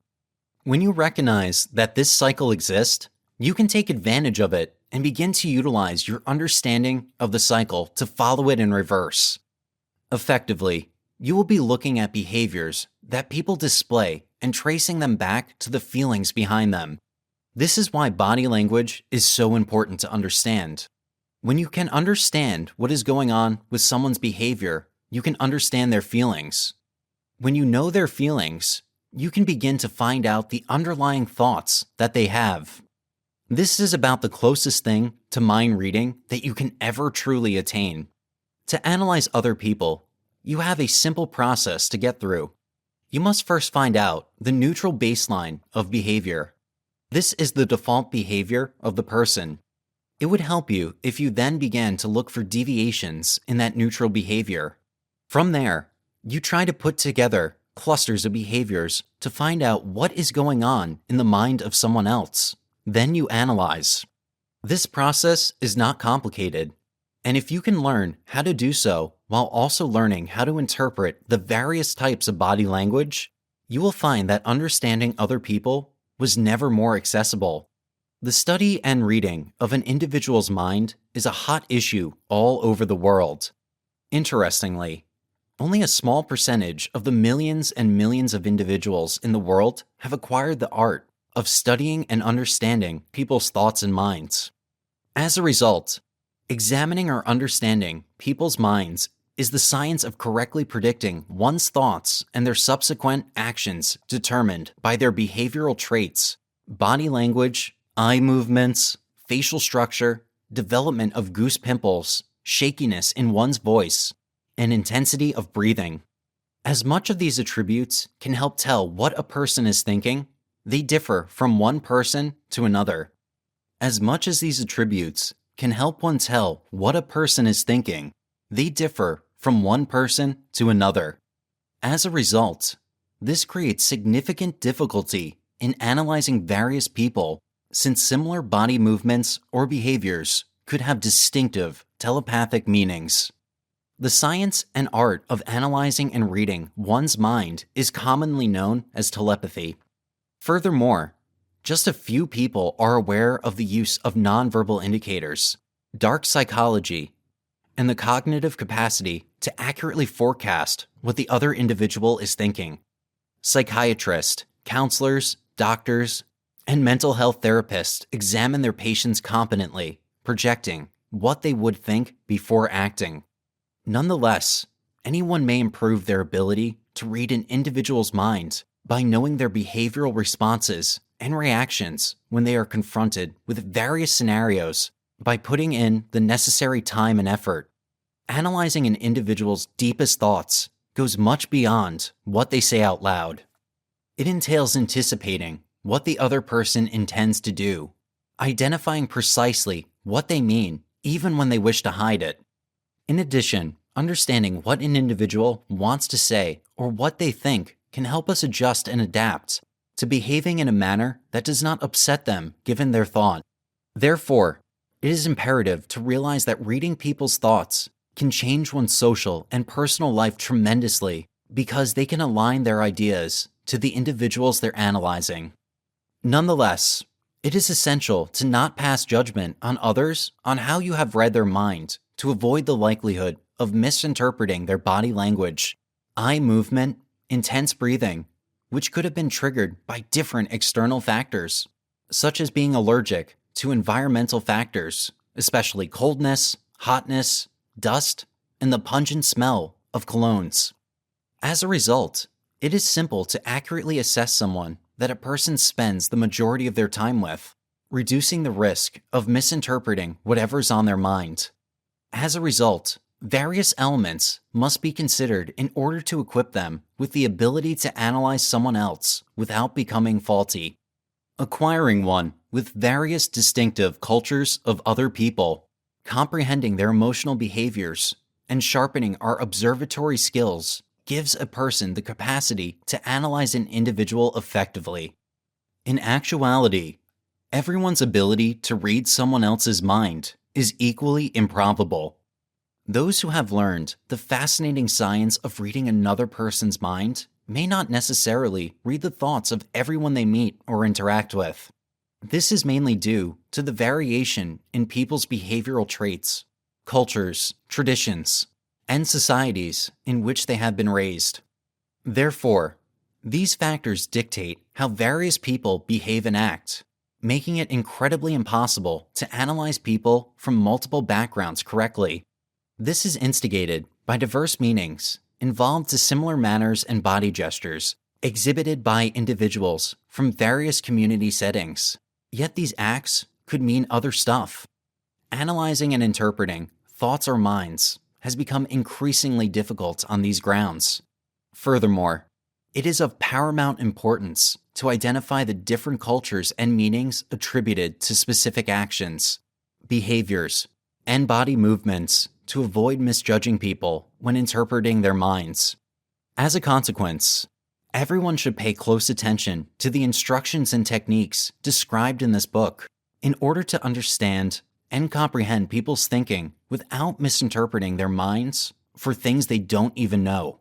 When you recognize that this cycle exists, you can take advantage of it and begin to utilize your understanding of the cycle to follow it in reverse. Effectively, you will be looking at behaviors that people display and tracing them back to the feelings behind them. This is why body language is so important to understand. When you can understand what is going on with someone's behavior, you can understand their feelings. When you know their feelings, you can begin to find out the underlying thoughts that they have. This is about the closest thing to mind reading that you can ever truly attain. To analyze other people, you have a simple process to get through. You must first find out the neutral baseline of behavior. This is the default behavior of the person. It would help you if you then began to look for deviations in that neutral behavior. From there, you try to put together clusters of behaviors to find out what is going on in the mind of someone else. Then you analyze. This process is not complicated, and if you can learn how to do so while also learning how to interpret the various types of body language, you will find that understanding other people was never more accessible. The study and reading of an individual's mind is a hot issue all over the world. Interestingly, Only a small percentage of the millions and millions of individuals in the world have acquired the art of studying and understanding people's thoughts and minds. As a result, examining or understanding people's minds is the science of correctly predicting one's thoughts and their subsequent actions determined by their behavioral traits, body language, eye movements, facial structure, development of goose pimples, shakiness in one's voice, and intensity of breathing. As much of these attributes can help tell what a person is thinking, they differ from one person to another. As much as these attributes can help one tell what a person is thinking, they differ from one person to another. As a result, this creates significant difficulty in analyzing various people, since similar body movements or behaviors could have distinctive telepathic meanings. The science and art of analyzing and reading one's mind is commonly known as telepathy. Furthermore, just a few people are aware of the use of nonverbal indicators, dark psychology, and the cognitive capacity to accurately forecast what the other individual is thinking. Psychiatrists, counselors, doctors, and mental health therapists examine their patients competently, projecting what they would think before acting. Nonetheless, anyone may improve their ability to read an individual's mind by knowing their behavioral responses and reactions when they are confronted with various scenarios by putting in the necessary time and effort. Analyzing an individual's deepest thoughts goes much beyond what they say out loud. It entails anticipating what the other person intends to do, identifying precisely what they mean even when they wish to hide it. In addition, understanding what an individual wants to say or what they think can help us adjust and adapt to behaving in a manner that does not upset them given their thought. Therefore, it is imperative to realize that reading people's thoughts can change one's social and personal life tremendously because they can align their ideas to the individuals they're analyzing. Nonetheless, it is essential to not pass judgment on others on how you have read their mind to avoid the likelihood of misinterpreting their body language, eye movement, intense breathing, which could have been triggered by different external factors, such as being allergic to environmental factors, especially coldness, hotness, dust, and the pungent smell of colognes. As a result, it is simple to accurately assess someone that a person spends the majority of their time with, reducing the risk of misinterpreting whatever's on their mind. As a result, various elements must be considered in order to equip them with the ability to analyze someone else without becoming faulty. Acquiring one with various distinctive cultures of other people, comprehending their emotional behaviors, and sharpening our observatory skills gives a person the capacity to analyze an individual effectively. In actuality, everyone's ability to read someone else's mind is equally improbable. Those who have learned the fascinating science of reading another person's mind may not necessarily read the thoughts of everyone they meet or interact with. This is mainly due to the variation in people's behavioral traits, cultures, traditions, and societies in which they have been raised. Therefore, these factors dictate how various people behave and act, making it incredibly impossible to analyze people from multiple backgrounds correctly. This is instigated by diverse meanings involved to similar manners and body gestures exhibited by individuals from various community settings. Yet these acts could mean other stuff. Analyzing and interpreting thoughts or minds has become increasingly difficult on these grounds. Furthermore, it is of paramount importance to identify the different cultures and meanings attributed to specific actions, behaviors, and body movements to avoid misjudging people when interpreting their minds. As a consequence, everyone should pay close attention to the instructions and techniques described in this book in order to understand and comprehend people's thinking without misinterpreting their minds for things they don't even know.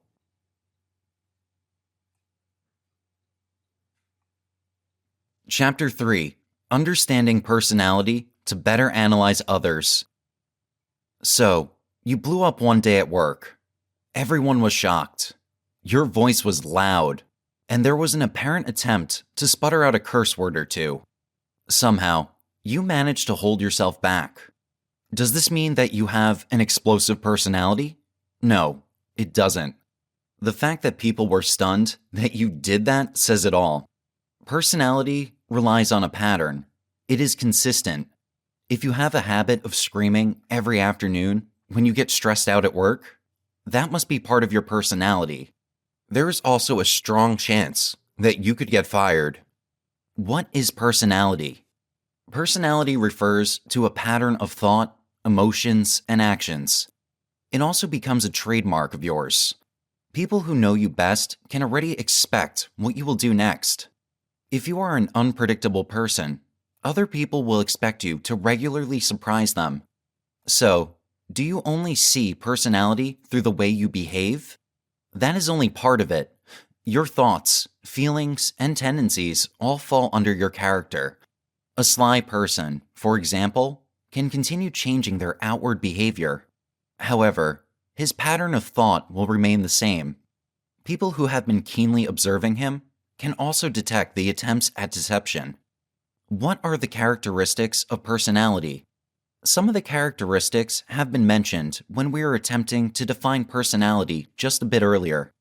Chapter 3: Understanding Personality to Better Analyze Others. So, you blew up one day at work, Everyone was shocked. Your voice was loud, and there was an apparent attempt to sputter out a curse word or two. Somehow, you managed to hold yourself back. Does this mean that you have an explosive personality? No, it doesn't. The fact that people were stunned that you did that says it all. Personality relies on a pattern. It is consistent. If you have a habit of screaming every afternoon when you get stressed out at work, that must be part of your personality. There is also a strong chance that you could get fired. What is personality? Personality refers to a pattern of thought, emotions, and actions. It also becomes a trademark of yours. People who know you best can already expect what you will do next. If you are an unpredictable person, other people will expect you to regularly surprise them. So, do you only see personality through the way you behave? That is only part of it. Your thoughts, feelings, and tendencies all fall under your character. A sly person, for example, can continue changing their outward behavior. However, his pattern of thought will remain the same. People who have been keenly observing him can also detect the attempts at deception. What are the characteristics of personality? Some of the characteristics have been mentioned when we were attempting to define personality just a bit earlier.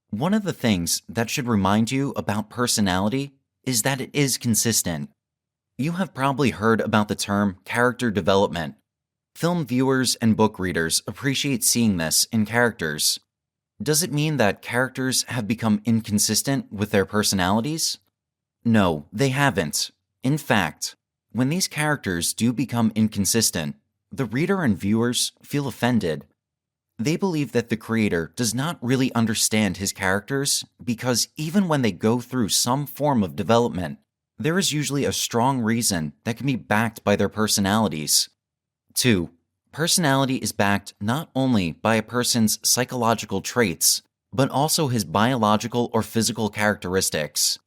One of the things that should remind you about personality is that it is consistent. You have probably heard about the term character development. Film viewers and book readers appreciate seeing this in characters. Does it mean that characters have become inconsistent with their personalities? No, they haven't. In fact, when these characters do become inconsistent, the reader and viewers feel offended. They believe that the creator does not really understand his characters because even when they go through some form of development, there is usually a strong reason that can be backed by their personalities. 2. Personality is backed not only by a person's psychological traits, but also his biological or physical characteristics.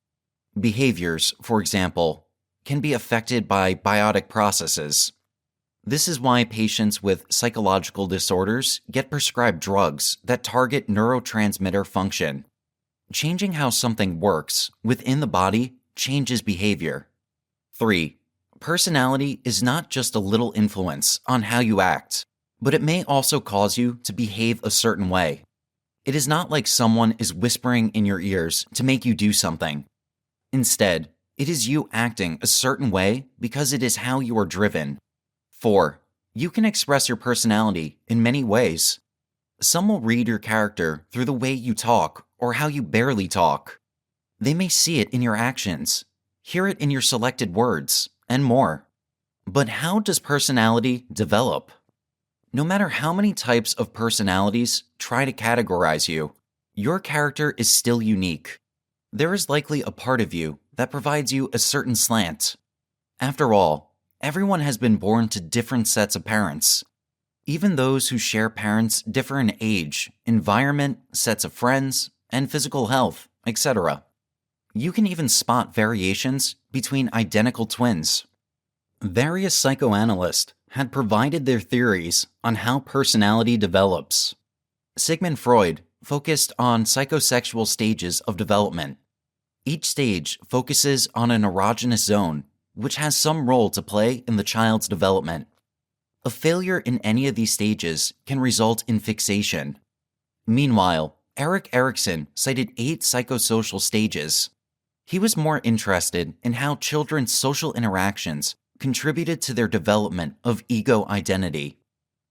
Behaviors, for example, can be affected by biotic processes. This is why patients with psychological disorders get prescribed drugs that target neurotransmitter function. Changing how something works within the body changes behavior. 3. Personality is not just a little influence on how you act, but it may also cause you to behave a certain way. It is not like someone is whispering in your ears to make you do something. Instead, it is you acting a certain way because it is how you are driven. 4. You can express your personality in many ways. Some will read your character through the way you talk or how you barely talk. They may see it in your actions, hear it in your selected words, and more. But how does personality develop? No matter how many types of personalities try to categorize you, your character is still unique. There is likely a part of you that provides you a certain slant. After all, everyone has been born to different sets of parents. Even those who share parents differ in age, environment, sets of friends, and physical health, etc. You can even spot variations between identical twins. Various psychoanalysts had provided their theories on how personality develops. Sigmund Freud focused on psychosexual stages of development. Each stage focuses on an erogenous zone, which has some role to play in the child's development. A failure in any of these stages can result in fixation. Meanwhile, Erik Erikson cited 8 psychosocial stages. He was more interested in how children's social interactions contributed to their development of ego identity.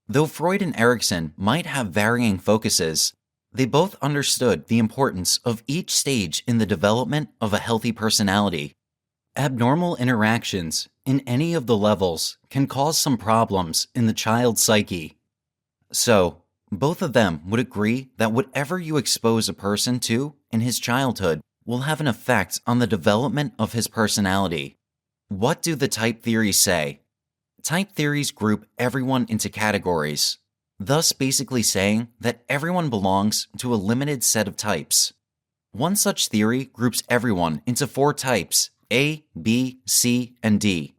Though Freud and Erikson might have varying focuses, they both understood the importance of each stage in the development of a healthy personality. Abnormal interactions in any of the levels can cause some problems in the child's psyche. So, both of them would agree that whatever you expose a person to in his childhood will have an effect on the development of his personality. What do the type theories say? Type theories group everyone into categories, thus basically saying that everyone belongs to a limited set of types. One such theory groups everyone into 4 types: A, B, C, and D.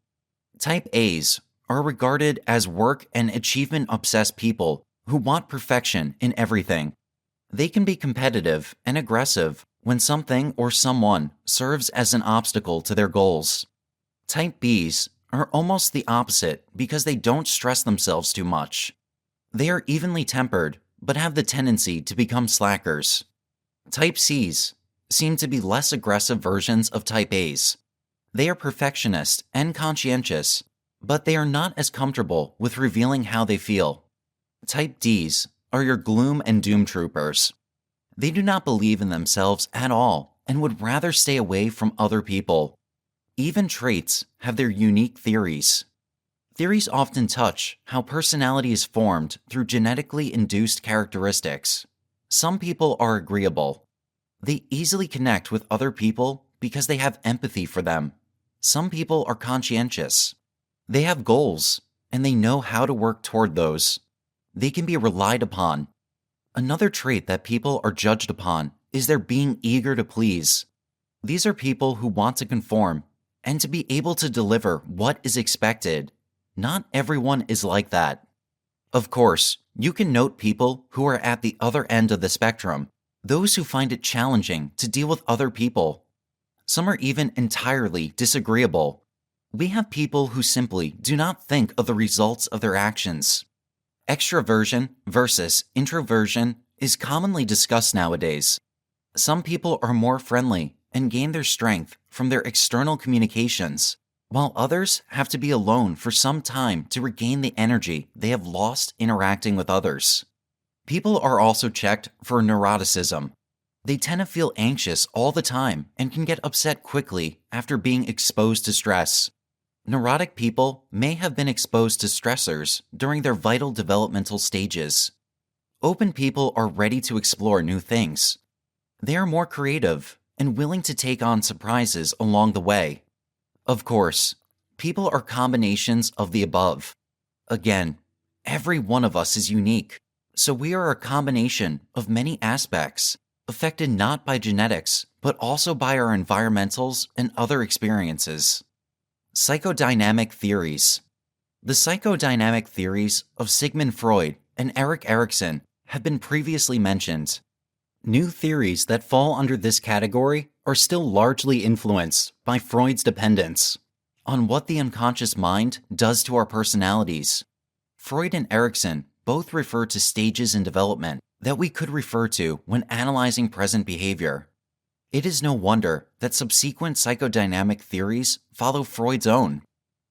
Type A's are regarded as work and achievement-obsessed people who want perfection in everything. They can be competitive and aggressive when something or someone serves as an obstacle to their goals. Type Bs are almost the opposite because they don't stress themselves too much. They are evenly tempered, but have the tendency to become slackers. Type Cs seem to be less aggressive versions of Type As. They are perfectionist and conscientious, but they are not as comfortable with revealing how they feel. Type Ds are your gloom and doom troopers. They do not believe in themselves at all and would rather stay away from other people. Even traits have their unique theories. Theories often touch how personality is formed through genetically induced characteristics. Some people are agreeable. They easily connect with other people because they have empathy for them. Some people are conscientious. They have goals, and they know how to work toward those. They can be relied upon. Another trait that people are judged upon is their being eager to please. These are people who want to conform and to be able to deliver what is expected. Not everyone is like that. Of course, you can note people who are at the other end of the spectrum, those who find it challenging to deal with other people. Some are even entirely disagreeable. We have people who simply do not think of the results of their actions. Extroversion versus introversion is commonly discussed nowadays. Some people are more friendly and gain their strength from their external communications, while others have to be alone for some time to regain the energy they have lost interacting with others. People are also checked for neuroticism. They tend to feel anxious all the time and can get upset quickly after being exposed to stress. Neurotic people may have been exposed to stressors during their vital developmental stages. Open people are ready to explore new things. They are more creative and willing to take on surprises along the way. Of course, people are combinations of the above. Again, every one of us is unique, so we are a combination of many aspects, affected not by genetics, but also by our environmentals and other experiences. Psychodynamic theories. The psychodynamic theories of Sigmund Freud and Erik Erikson have been previously mentioned. New theories that fall under this category are still largely influenced by Freud's dependence on what the unconscious mind does to our personalities. Freud and Erikson both refer to stages in development that we could refer to when analyzing present behavior. It is no wonder that subsequent psychodynamic theories follow Freud's own.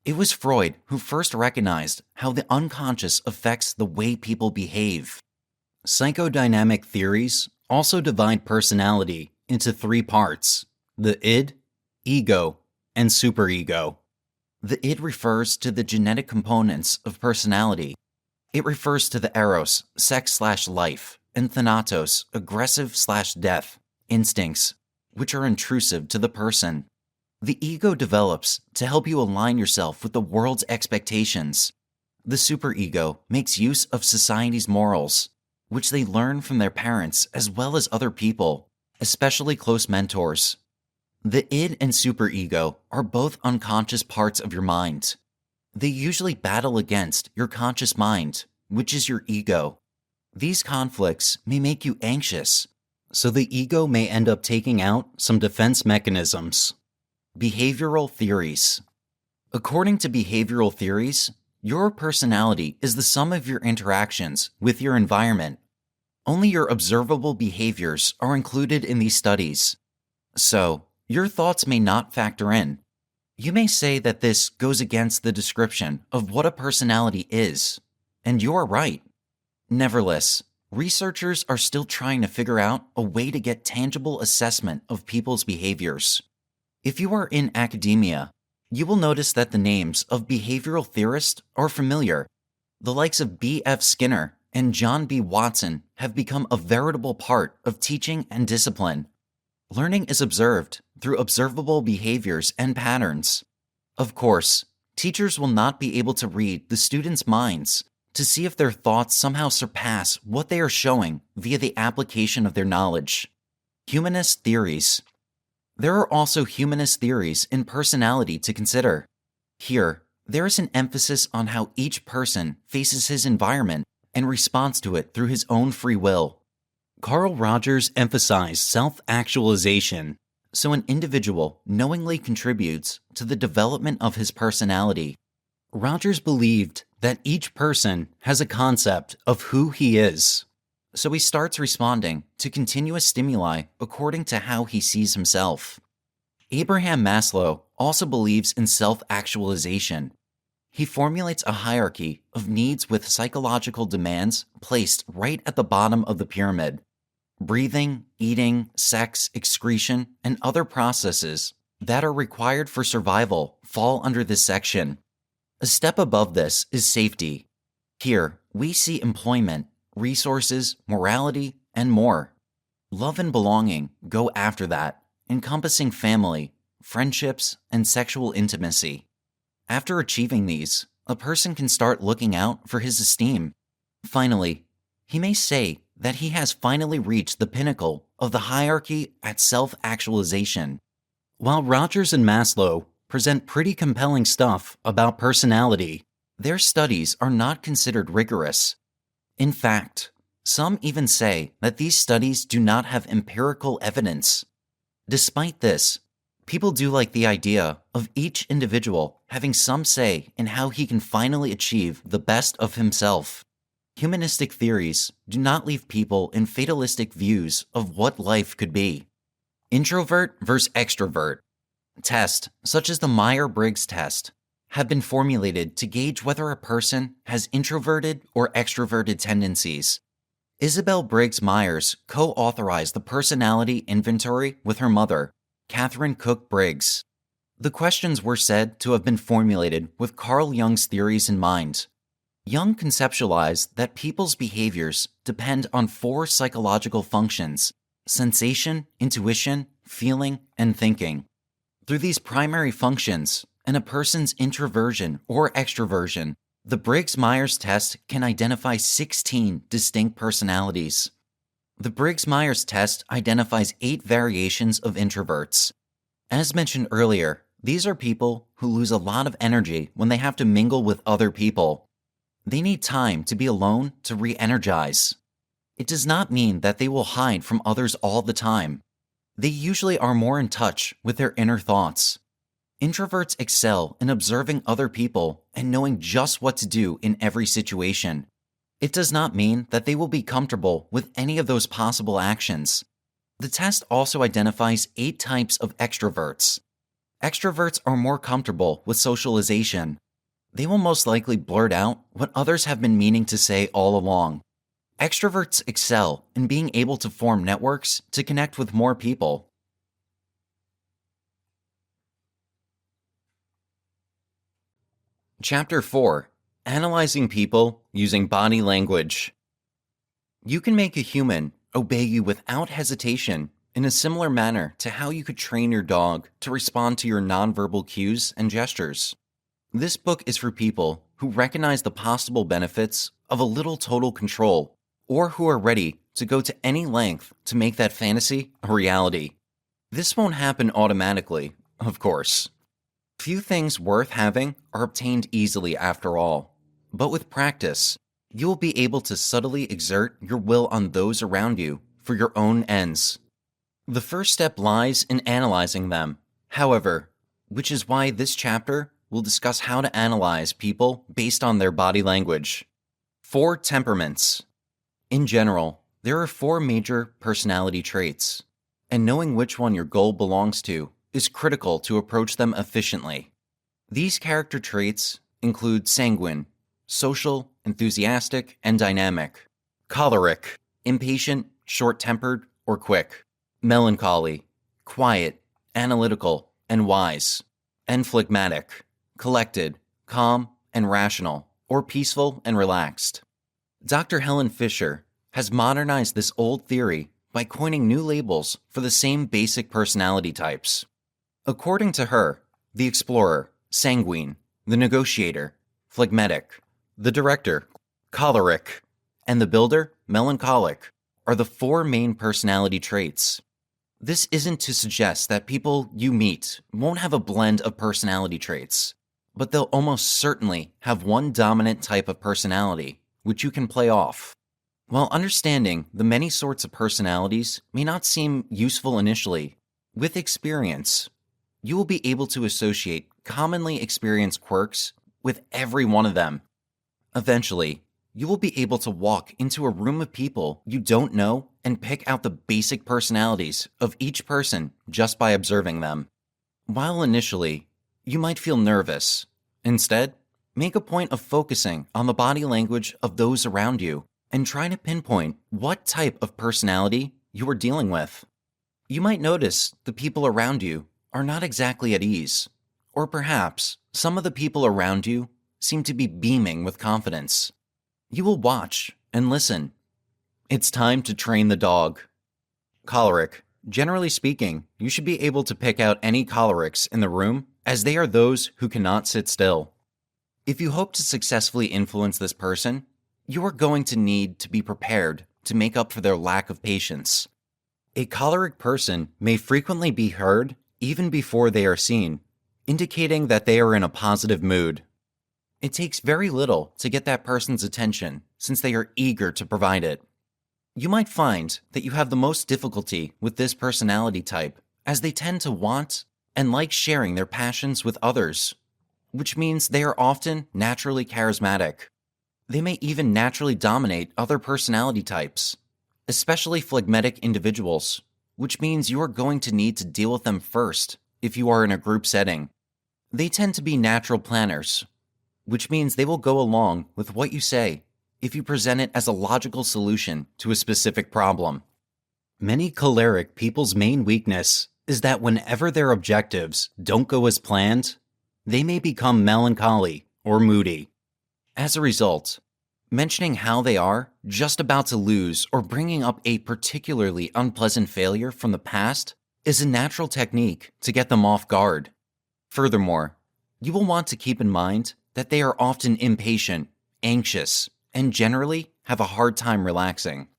It was Freud who first recognized how the unconscious affects the way people behave. Psychodynamic theories also divide personality into three parts: the id, ego, and superego. The id refers to the genetic components of personality. It refers to the eros, sex/life, and thanatos, aggressive/death, instincts, which are intrusive to the person. The ego develops to help you align yourself with the world's expectations. The superego makes use of society's morals, which they learn from their parents as well as other people, especially close mentors. The id and superego are both unconscious parts of your mind. They usually battle against your conscious mind, which is your ego. These conflicts may make you anxious, so the ego may end up taking out some defense mechanisms. Behavioral theories. According to behavioral theories, your personality is the sum of your interactions with your environment. Only your observable behaviors are included in these studies. So, your thoughts may not factor in. You may say that this goes against the description of what a personality is, and you're right. Nevertheless, researchers are still trying to figure out a way to get tangible assessment of people's behaviors. If you are in academia, you will notice that the names of behavioral theorists are familiar. The likes of B.F. Skinner and John B. Watson have become a veritable part of teaching and discipline. Learning is observed through observable behaviors and patterns. Of course, teachers will not be able to read the students' minds to see if their thoughts somehow surpass what they are showing via the application of their knowledge. Humanist theories. There are also humanist theories in personality to consider. Here, there is an emphasis on how each person faces his environment and responds to it through his own free will. Carl Rogers emphasized self-actualization, so an individual knowingly contributes to the development of his personality. Rogers believed that each person has a concept of who he is, so he starts responding to continuous stimuli according to how he sees himself. Abraham Maslow also believes in self-actualization. He formulates a hierarchy of needs with psychological demands placed right at the bottom of the pyramid. Breathing, eating, sex, excretion, and other processes that are required for survival fall under this section. A step above this is safety. Here, we see employment, resources, morality, and more. Love and belonging go after that, encompassing family, friendships, and sexual intimacy. After achieving these, a person can start looking out for his esteem. Finally, he may say that he has finally reached the pinnacle of the hierarchy at self-actualization. While Rogers and Maslow present pretty compelling stuff about personality, their studies are not considered rigorous. In fact, some even say that these studies do not have empirical evidence. Despite this, people do like the idea of each individual having some say in how he can finally achieve the best of himself. Humanistic theories do not leave people in fatalistic views of what life could be. Introvert versus extrovert. Tests, such as the Myers-Briggs test, have been formulated to gauge whether a person has introverted or extroverted tendencies. Isabel Briggs Myers co-authorized the personality inventory with her mother, Catherine Cook Briggs. The questions were said to have been formulated with Carl Jung's theories in mind. Jung conceptualized that people's behaviors depend on 4 psychological functions: sensation, intuition, feeling, and thinking. Through these primary functions and a person's introversion or extroversion, the Briggs-Myers test can identify 16 distinct personalities. The Briggs-Myers test identifies 8 variations of introverts. As mentioned earlier, these are people who lose a lot of energy when they have to mingle with other people. They need time to be alone to re-energize. It does not mean that they will hide from others all the time. They usually are more in touch with their inner thoughts. Introverts excel in observing other people and knowing just what to do in every situation. It does not mean that they will be comfortable with any of those possible actions. The test also identifies 8 types of extroverts. Extroverts are more comfortable with socialization. They will most likely blurt out what others have been meaning to say all along. Extroverts excel in being able to form networks to connect with more people. Chapter 4. Analyzing People Using Body Language. You can make a human obey you without hesitation in a similar manner to how you could train your dog to respond to your nonverbal cues and gestures. This book is for people who recognize the possible benefits of a little total control, or who are ready to go to any length to make that fantasy a reality. This won't happen automatically, of course. Few things worth having are obtained easily after all, but with practice, you will be able to subtly exert your will on those around you for your own ends. The first step lies in analyzing them, however, which is why this chapter will discuss how to analyze people based on their body language. 4 temperaments. In general, there are 4 major personality traits, and knowing which one your goal belongs to is critical to approach them efficiently. These character traits include sanguine, social, enthusiastic, and dynamic; choleric, impatient, short-tempered, or quick; melancholy, quiet, analytical, and wise; and phlegmatic, collected, calm, and rational, or peaceful and relaxed. Dr. Helen Fisher has modernized this old theory by coining new labels for the same basic personality types. According to her, the explorer, sanguine; the negotiator, phlegmatic; the director, choleric; and the builder, melancholic, are the 4 main personality traits. This isn't to suggest that people you meet won't have a blend of personality traits, but they'll almost certainly have one dominant type of personality, which you can play off. While understanding the many sorts of personalities may not seem useful initially, with experience, you will be able to associate commonly experienced quirks with every one of them. Eventually, you will be able to walk into a room of people you don't know and pick out the basic personalities of each person just by observing them. While initially, you might feel nervous, instead, make a point of focusing on the body language of those around you and try to pinpoint what type of personality you are dealing with. You might notice the people around you are not exactly at ease, or perhaps some of the people around you seem to be beaming with confidence. You will watch and listen. It's time to train the dog. Choleric. Generally speaking, you should be able to pick out any cholerics in the room, as they are those who cannot sit still. If you hope to successfully influence this person, you are going to need to be prepared to make up for their lack of patience. A choleric person may frequently be heard even before they are seen, indicating that they are in a positive mood. It takes very little to get that person's attention, since they are eager to provide it. You might find that you have the most difficulty with this personality type, as they tend to want and like sharing their passions with others, which means they are often naturally charismatic. They may even naturally dominate other personality types, especially phlegmatic individuals, which means you are going to need to deal with them first if you are in a group setting. They tend to be natural planners, which means they will go along with what you say if you present it as a logical solution to a specific problem. Many choleric people's main weakness is that whenever their objectives don't go as planned, they may become melancholy or moody. As a result, mentioning how they are just about to lose or bringing up a particularly unpleasant failure from the past is a natural technique to get them off guard. Furthermore, you will want to keep in mind that they are often impatient, anxious, and generally have a hard time relaxing.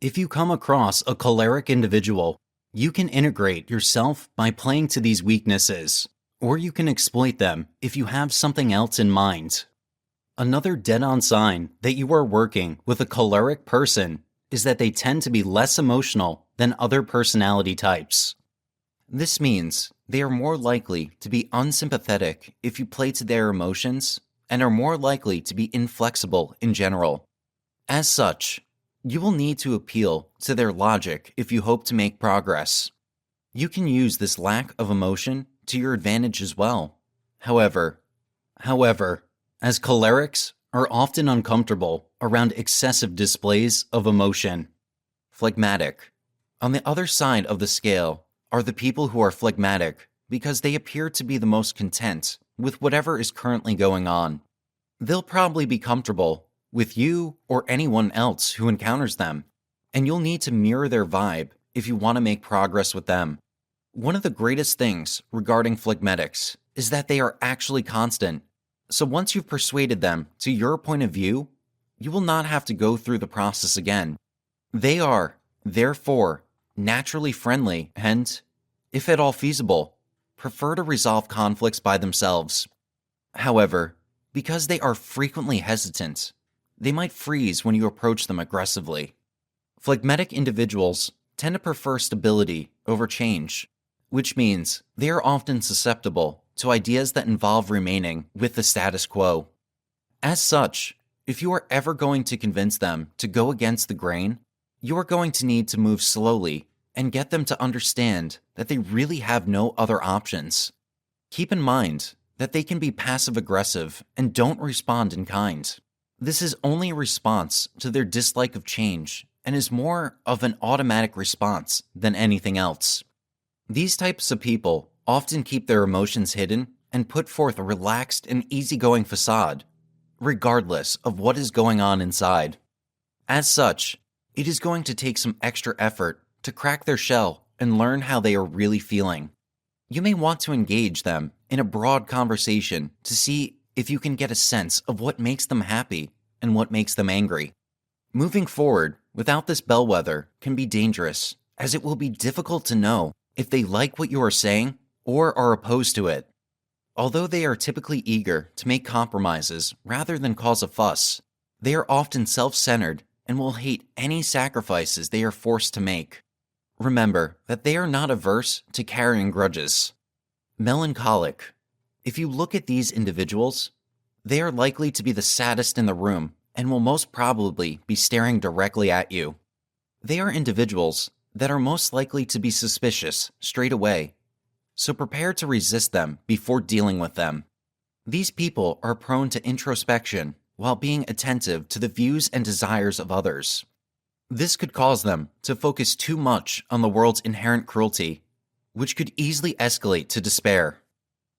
If you come across a choleric individual, you can integrate yourself by playing to these weaknesses, or you can exploit them if you have something else in mind. Another dead-on sign that you are working with a choleric person is that they tend to be less emotional than other personality types. This means they are more likely to be unsympathetic if you play to their emotions and are more likely to be inflexible in general. As such, you will need to appeal to their logic if you hope to make progress. You can use this lack of emotion to your advantage as well. However, as cholerics are often uncomfortable around excessive displays of emotion. Phlegmatic. On the other side of the scale are the people who are phlegmatic because they appear to be the most content with whatever is currently going on. They'll probably be comfortable with you or anyone else who encounters them, and you'll need to mirror their vibe if you want to make progress with them. One of the greatest things regarding phlegmatics is that they are actually constant, so once you've persuaded them to your point of view, you will not have to go through the process again. They are, therefore, naturally friendly and, if at all feasible, prefer to resolve conflicts by themselves. However, because they are frequently hesitant, they might freeze when you approach them aggressively. Phlegmatic individuals tend to prefer stability over change, which means they are often susceptible to ideas that involve remaining with the status quo. As such, if you are ever going to convince them to go against the grain, you are going to need to move slowly and get them to understand that they really have no other options. Keep in mind that they can be passive-aggressive and don't respond in kind. This is only a response to their dislike of change and is more of an automatic response than anything else. These types of people often keep their emotions hidden and put forth a relaxed and easygoing facade, regardless of what is going on inside. As such, it is going to take some extra effort to crack their shell and learn how they are really feeling. You may want to engage them in a broad conversation to see if you can get a sense of what makes them happy and what makes them angry. Moving forward without this bellwether can be dangerous, as it will be difficult to know if they like what you are saying or are opposed to it. Although they are typically eager to make compromises rather than cause a fuss, they are often self-centered and will hate any sacrifices they are forced to make. Remember that they are not averse to carrying grudges. Melancholic. If you look at these individuals, they are likely to be the saddest in the room and will most probably be staring directly at you. They are individuals that are most likely to be suspicious straight away, so prepare to resist them before dealing with them. These people are prone to introspection while being attentive to the views and desires of others. This could cause them to focus too much on the world's inherent cruelty, which could easily escalate to despair.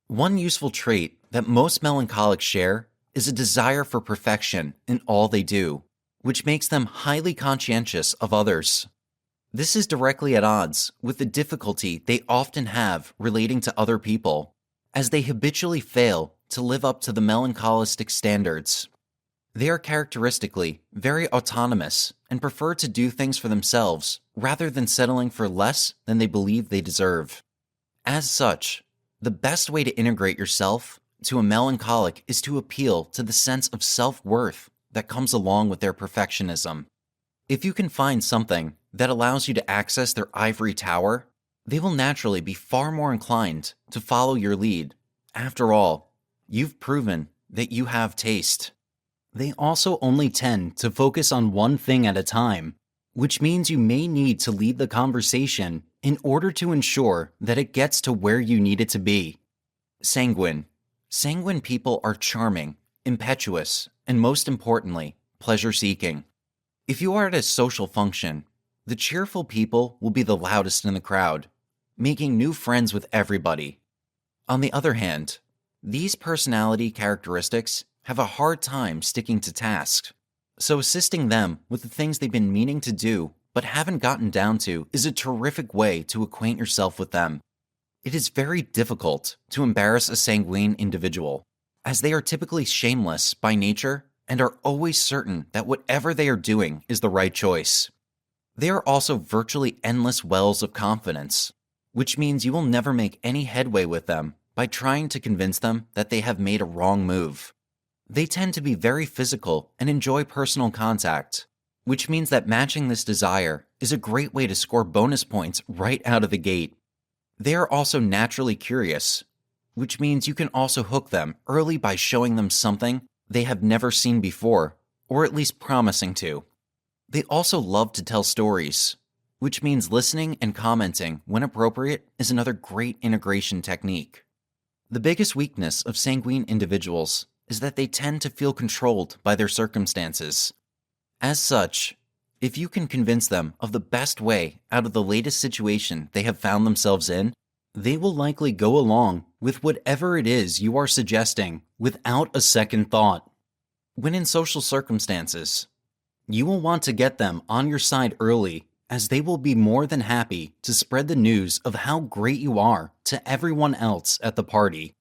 One useful trait that most melancholics share is a desire for perfection in all they do, which makes them highly conscientious of others. This is directly at odds with the difficulty they often have relating to other people, as they habitually fail to live up to the melancholistic standards. They are characteristically very autonomous and prefer to do things for themselves rather than settling for less than they believe they deserve. As such, the best way to integrate yourself to a melancholic is to appeal to the sense of self-worth that comes along with their perfectionism. If you can find something that allows you to access their ivory tower, they will naturally be far more inclined to follow your lead. After all, you've proven that you have taste. They also only tend to focus on one thing at a time, which means you may need to lead the conversation in order to ensure that it gets to where you need it to be. Sanguine. Sanguine people are charming, impetuous, and most importantly, pleasure-seeking. If you are at a social function, the cheerful people will be the loudest in the crowd, making new friends with everybody. On the other hand, these personality characteristics have a hard time sticking to tasks, so assisting them with the things they've been meaning to do but haven't gotten down to is a terrific way to acquaint yourself with them. It is very difficult to embarrass a sanguine individual, as they are typically shameless by nature and are always certain that whatever they are doing is the right choice. They are also virtually endless wells of confidence, which means you will never make any headway with them by trying to convince them that they have made a wrong move. They tend to be very physical and enjoy personal contact, which means that matching this desire is a great way to score bonus points right out of the gate. They are also naturally curious, which means you can also hook them early by showing them something they have never seen before, or at least promising to. They also love to tell stories, which means listening and commenting when appropriate is another great integration technique. The biggest weakness of sanguine individuals is that they tend to feel controlled by their circumstances. As such, if you can convince them of the best way out of the latest situation they have found themselves in, they will likely go along with whatever it is you are suggesting without a second thought. When in social circumstances, you will want to get them on your side early, as they will be more than happy to spread the news of how great you are to everyone else at the party.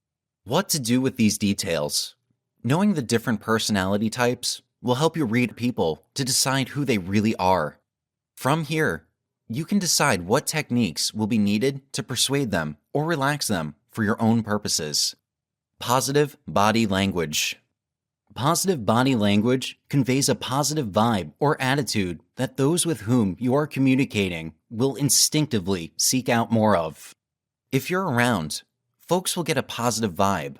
What to do with these details? Knowing the different personality types will help you read people to decide who they really are. From here, you can decide what techniques will be needed to persuade them or relax them for your own purposes. Positive body language. Positive body language conveys a positive vibe or attitude that those with whom you are communicating will instinctively seek out more of. If you're around, folks will get a positive vibe.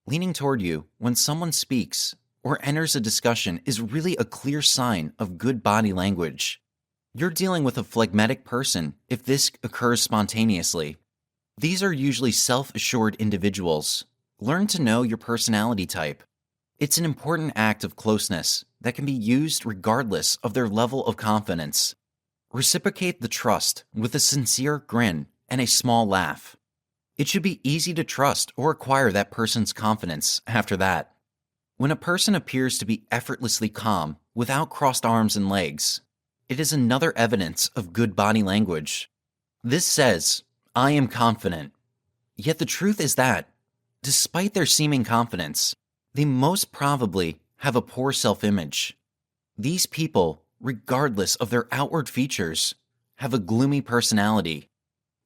Leaning toward you when someone speaks or enters a discussion is really a clear sign of good body language. You're dealing with a phlegmatic person if this occurs spontaneously. These are usually self-assured individuals. Learn to know your personality type. It's an important act of closeness that can be used regardless of their level of confidence. Reciprocate the trust with a sincere grin and a small laugh. It should be easy to trust or acquire that person's confidence after that. When a person appears to be effortlessly calm without crossed arms and legs, it is another evidence of good body language. This says, "I am confident." Yet the truth is that, despite their seeming confidence, they most probably have a poor self-image. These people, regardless of their outward features, have a gloomy personality.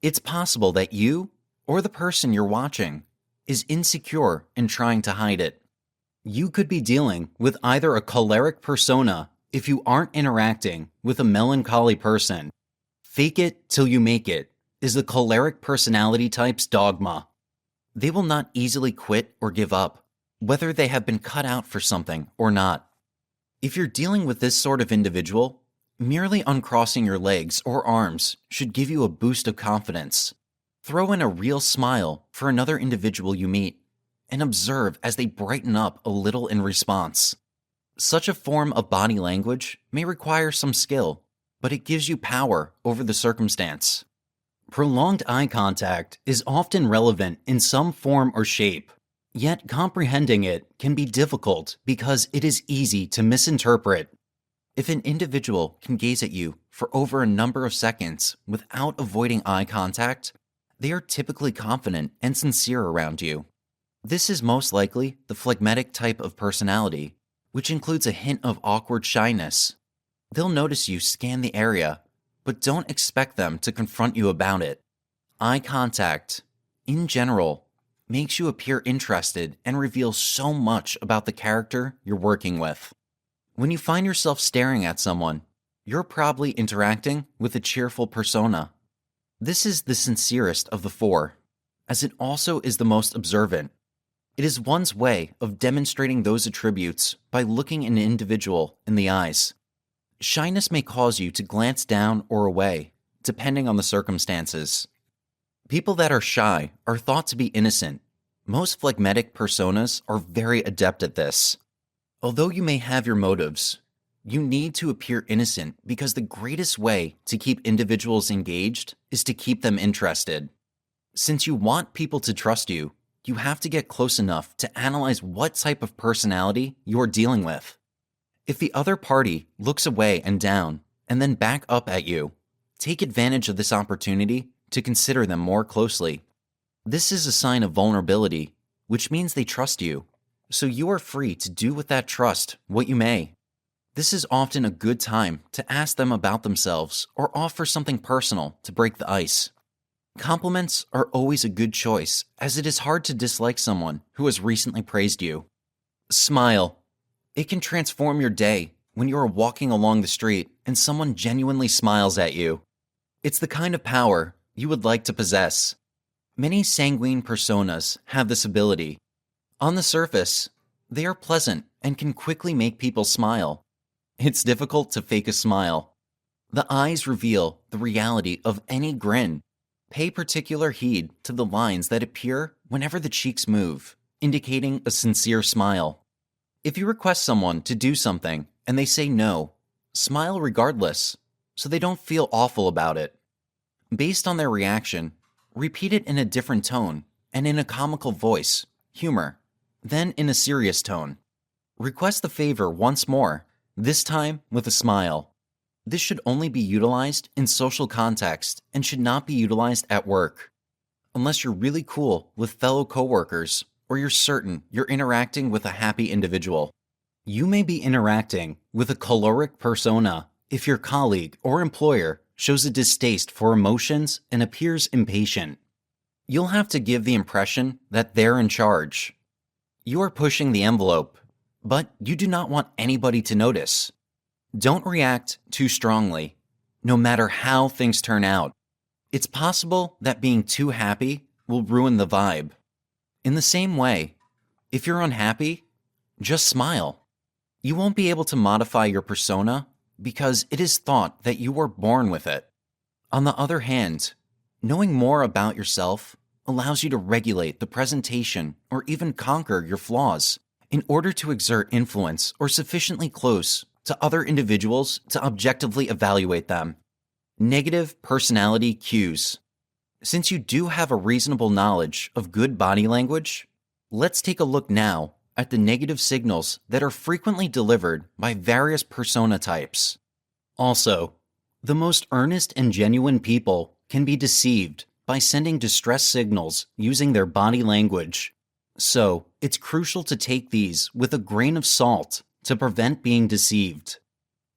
It's possible that you, or the person you're watching, is insecure and trying to hide it. You could be dealing with either a choleric persona If you aren't interacting with a melancholy person, fake it till you make it is the choleric personality type's dogma. They will not easily quit or give up, whether they have been cut out for something or not. If you're dealing with this sort of individual, merely uncrossing your legs or arms should give you a boost of confidence. Throw in a real smile for another individual you meet, and observe as they brighten up a little in response. Such a form of body language may require some skill, but it gives you power over the circumstance. Prolonged eye contact is often relevant in some form or shape, yet comprehending it can be difficult because it is easy to misinterpret. If an individual can gaze at you for over a number of seconds without avoiding eye contact, they are typically confident and sincere around you. This is most likely the phlegmatic type of personality, which includes a hint of awkward shyness. They'll notice you scan the area, but don't expect them to confront you about it. Eye contact, in general, makes you appear interested and reveals so much about the character you're working with. When you find yourself staring at someone, you're probably interacting with a cheerful persona. This is the sincerest of the four, as it also is the most observant. It is one's way of demonstrating those attributes by looking an individual in the eyes. Shyness may cause you to glance down or away, depending on the circumstances. People that are shy are thought to be innocent. Most phlegmatic personas are very adept at this. Although you may have your motives, you need to appear innocent because the greatest way to keep individuals engaged is to keep them interested. Since you want people to trust you, you have to get close enough to analyze what type of personality you're dealing with. If the other party looks away and down and then back up at you, take advantage of this opportunity to consider them more closely. This is a sign of vulnerability, which means they trust you, so you are free to do with that trust what you may. This is often a good time to ask them about themselves or offer something personal to break the ice. Compliments are always a good choice, as it is hard to dislike someone who has recently praised you. Smile. It can transform your day when you are walking along the street and someone genuinely smiles at you. It's the kind of power you would like to possess. Many sanguine personas have this ability. On the surface, they are pleasant and can quickly make people smile. It's difficult to fake a smile. The eyes reveal the reality of any grin. Pay particular heed to the lines that appear whenever the cheeks move, indicating a sincere smile. If you request someone to do something and they say no, smile regardless, so they don't feel awful about it. Based on their reaction, repeat it in a different tone and in a comical voice, humor, then in a serious tone. Request the favor once more, this time with a smile. This should only be utilized in social context and should not be utilized at work. Unless you're really cool with fellow coworkers or you're certain you're interacting with a happy individual. You may be interacting with a choleric persona if your colleague or employer shows a distaste for emotions and appears impatient. You'll have to give the impression that they're in charge. You are pushing the envelope, but you do not want anybody to notice. Don't react too strongly, no matter how things turn out. It's possible that being too happy will ruin the vibe. In the same way, if you're unhappy, just smile. You won't be able to modify your persona because it is thought that you were born with it. On the other hand, knowing more about yourself allows you to regulate the presentation or even conquer your flaws in order to exert influence or sufficiently close to other individuals to objectively evaluate them. Negative personality cues. Since you do have a reasonable knowledge of good body language, let's take a look now at the negative signals that are frequently delivered by various persona types. Also, the most earnest and genuine people can be deceived by sending distress signals using their body language. So, it's crucial to take these with a grain of salt to prevent being deceived.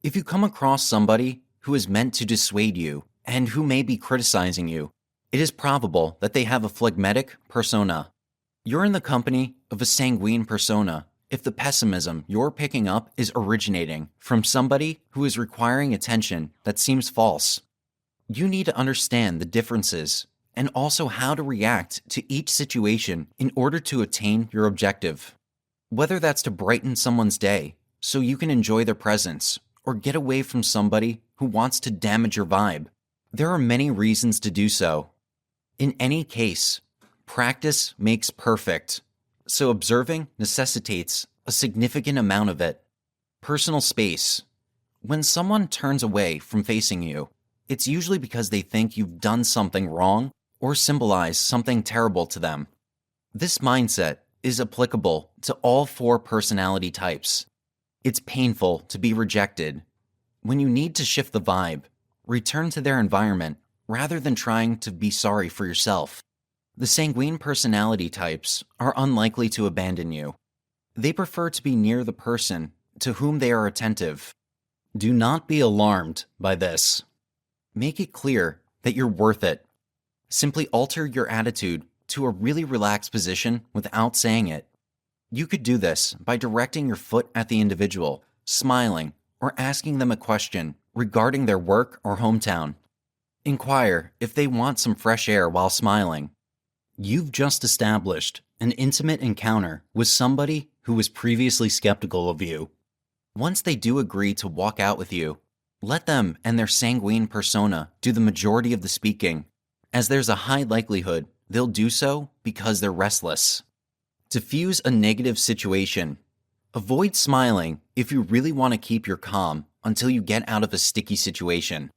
If you come across somebody who is meant to dissuade you and who may be criticizing you, it is probable that they have a phlegmatic persona. You're in the company of a sanguine persona, if the pessimism you're picking up is originating from somebody who is requiring attention that seems false. You need to understand the differences and also how to react to each situation in order to attain your objective. Whether that's to brighten someone's day so you can enjoy their presence or get away from somebody who wants to damage your vibe, there are many reasons to do so. In any case, practice makes perfect, so observing necessitates a significant amount of it. Personal space. When someone turns away from facing you, it's usually because they think you've done something wrong or symbolize something terrible to them. This mindset is applicable to all 4 personality types. It's painful to be rejected. When you need to shift the vibe, return to their environment rather than trying to be sorry for yourself. The sanguine personality types are unlikely to abandon you. They prefer to be near the person to whom they are attentive. Do not be alarmed by this. Make it clear that you're worth it. Simply alter your attitude to a really relaxed position without saying it. You could do this by directing your foot at the individual, smiling, or asking them a question regarding their work or hometown. Inquire if they want some fresh air while smiling. You've just established an intimate encounter with somebody who was previously skeptical of you. Once they do agree to walk out with you, let them and their sanguine persona do the majority of the speaking, as there's a high likelihood they'll do so because they're restless. Diffuse a negative situation. Avoid smiling if you really want to keep your calm until you get out of a sticky situation.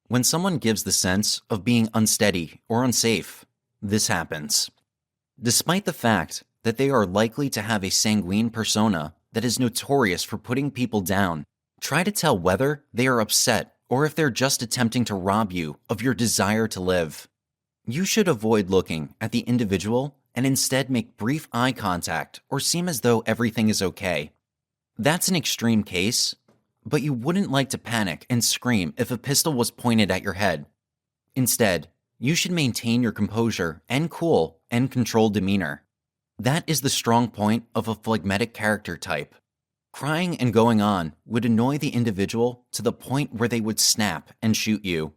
When someone gives the sense of being unsteady or unsafe, this happens. Despite the fact that they are likely to have a sanguine persona that is notorious for putting people down, try to tell whether they are upset or if they're just attempting to rob you of your desire to live. You should avoid looking at the individual and instead make brief eye contact or seem as though everything is okay. That's an extreme case, but you wouldn't like to panic and scream if a pistol was pointed at your head. Instead, you should maintain your composure and cool and controlled demeanor. That is the strong point of a phlegmatic character type. Crying and going on would annoy the individual to the point where they would snap and shoot you.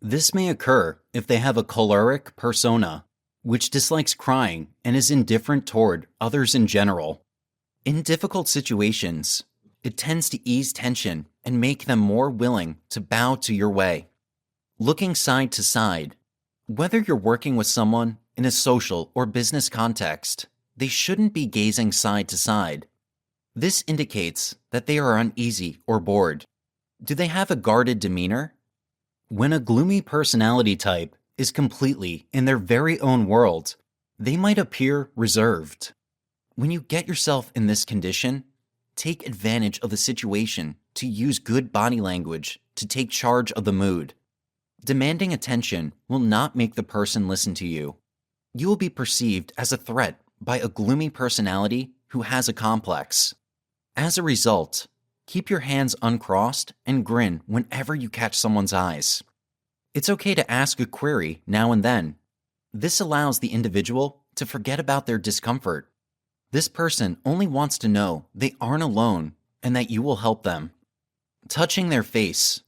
This may occur if they have a choleric persona, which dislikes crying and is indifferent toward others in general. In difficult situations, it tends to ease tension and make them more willing to bow to your way. Looking side to side. Whether you're working with someone in a social or business context, they shouldn't be gazing side to side. This indicates that they are uneasy or bored. Do they have a guarded demeanor? When a gloomy personality type is completely in their very own world, they might appear reserved. When you get yourself in this condition, take advantage of the situation to use good body language to take charge of the mood. Demanding attention will not make the person listen to you. You will be perceived as a threat by a gloomy personality who has a complex. As a result, keep your hands uncrossed and grin whenever you catch someone's eyes. It's okay to ask a query now and then. This allows the individual to forget about their discomfort. This person only wants to know they aren't alone and that you will help them. Touching their face.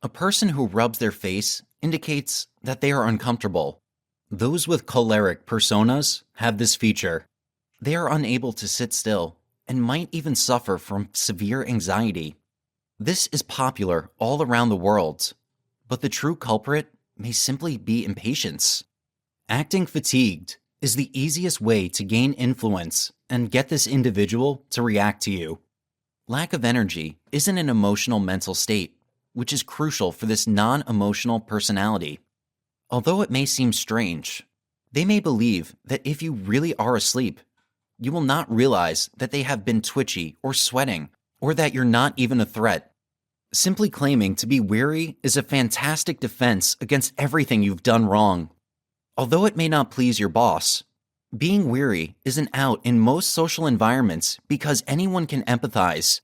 A person who rubs their face indicates that they are uncomfortable. Those with choleric personas have this feature. They are unable to sit still and might even suffer from severe anxiety. This is popular all around the world, but the true culprit may simply be impatience. Acting fatigued is the easiest way to gain influence and get this individual to react to you. Lack of energy isn't an emotional mental state, which is crucial for this non-emotional personality. Although it may seem strange, they may believe that if you really are asleep, you will not realize that they have been twitchy or sweating, or that you're not even a threat. Simply claiming to be weary is a fantastic defense against everything you've done wrong. Although it may not please your boss, being weary is an out in most social environments because anyone can empathize.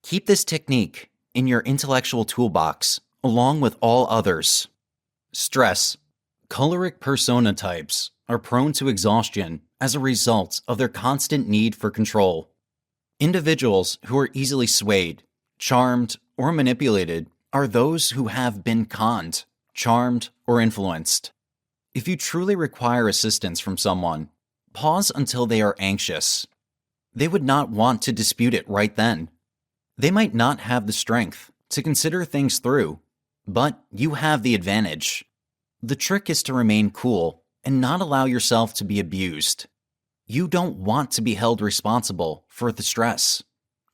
Keep this technique in your intellectual toolbox, along with all others. Stress. Choleric persona types are prone to exhaustion as a result of their constant need for control. Individuals who are easily swayed, charmed, or manipulated are those who have been conned, charmed, or influenced. If you truly require assistance from someone, pause until they are anxious. They would not want to dispute it right then. They might not have the strength to consider things through, but you have the advantage. The trick is to remain cool and not allow yourself to be abused. You don't want to be held responsible for the stress.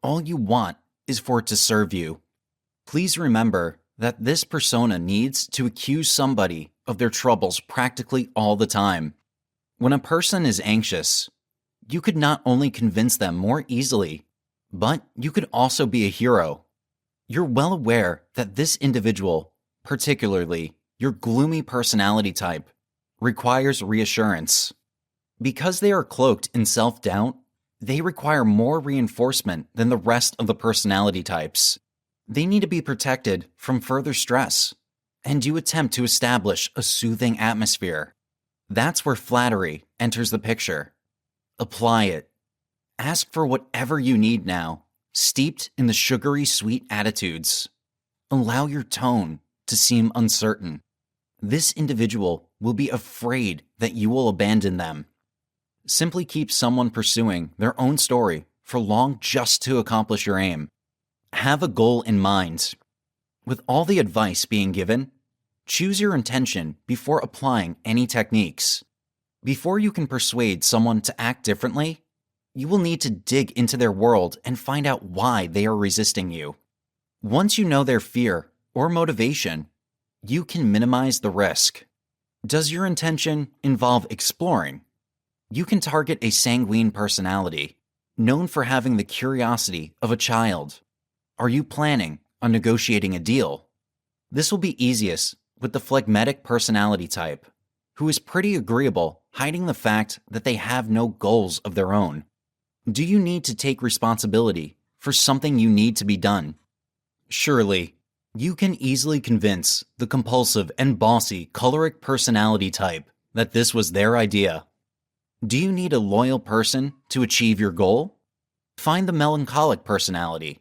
All you want is for it to serve you. Please remember that this persona needs to accuse somebody of their troubles practically all the time. When a person is anxious, you could not only convince them more easily, but you could also be a hero. You're well aware that this individual, particularly your gloomy personality type, requires reassurance. Because they are cloaked in self-doubt, they require more reinforcement than the rest of the personality types. They need to be protected from further stress, and you attempt to establish a soothing atmosphere. That's where flattery enters the picture. Apply it. Ask for whatever you need now, steeped in the sugary sweet attitudes. Allow your tone to seem uncertain. This individual will be afraid that you will abandon them. Simply keep someone pursuing their own story for long just to accomplish your aim. Have a goal in mind. With all the advice being given, choose your intention before applying any techniques. Before you can persuade someone to act differently, you will need to dig into their world and find out why they are resisting you. Once you know their fear or motivation, you can minimize the risk. Does your intention involve exploring? You can target a sanguine personality, known for having the curiosity of a child. Are you planning on negotiating a deal? This will be easiest with the phlegmatic personality type, who is pretty agreeable, hiding the fact that they have no goals of their own. Do you need to take responsibility for something you need to be done? Surely, you can easily convince the compulsive and bossy choleric personality type that this was their idea. Do you need a loyal person to achieve your goal? Find the melancholic personality.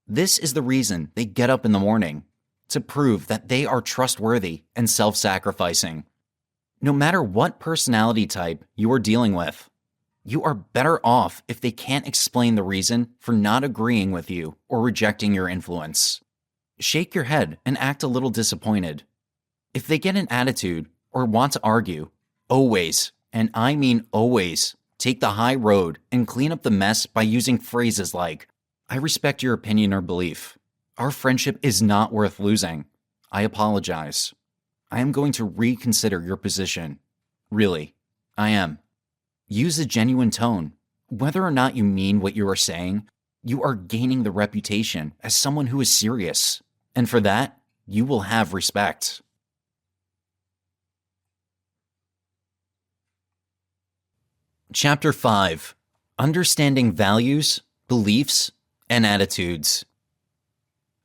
This is the reason they get up in the morning, to prove that they are trustworthy and self-sacrificing. No matter what personality type you are dealing with, you are better off if they can't explain the reason for not agreeing with you or rejecting your influence. Shake your head and act a little disappointed. If they get an attitude or want to argue, always, and I mean always, take the high road and clean up the mess by using phrases like, "I respect your opinion or belief. Our friendship is not worth losing. I apologize. I am going to reconsider your position. Really, I am." Use a genuine tone. Whether or not you mean what you are saying, you are gaining the reputation as someone who is serious, and for that, you will have respect. Chapter 5. Understanding Values, Beliefs, and Attitudes.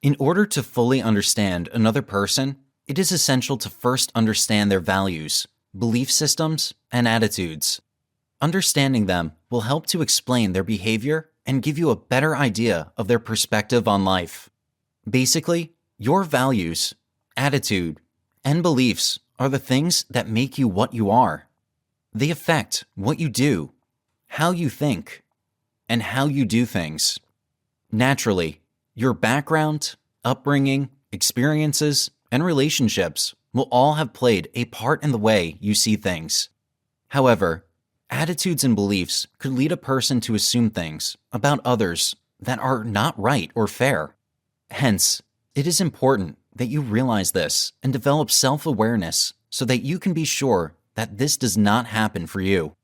In order to fully understand another person, it is essential to first understand their values, belief systems, and attitudes. Understanding them will help to explain their behavior and give you a better idea of their perspective on life. Basically, your values, attitude, and beliefs are the things that make you what you are. They affect what you do, how you think, and how you do things. Naturally, your background, upbringing, experiences, and relationships will all have played a part in the way you see things. However, attitudes and beliefs could lead a person to assume things about others that are not right or fair. Hence, it is important that you realize this and develop self-awareness so that you can be sure that this does not happen for you.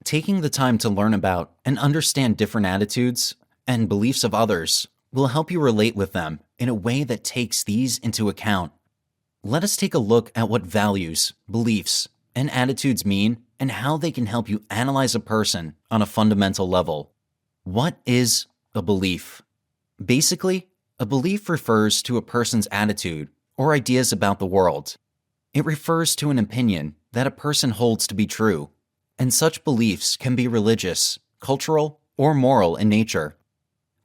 Taking the time to learn about and understand different attitudes and beliefs of others will help you relate with them in a way that takes these into account. Let us take a look at what values, beliefs, and attitudes mean and how they can help you analyze a person on a fundamental level. What is a belief? Basically, a belief refers to a person's attitude or ideas about the world. It refers to an opinion that a person holds to be true, and such beliefs can be religious, cultural, or moral in nature.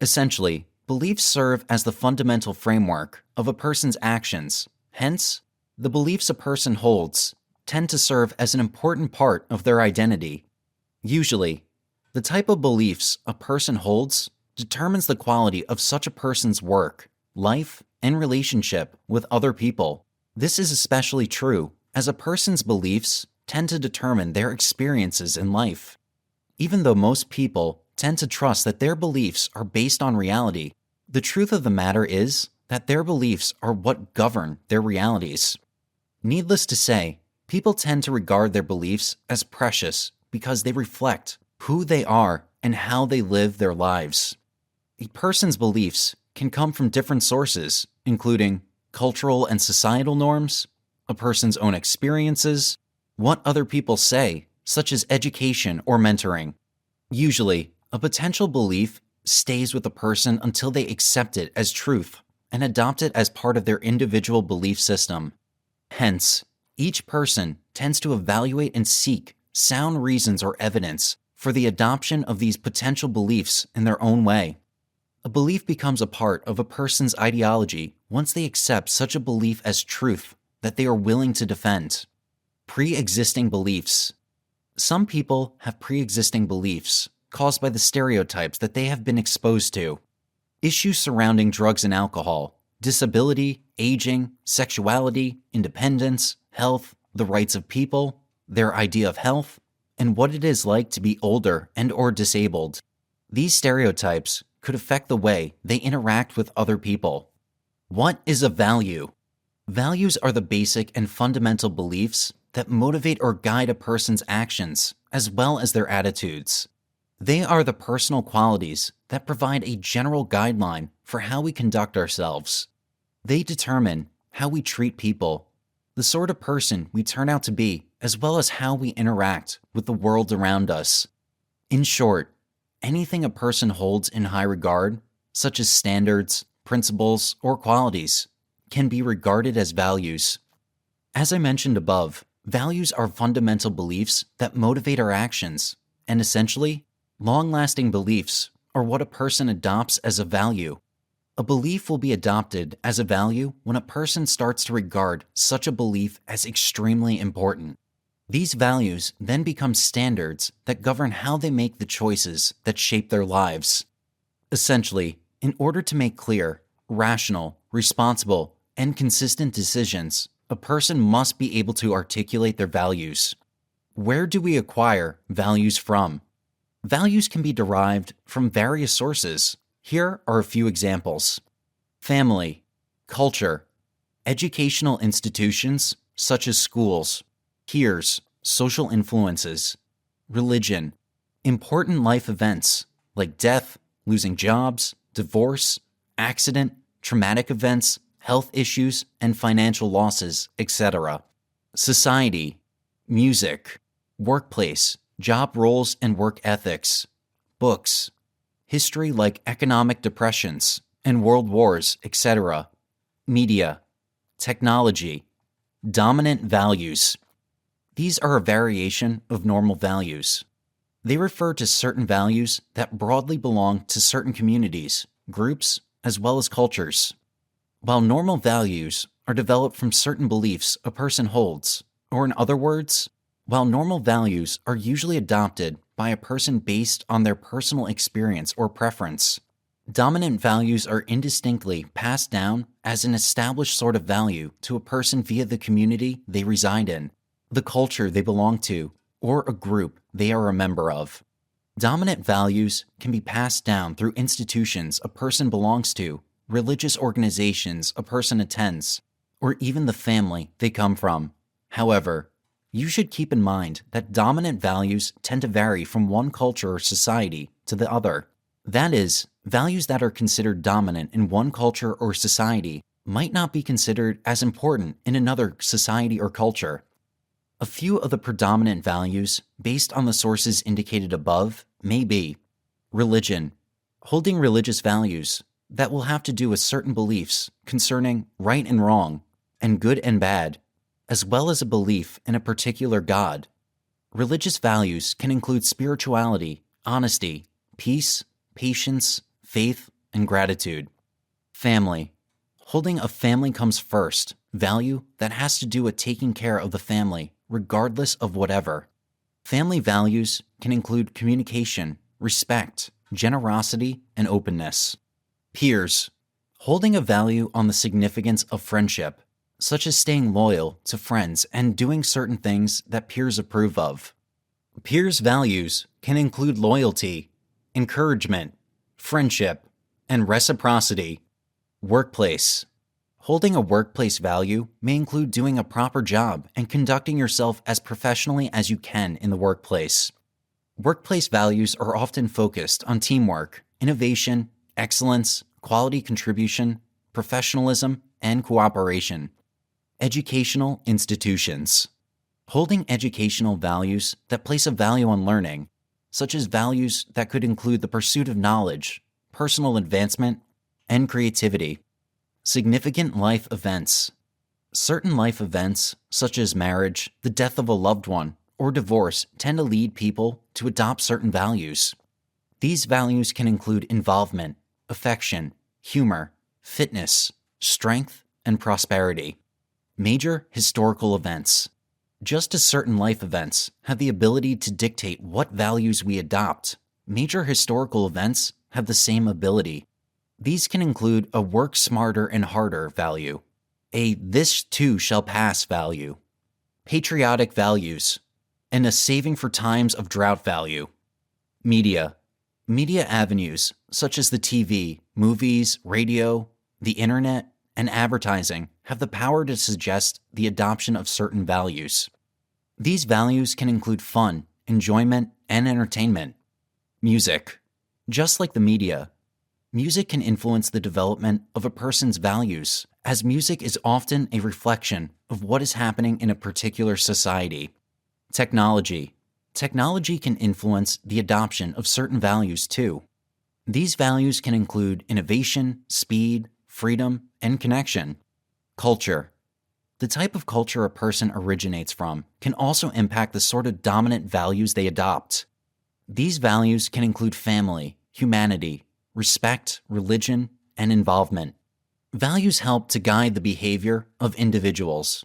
Essentially, beliefs serve as the fundamental framework of a person's actions. Hence, the beliefs a person holds tend to serve as an important part of their identity. Usually, the type of beliefs a person holds determines the quality of such a person's work, life, and relationship with other people. This is especially true as a person's beliefs tend to determine their experiences in life. Even though most people tend to trust that their beliefs are based on reality, the truth of the matter is that their beliefs are what govern their realities. Needless to say, people tend to regard their beliefs as precious because they reflect who they are and how they live their lives. A person's beliefs can come from different sources, including cultural and societal norms, a person's own experiences, what other people say, such as education or mentoring. Usually, a potential belief stays with a person until they accept it as truth and adopt it as part of their individual belief system. Hence, each person tends to evaluate and seek sound reasons or evidence for the adoption of these potential beliefs in their own way. A belief becomes a part of a person's ideology once they accept such a belief as truth that they are willing to defend. Pre-existing beliefs. Some people have pre-existing beliefs caused by the stereotypes that they have been exposed to. Issues surrounding drugs and alcohol, disability, aging, sexuality, independence, health, the rights of people, their idea of health, and what it is like to be older and/or disabled. These stereotypes could affect the way they interact with other people. What is a value? Values are the basic and fundamental beliefs that motivate or guide a person's actions, as well as their attitudes. They are the personal qualities that provide a general guideline for how we conduct ourselves. They determine how we treat people, the sort of person we turn out to be, as well as how we interact with the world around us. In short, anything a person holds in high regard, such as standards, principles, or qualities, can be regarded as values. As I mentioned above, values are fundamental beliefs that motivate our actions, and essentially, long-lasting beliefs are what a person adopts as a value. A belief will be adopted as a value when a person starts to regard such a belief as extremely important. These values then become standards that govern how they make the choices that shape their lives. Essentially, in order to make clear, rational, responsible, and consistent decisions, a person must be able to articulate their values. Where do we acquire values from? Values can be derived from various sources. Here are a few examples. Family, culture, educational institutions such as schools, peers, social influences, religion, important life events like death, losing jobs, divorce, accident, traumatic events, health issues, and financial losses, etc. Society, music, workplace, job roles and work ethics, books, history like economic depressions and world wars, etc. Media, technology, dominant values. These are a variation of normal values. They refer to certain values that broadly belong to certain communities, groups, as well as cultures. While normal values are developed from certain beliefs a person holds, or in other words, while normal values are usually adopted by a person based on their personal experience or preference, dominant values are indistinctly passed down as an established sort of value to a person via the community they reside in, the culture they belong to, or a group they are a member of. Dominant values can be passed down through institutions a person belongs to, religious organizations a person attends, or even the family they come from. However, you should keep in mind that dominant values tend to vary from one culture or society to the other. That is, values that are considered dominant in one culture or society might not be considered as important in another society or culture. A few of the predominant values, based on the sources indicated above, may be religion, holding religious values that will have to do with certain beliefs concerning right and wrong, and good and bad, as well as a belief in a particular God. Religious values can include spirituality, honesty, peace, patience, faith, and gratitude. Family. Holding a family comes first, value that has to do with taking care of the family, regardless of whatever. Family values can include communication, respect, generosity, and openness. Peers. Holding a value on the significance of friendship, such as staying loyal to friends and doing certain things that peers approve of. Peers' values can include loyalty, encouragement, friendship, and reciprocity. Workplace. Holding a workplace value may include doing a proper job and conducting yourself as professionally as you can in the workplace. Workplace values are often focused on teamwork, innovation, excellence, quality contribution, professionalism, and cooperation. Educational institutions. Holding educational values that place a value on learning, such as values that could include the pursuit of knowledge, personal advancement, and creativity. Significant life events. Certain life events, such as marriage, the death of a loved one, or divorce, tend to lead people to adopt certain values. These values can include involvement, affection, humor, fitness, strength, and prosperity. Major historical events. Just as certain life events have the ability to dictate what values we adopt, major historical events have the same ability. These can include a work smarter and harder value, a this too shall pass value, patriotic values, and a saving for times of drought value. Media. Media avenues such as the TV, movies, radio, the internet, and advertising have the power to suggest the adoption of certain values. These values can include fun, enjoyment, and entertainment. Music. Just like the media, music can influence the development of a person's values, as music is often a reflection of what is happening in a particular society. Technology. Technology can influence the adoption of certain values too. These values can include innovation, speed, freedom, and connection. Culture. The type of culture a person originates from can also impact the sort of dominant values they adopt. These values can include family, humanity, respect, religion, and involvement. Values help to guide the behavior of individuals.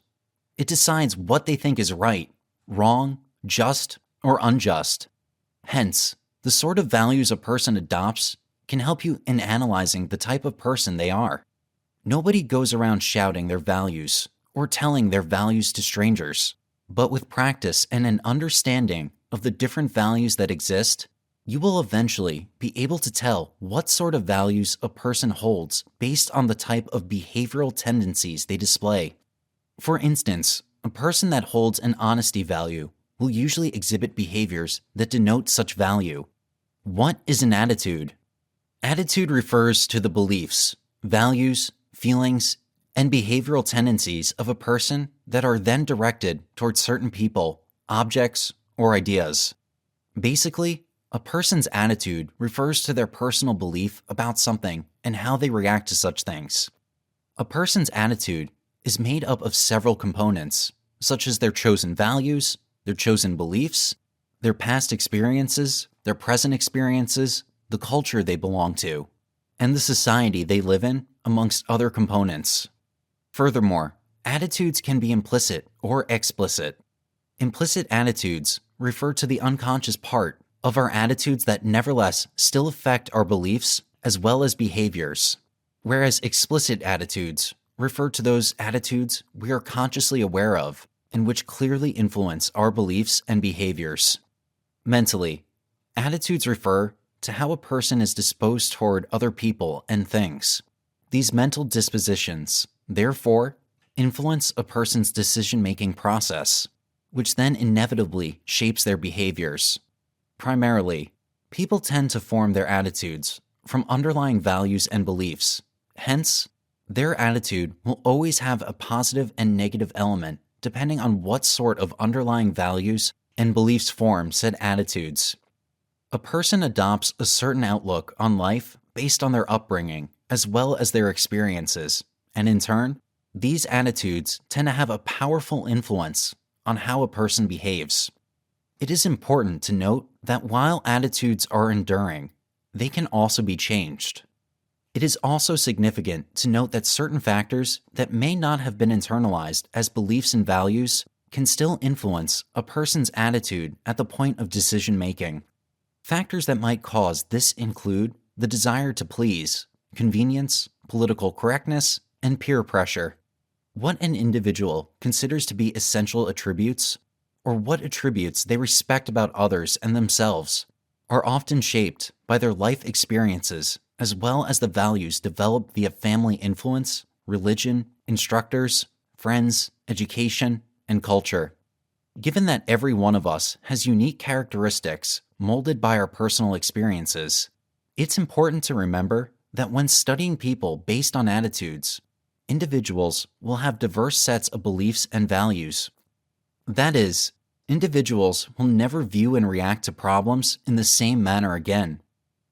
It decides what they think is right, wrong, just, or unjust. Hence, the sort of values a person adopts can help you in analyzing the type of person they are. Nobody goes around shouting their values or telling their values to strangers, but with practice and an understanding of the different values that exist, you will eventually be able to tell what sort of values a person holds based on the type of behavioral tendencies they display. For instance, a person that holds an honesty value will usually exhibit behaviors that denote such value. What is an attitude? Attitude refers to the beliefs, values, feelings, and behavioral tendencies of a person that are then directed towards certain people, objects, or ideas. Basically, a person's attitude refers to their personal belief about something and how they react to such things. A person's attitude is made up of several components, such as their chosen values, their chosen beliefs, their past experiences, their present experiences, the culture they belong to, and the society they live in, amongst other components. Furthermore, attitudes can be implicit or explicit. Implicit attitudes refer to the unconscious part of our attitudes that nevertheless still affect our beliefs as well as behaviors, whereas explicit attitudes refer to those attitudes we are consciously aware of and which clearly influence our beliefs and behaviors. Mentally, attitudes refer to how a person is disposed toward other people and things. These mental dispositions, therefore, influence a person's decision-making process, which then inevitably shapes their behaviors. Primarily, people tend to form their attitudes from underlying values and beliefs. Hence, their attitude will always have a positive and negative element depending on what sort of underlying values and beliefs form said attitudes. A person adopts a certain outlook on life based on their upbringing as well as their experiences, and in turn, these attitudes tend to have a powerful influence on how a person behaves. It is important to note that while attitudes are enduring, they can also be changed. It is also significant to note that certain factors that may not have been internalized as beliefs and values can still influence a person's attitude at the point of decision making. Factors that might cause this include the desire to please, convenience, political correctness, and peer pressure. What an individual considers to be essential attributes, or what attributes they respect about others and themselves, are often shaped by their life experiences as well as the values developed via family influence, religion, instructors, friends, education, and culture. Given that every one of us has unique characteristics molded by our personal experiences, it's important to remember that when studying people based on attitudes, individuals will have diverse sets of beliefs and values. That is, individuals will never view and react to problems in the same manner again.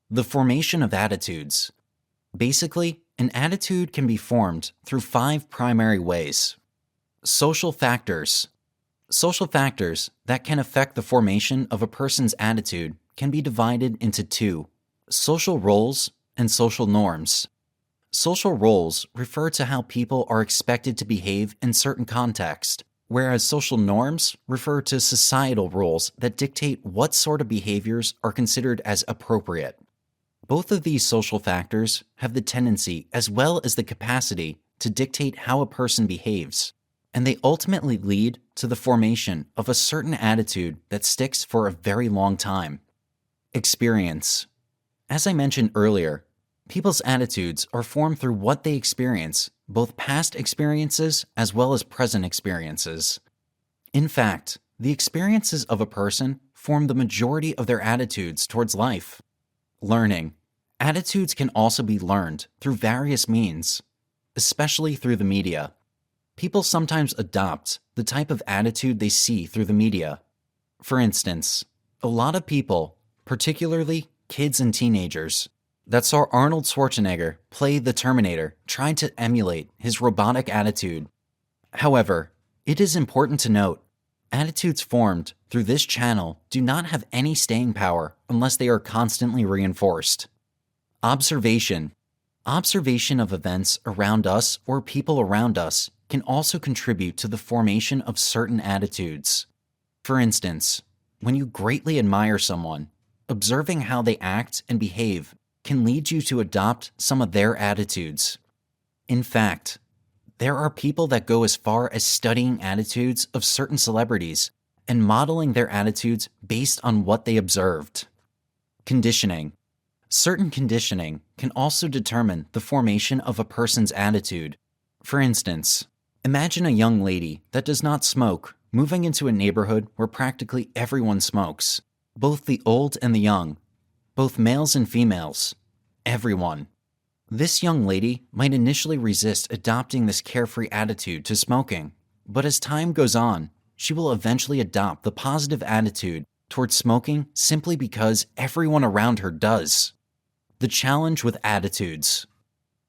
The formation of attitudes. Basically, an attitude can be formed through 5 primary ways. Social factors. Social factors that can affect the formation of a person's attitude can be divided into 2: social roles and social norms. Social roles refer to how people are expected to behave in certain contexts, whereas social norms refer to societal rules that dictate what sort of behaviors are considered as appropriate. Both of these social factors have the tendency as well as the capacity to dictate how a person behaves, and they ultimately lead to the formation of a certain attitude that sticks for a very long time. Experience. As I mentioned earlier, people's attitudes are formed through what they experience, both past experiences as well as present experiences. In fact, the experiences of a person form the majority of their attitudes towards life. Learning. Attitudes can also be learned through various means, especially through the media. People sometimes adopt the type of attitude they see through the media. For instance, a lot of people, particularly kids and teenagers, that saw Arnold Schwarzenegger play the Terminator tried to emulate his robotic attitude. However, it is important to note, attitudes formed through this channel do not have any staying power unless they are constantly reinforced. Observation. Observation of events around us or people around us can also contribute to the formation of certain attitudes. For instance, when you greatly admire someone, observing how they act and behave can lead you to adopt some of their attitudes. In fact, there are people that go as far as studying attitudes of certain celebrities and modeling their attitudes based on what they observed. Conditioning. Certain conditioning can also determine the formation of a person's attitude. For instance, imagine a young lady that does not smoke moving into a neighborhood where practically everyone smokes, both the old and the young, both males and females, everyone. This young lady might initially resist adopting this carefree attitude to smoking, but as time goes on, she will eventually adopt the positive attitude towards smoking simply because everyone around her does. The challenge with attitudes.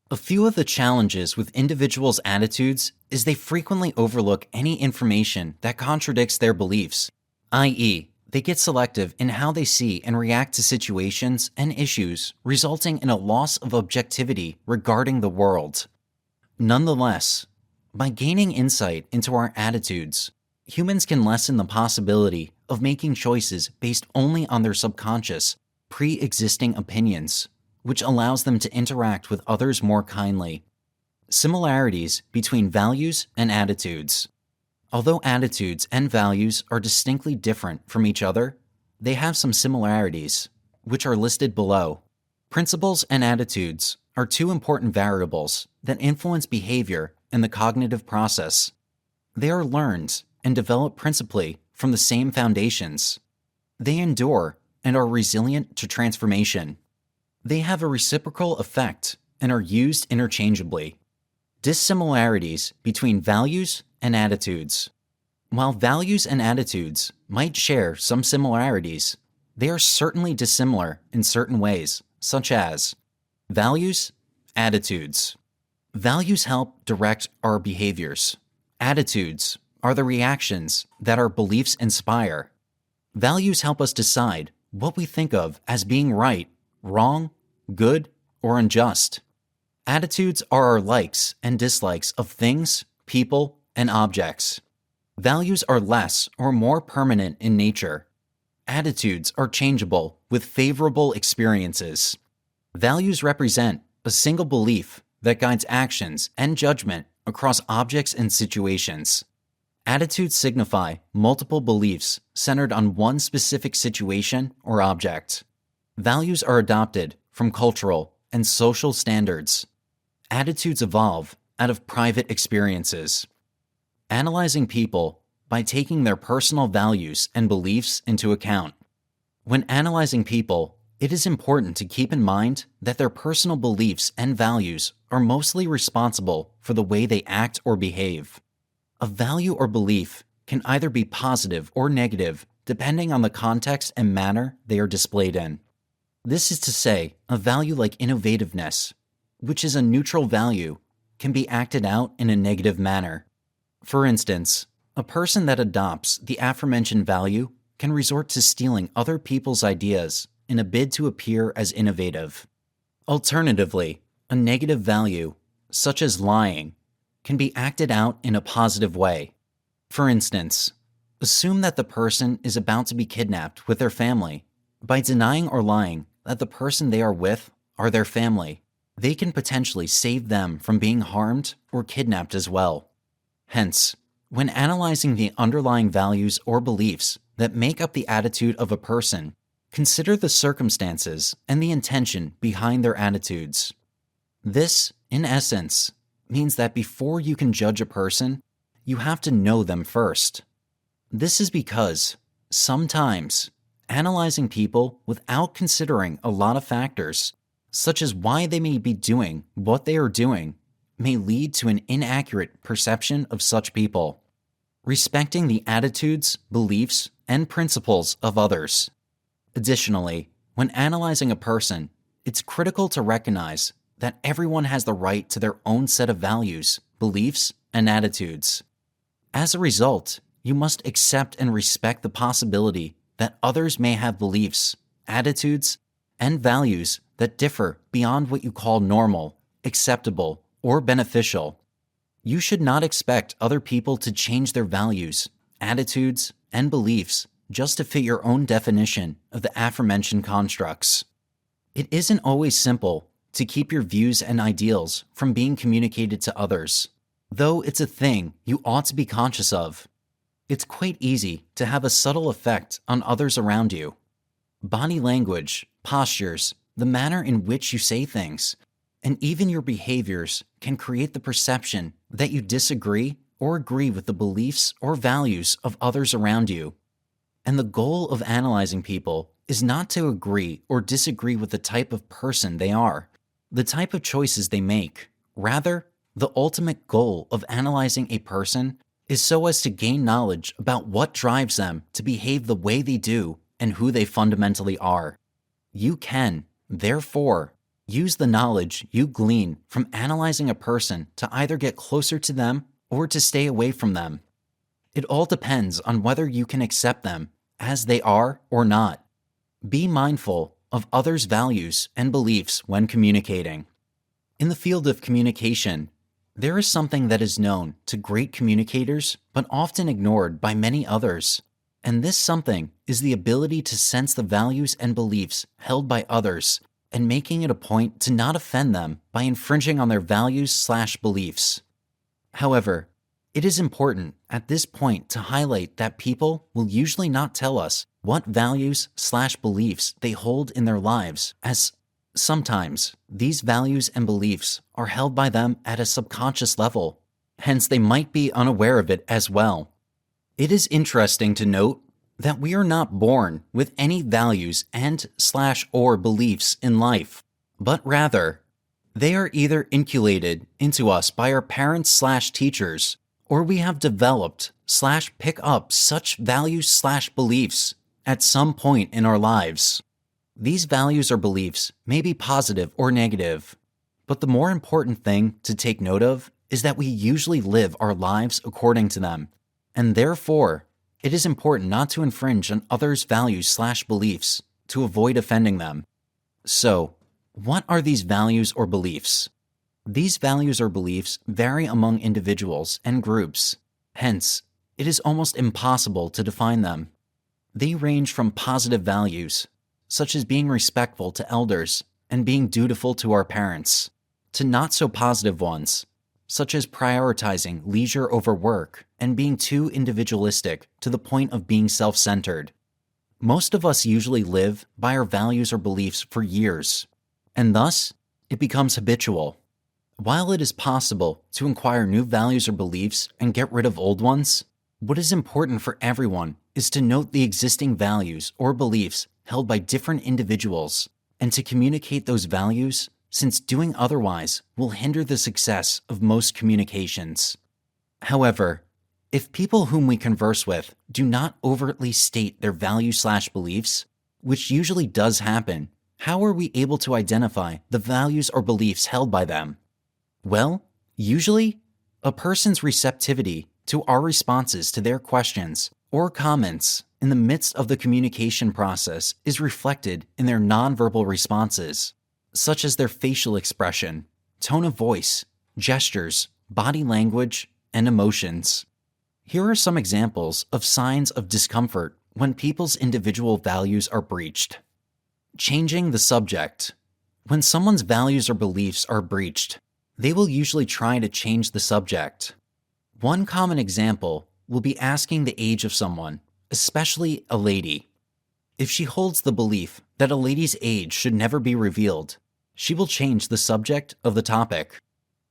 A few of the challenges with individuals' attitudes is they frequently overlook any information that contradicts their beliefs, i.e., they get selective in how they see and react to situations and issues, resulting in a loss of objectivity regarding the world. Nonetheless, by gaining insight into our attitudes, humans can lessen the possibility of making choices based only on their subconscious, pre-existing opinions, which allows them to interact with others more kindly. Similarities between values and attitudes. Although attitudes and values are distinctly different from each other, they have some similarities, which are listed below. Principles and attitudes are 2 important variables that influence behavior in the cognitive process. They are learned and developed principally from the same foundations. They endure and are resilient to transformation. They have a reciprocal effect and are used interchangeably. Dissimilarities between values and attitudes. While values and attitudes might share some similarities, they are certainly dissimilar in certain ways, such as values, attitudes. Values help direct our behaviors. Attitudes are the reactions that our beliefs inspire. Values help us decide what we think of as being right, wrong, good, or unjust. Attitudes are our likes and dislikes of things, people, and objects. Values are less or more permanent in nature. Attitudes are changeable with favorable experiences. Values represent a single belief that guides actions and judgment across objects and situations. Attitudes signify multiple beliefs centered on one specific situation or object. Values are adopted from cultural and social standards. Attitudes evolve out of private experiences. Analyzing people by taking their personal values and beliefs into account. When analyzing people, it is important to keep in mind that their personal beliefs and values are mostly responsible for the way they act or behave. A value or belief can either be positive or negative depending on the context and manner they are displayed in. This is to say, a value like innovativeness, which is a neutral value, can be acted out in a negative manner. For instance, a person that adopts the aforementioned value can resort to stealing other people's ideas in a bid to appear as innovative. Alternatively, a negative value, such as lying, can be acted out in a positive way. For instance, assume that the person is about to be kidnapped with their family. By denying or lying that the person they are with are their family, they can potentially save them from being harmed or kidnapped as well. Hence, when analyzing the underlying values or beliefs that make up the attitude of a person, consider the circumstances and the intention behind their attitudes. This, in essence, means that before you can judge a person, you have to know them first. This is because, sometimes, analyzing people without considering a lot of factors, such as why they may be doing what they are doing, may lead to an inaccurate perception of such people. Respecting the attitudes, beliefs, and principles of others. Additionally, when analyzing a person, it's critical to recognize that everyone has the right to their own set of values, beliefs, and attitudes. As a result, you must accept and respect the possibility that others may have beliefs, attitudes, and values that differ beyond what you call normal, acceptable, or beneficial. You should not expect other people to change their values, attitudes, and beliefs just to fit your own definition of the aforementioned constructs. It isn't always simple to keep your views and ideals from being communicated to others, though it's a thing you ought to be conscious of. It's quite easy to have a subtle effect on others around you. Body language, postures, the manner in which you say things, and even your behaviors can create the perception that you disagree or agree with the beliefs or values of others around you. And the goal of analyzing people is not to agree or disagree with the type of person they are, the type of choices they make. Rather, the ultimate goal of analyzing a person is so as to gain knowledge about what drives them to behave the way they do and who they fundamentally are. You can, therefore, use the knowledge you glean from analyzing a person to either get closer to them or to stay away from them. It all depends on whether you can accept them as they are or not. Be mindful of others' values and beliefs when communicating. In the field of communication, there is something that is known to great communicators but often ignored by many others, and this something is the ability to sense the values and beliefs held by others and making it a point to not offend them by infringing on their values/beliefs. However, it is important at this point to highlight that people will usually not tell us what values/beliefs they hold in their lives, as sometimes these values and beliefs are held by them at a subconscious level, hence they might be unaware of it as well. It is interesting to note that we are not born with any values and/or beliefs in life, but rather, they are either inculcated into us by our parents/teachers, or we have developed/pick up such values/beliefs at some point in our lives. These values or beliefs may be positive or negative, but the more important thing to take note of is that we usually live our lives according to them, and therefore, it is important not to infringe on others' values/beliefs to avoid offending them. So, what are these values or beliefs? These values or beliefs vary among individuals and groups. Hence, it is almost impossible to define them. They range from positive values, such as being respectful to elders and being dutiful to our parents, to not so positive ones, such as prioritizing leisure over work and being too individualistic to the point of being self-centered. Most of us usually live by our values or beliefs for years, and thus, it becomes habitual. While it is possible to acquire new values or beliefs and get rid of old ones, what is important for everyone is to note the existing values or beliefs held by different individuals and to communicate those values, since doing otherwise will hinder the success of most communications. However, if people whom we converse with do not overtly state their values/beliefs, which usually does happen, how are we able to identify the values or beliefs held by them? Well, usually, a person's receptivity to our responses to their questions or comments in the midst of the communication process is reflected in their nonverbal responses, such as their facial expression, tone of voice, gestures, body language, and emotions. Here are some examples of signs of discomfort when people's individual values are breached. Changing the subject. When someone's values or beliefs are breached, they will usually try to change the subject. One common example will be asking the age of someone, especially a lady. If she holds the belief that a lady's age should never be revealed, she will change the subject of the topic.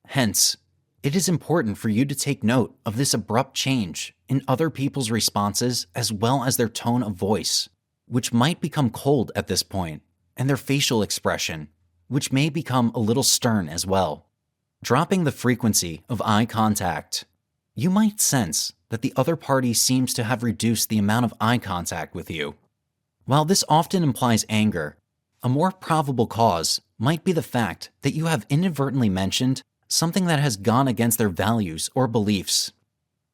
Hence, it is important for you to take note of this abrupt change in other people's responses as well as their tone of voice, which might become cold at this point, and their facial expression, which may become a little stern as well. Dropping the frequency of eye contact. You might sense that the other party seems to have reduced the amount of eye contact with you. While this often implies anger, a more probable cause might be the fact that you have inadvertently mentioned something that has gone against their values or beliefs.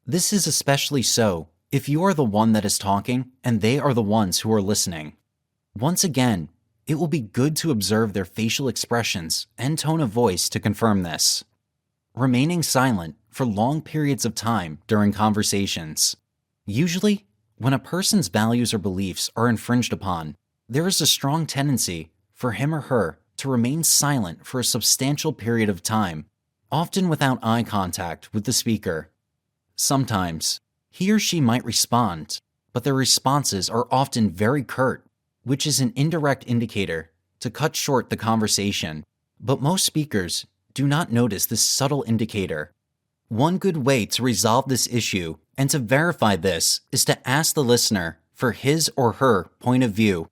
This is especially so if you are the one that is talking and they are the ones who are listening. Once again, it will be good to observe their facial expressions and tone of voice to confirm this. Remaining silent for long periods of time during conversations. Usually, when a person's values or beliefs are infringed upon, there is a strong tendency for him or her to remain silent for a substantial period of time, often without eye contact with the speaker. Sometimes, he or she might respond, but their responses are often very curt, which is an indirect indicator to cut short the conversation, but most speakers do not notice this subtle indicator. One good way to resolve this issue and to verify this is to ask the listener for his or her point of view.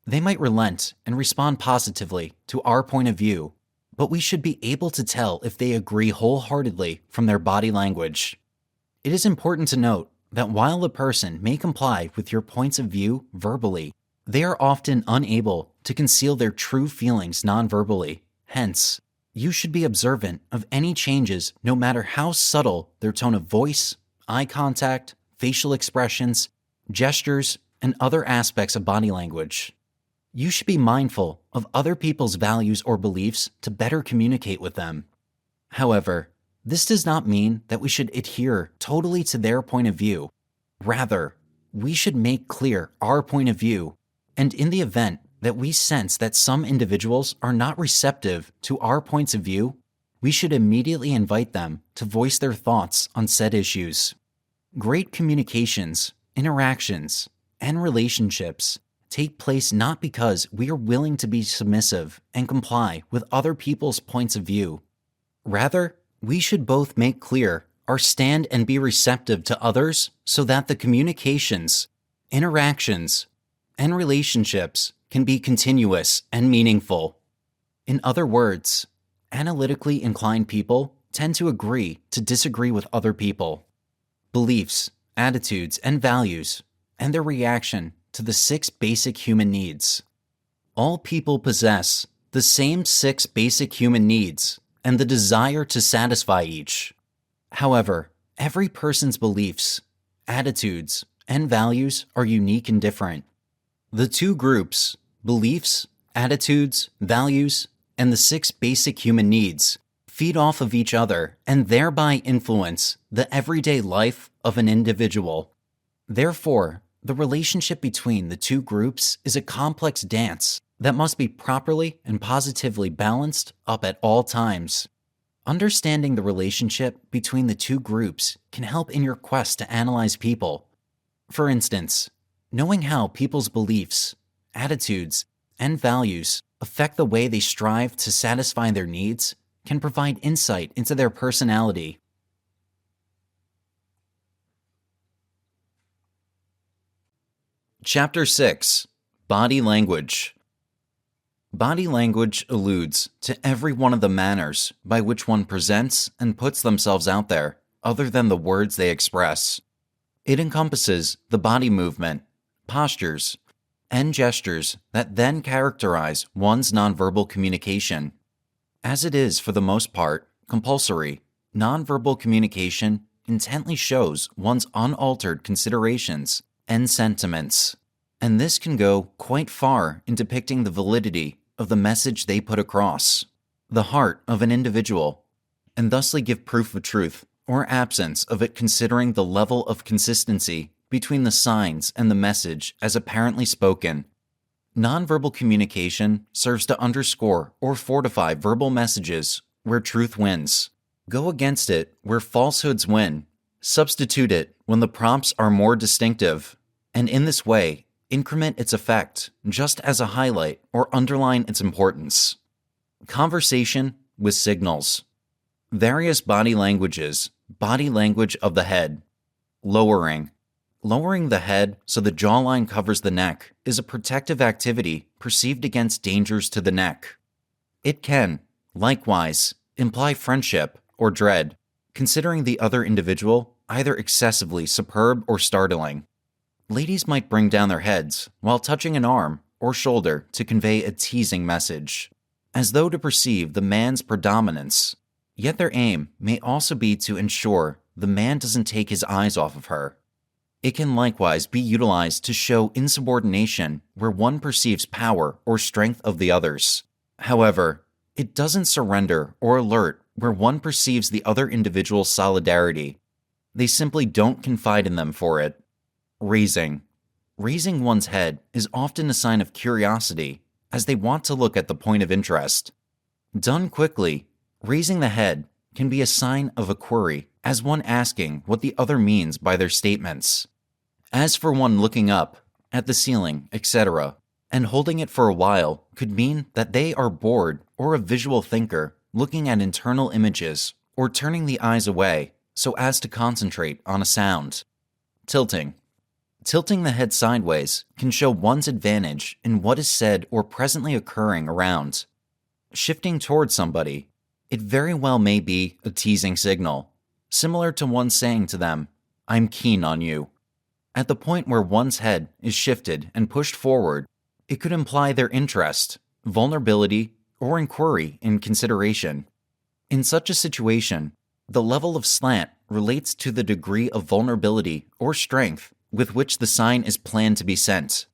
They might relent and respond positively to our point of view, but we should be able to tell if they agree wholeheartedly from their body language. It is important to note that while the person may comply with your points of view verbally, they are often unable to conceal their true feelings non-verbally. Hence, you should be observant of any changes no matter how subtle their tone of voice, eye contact, facial expressions, gestures, and other aspects of body language. You should be mindful of other people's values or beliefs to better communicate with them. However, this does not mean that we should adhere totally to their point of view. Rather, we should make clear our point of view, and in the event that we sense that some individuals are not receptive to our points of view, we should immediately invite them to voice their thoughts on said issues. Great communications, interactions, and relationships take place not because we are willing to be submissive and comply with other people's points of view. Rather, we should both make clear our stand and be receptive to others so that the communications, interactions, and relationships can be continuous and meaningful. In other words, analytically inclined people tend to agree to disagree with other people. Beliefs, attitudes, and values, and their reaction to the 6 basic human needs. All people possess the same 6 basic human needs and the desire to satisfy each. However, every person's beliefs, attitudes, and values are unique and different. The 2 groups, beliefs, attitudes, values, and the 6 basic human needs, feed off of each other, and thereby influence the everyday life of an individual. Therefore, the relationship between the two groups is a complex dance that must be properly and positively balanced up at all times. Understanding the relationship between the two groups can help in your quest to analyze people. For instance, knowing how people's beliefs, attitudes, and values affect the way they strive to satisfy their needs can provide insight into their personality. Chapter 6: Body Language. Body language alludes to every one of the manners by which one presents and puts themselves out there, other than the words they express. It encompasses the body movement, postures, and gestures that then characterize one's nonverbal communication. As it is, for the most part, compulsory, nonverbal communication intently shows one's unaltered considerations and sentiments, and this can go quite far in depicting the validity of the message they put across, the heart of an individual, and thusly give proof of truth or absence of it, considering the level of consistency between the signs and the message as apparently spoken. Nonverbal communication serves to underscore or fortify verbal messages where truth wins, go against it where falsehoods win, substitute it when the prompts are more distinctive, and in this way, increment its effect just as a highlight or underline its importance. Conversation with signals. Various body languages. Body language of the head. Lowering. Lowering the head so the jawline covers the neck is a protective activity perceived against dangers to the neck. It can, likewise, imply friendship or dread, considering the other individual either excessively superb or startling. Ladies might bring down their heads while touching an arm or shoulder to convey a teasing message, as though to perceive the man's predominance, yet their aim may also be to ensure the man doesn't take his eyes off of her. It can likewise be utilized to show insubordination where one perceives power or strength of the others. However, it doesn't surrender or alert where one perceives the other individual's solidarity. They simply don't confide in them for it. Raising. Raising one's head is often a sign of curiosity, as they want to look at the point of interest. Done quickly, raising the head can be a sign of a query, as one asking what the other means by their statements. As for one looking up, at the ceiling, etc., and holding it for a while could mean that they are bored or a visual thinker looking at internal images or turning the eyes away so as to concentrate on a sound. Tilting. Tilting the head sideways can show one's advantage in what is said or presently occurring around. Shifting towards somebody, it very well may be a teasing signal, similar to one saying to them, "I'm keen on you." At the point where one's head is shifted and pushed forward, it could imply their interest, vulnerability, or inquiry in consideration. In such a situation, the level of slant relates to the degree of vulnerability or strength with which the sign is planned to be sent.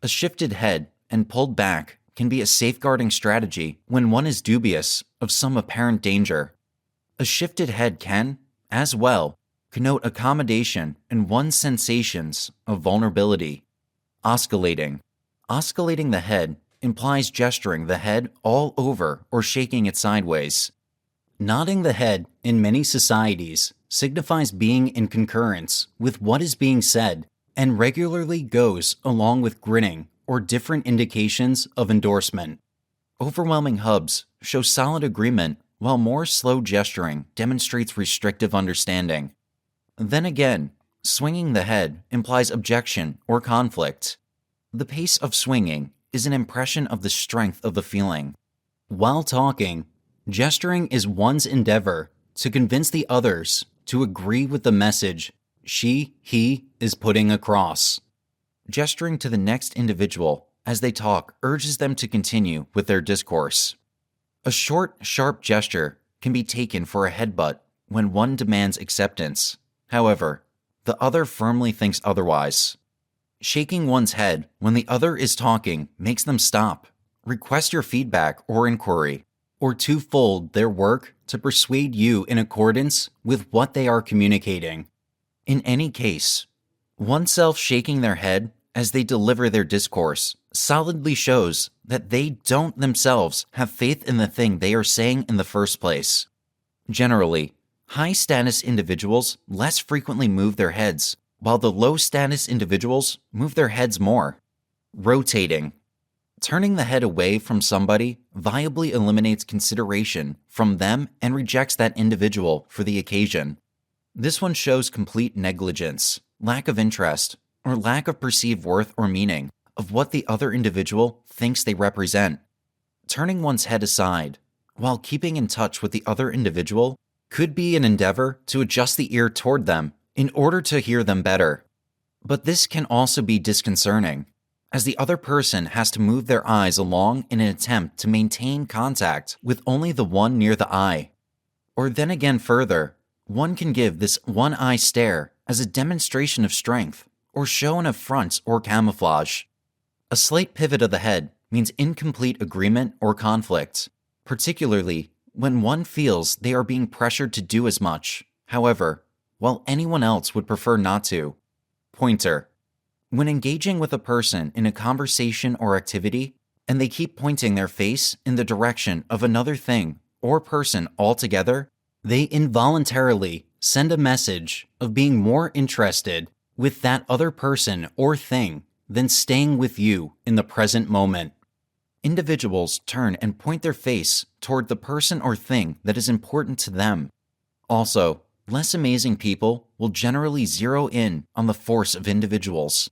A shifted head and pulled back can be a safeguarding strategy when one is dubious of some apparent danger. A shifted head can, as well, connote accommodation in one's sensations of vulnerability. Oscillating. Oscillating the head implies gesturing the head all over or shaking it sideways. Nodding the head in many societies signifies being in concurrence with what is being said and regularly goes along with grinning or different indications of endorsement. Overwhelming hubs show solid agreement, while more slow gesturing demonstrates restrictive understanding. Then again, swinging the head implies objection or conflict. The pace of swinging is an impression of the strength of the feeling. While talking, gesturing is one's endeavor to convince the others to agree with the message he is putting across. Gesturing to the next individual as they talk urges them to continue with their discourse. A short, sharp gesture can be taken for a headbutt when one demands acceptance. However, the other firmly thinks otherwise. Shaking one's head when the other is talking makes them stop, request your feedback or inquiry, or twofold their work to persuade you in accordance with what they are communicating. In any case, oneself shaking their head as they deliver their discourse solidly shows that they don't themselves have faith in the thing they are saying in the first place. Generally, high-status individuals less frequently move their heads, while the low-status individuals move their heads more. Rotating. Turning the head away from somebody viably eliminates consideration from them and rejects that individual for the occasion. This one shows complete negligence, lack of interest, or lack of perceived worth or meaning of what the other individual thinks they represent. Turning one's head aside, while keeping in touch with the other individual, could be an endeavor to adjust the ear toward them in order to hear them better. But this can also be disconcerting, as the other person has to move their eyes along in an attempt to maintain contact with only the one near the eye. Or then again further, one can give this one-eye stare as a demonstration of strength or show an affront or camouflage. A slight pivot of the head means incomplete agreement or conflict, particularly when one feels they are being pressured to do as much, however, while anyone else would prefer not to. Pointer. When engaging with a person in a conversation or activity, and they keep pointing their face in the direction of another thing or person altogether, they involuntarily send a message of being more interested with that other person or thing than staying with you in the present moment. Individuals turn and point their face toward the person or thing that is important to them. Also, less amazing people will generally zero in on the force of individuals.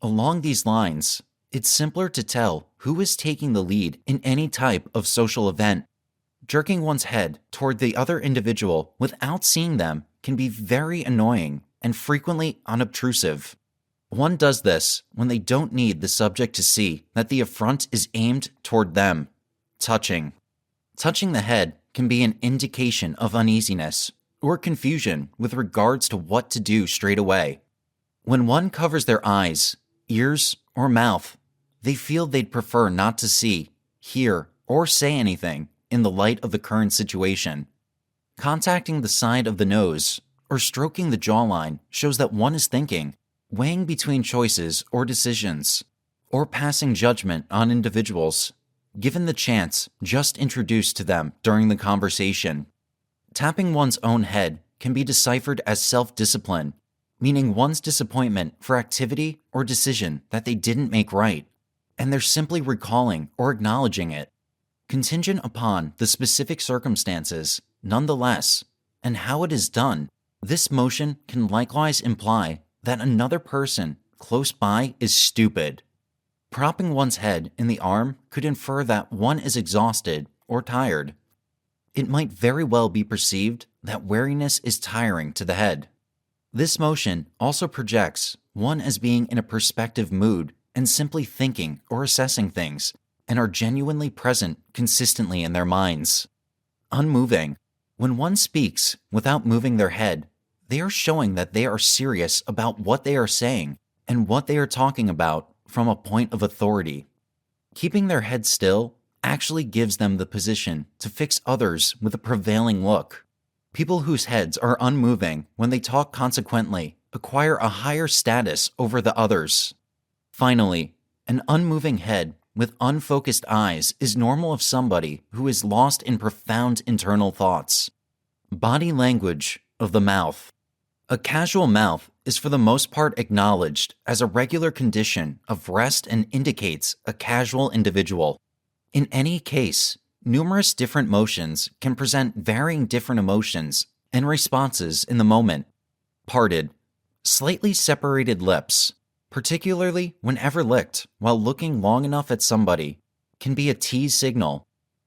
Along these lines, it's simpler to tell who is taking the lead in any type of social event. Jerking one's head toward the other individual without seeing them can be very annoying and frequently unobtrusive. One does this when they don't need the subject to see that the affront is aimed toward them. Touching. Touching the head can be an indication of uneasiness or confusion with regards to what to do straight away. When one covers their eyes, ears, or mouth, they feel they'd prefer not to see, hear, or say anything in the light of the current situation. Contacting the side of the nose or stroking the jawline shows that one is thinking, weighing between choices or decisions, or passing judgment on individuals, given the chance just introduced to them during the conversation. Tapping one's own head can be deciphered as self-discipline, meaning one's disappointment for activity or decision that they didn't make right, and they're simply recalling or acknowledging it. Contingent upon the specific circumstances, nonetheless, and how it is done, this motion can likewise imply that another person close by is stupid. Propping one's head in the arm could infer that one is exhausted or tired. It might very well be perceived that weariness is tiring to the head. This motion also projects one as being in a perspective mood and simply thinking or assessing things, and are genuinely present consistently in their minds. Unmoving. When one speaks without moving their head, they are showing that they are serious about what they are saying and what they are talking about from a point of authority. Keeping their head still actually gives them the position to fix others with a prevailing look. People whose heads are unmoving when they talk consequently acquire a higher status over the others. Finally, an unmoving head with unfocused eyes is normal of somebody who is lost in profound internal thoughts. Body language of the mouth. A casual mouth is for the most part acknowledged as a regular condition of rest and indicates a casual individual. In any case, numerous different motions can present varying different emotions and responses in the moment. Parted. Slightly separated lips, particularly whenever licked while looking long enough at somebody, can be a tease signal.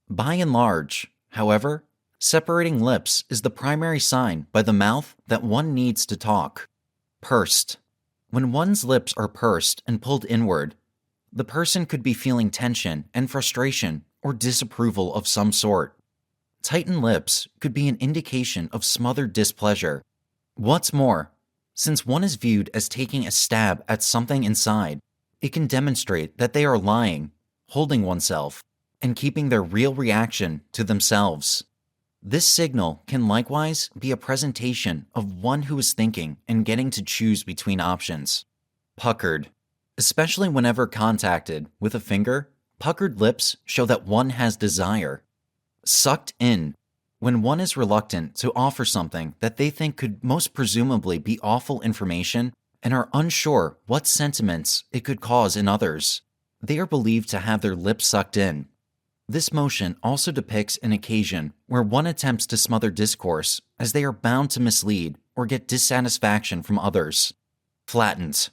By and large, however, separating lips is the primary sign by the mouth that one needs to talk. Pursed. When one's lips are pursed and pulled inward, the person could be feeling tension and frustration or disapproval of some sort. Tightened lips could be an indication of smothered displeasure. What's more, since one is viewed as taking a stab at something inside, it can demonstrate that they are lying, holding oneself, and keeping their real reaction to themselves. This signal can likewise be a presentation of one who is thinking and getting to choose between options. Puckered. Especially whenever contacted with a finger, puckered lips show that one has desire. Sucked in. When one is reluctant to offer something that they think could most presumably be awful information and are unsure what sentiments it could cause in others, they are believed to have their lips sucked in. This motion also depicts an occasion where one attempts to smother discourse as they are bound to mislead or get dissatisfaction from others. Flattened.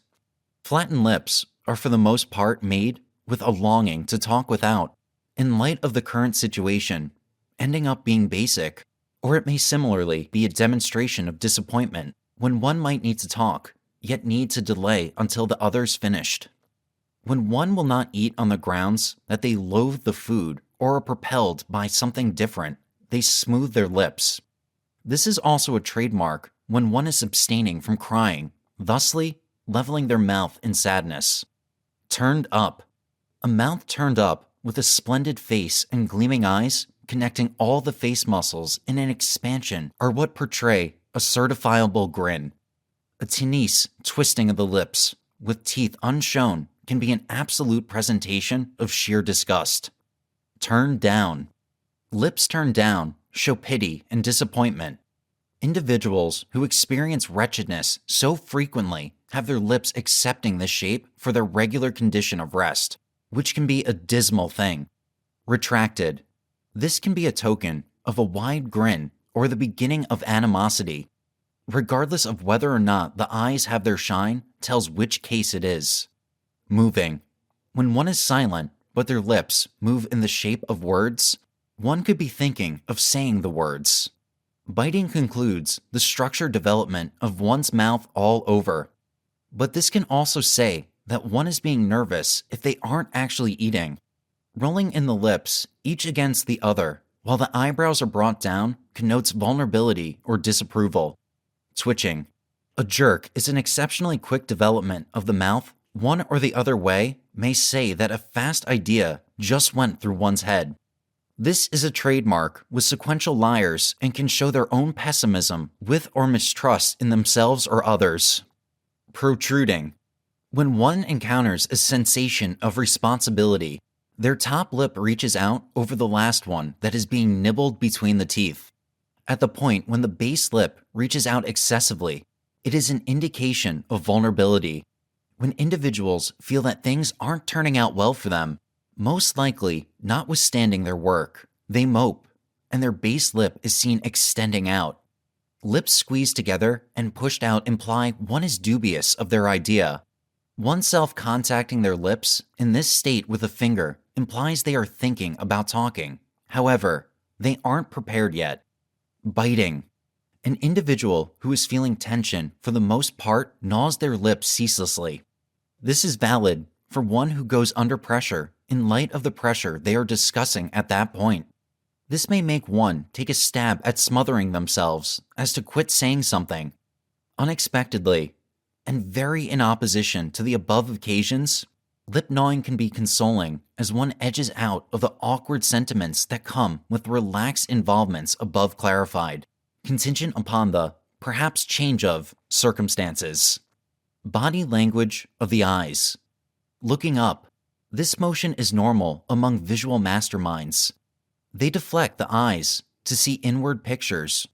Flattened lips are for the most part made with a longing to talk without, in light of the current situation, ending up being basic, or it may similarly be a demonstration of disappointment when one might need to talk, yet need to delay until the other's finished. When one will not eat on the grounds that they loathe the food or are propelled by something different, they smooth their lips. This is also a trademark when one is abstaining from crying, thusly leveling their mouth in sadness. Turned up. A mouth turned up with a splendid face and gleaming eyes connecting all the face muscles in an expansion are what portray a certifiable grin. A tenacious twisting of the lips, with teeth unshown, can be an absolute presentation of sheer disgust. Turned down. Lips turned down show pity and disappointment. Individuals who experience wretchedness so frequently have their lips accepting this shape for their regular condition of rest, which can be a dismal thing. Retracted. This can be a token of a wide grin or the beginning of animosity. Regardless of whether or not the eyes have their shine, tells which case it is. Moving. When one is silent, but their lips move in the shape of words, one could be thinking of saying the words. Biting concludes the structured development of one's mouth all over. But this can also say that one is being nervous if they aren't actually eating. Rolling in the lips, each against the other, while the eyebrows are brought down, connotes vulnerability or disapproval. Twitching. A jerk is an exceptionally quick development of the mouth. One or the other way may say that a fast idea just went through one's head. This is a trademark with sequential liars and can show their own pessimism with or mistrust in themselves or others. Protruding. When one encounters a sensation of responsibility, their top lip reaches out over the last one that is being nibbled between the teeth. At the point when the base lip reaches out excessively, it is an indication of vulnerability. When individuals feel that things aren't turning out well for them, most likely notwithstanding their work, they mope, and their base lip is seen extending out. Lips squeezed together and pushed out imply one is dubious of their idea. Oneself contacting their lips in this state with a finger implies they are thinking about talking. However, they aren't prepared yet. Biting. An individual who is feeling tension for the most part gnaws their lips ceaselessly. This is valid for one who goes under pressure in light of the pressure they are discussing at that point. This may make one take a stab at smothering themselves as to quit saying something. Unexpectedly, and very in opposition to the above occasions, lip gnawing can be consoling as one edges out of the awkward sentiments that come with relaxed involvements above clarified, contingent upon the, perhaps change of, circumstances. Body language of the eyes. Looking up. This motion is normal among visual masterminds. They deflect the eyes to see inward pictures.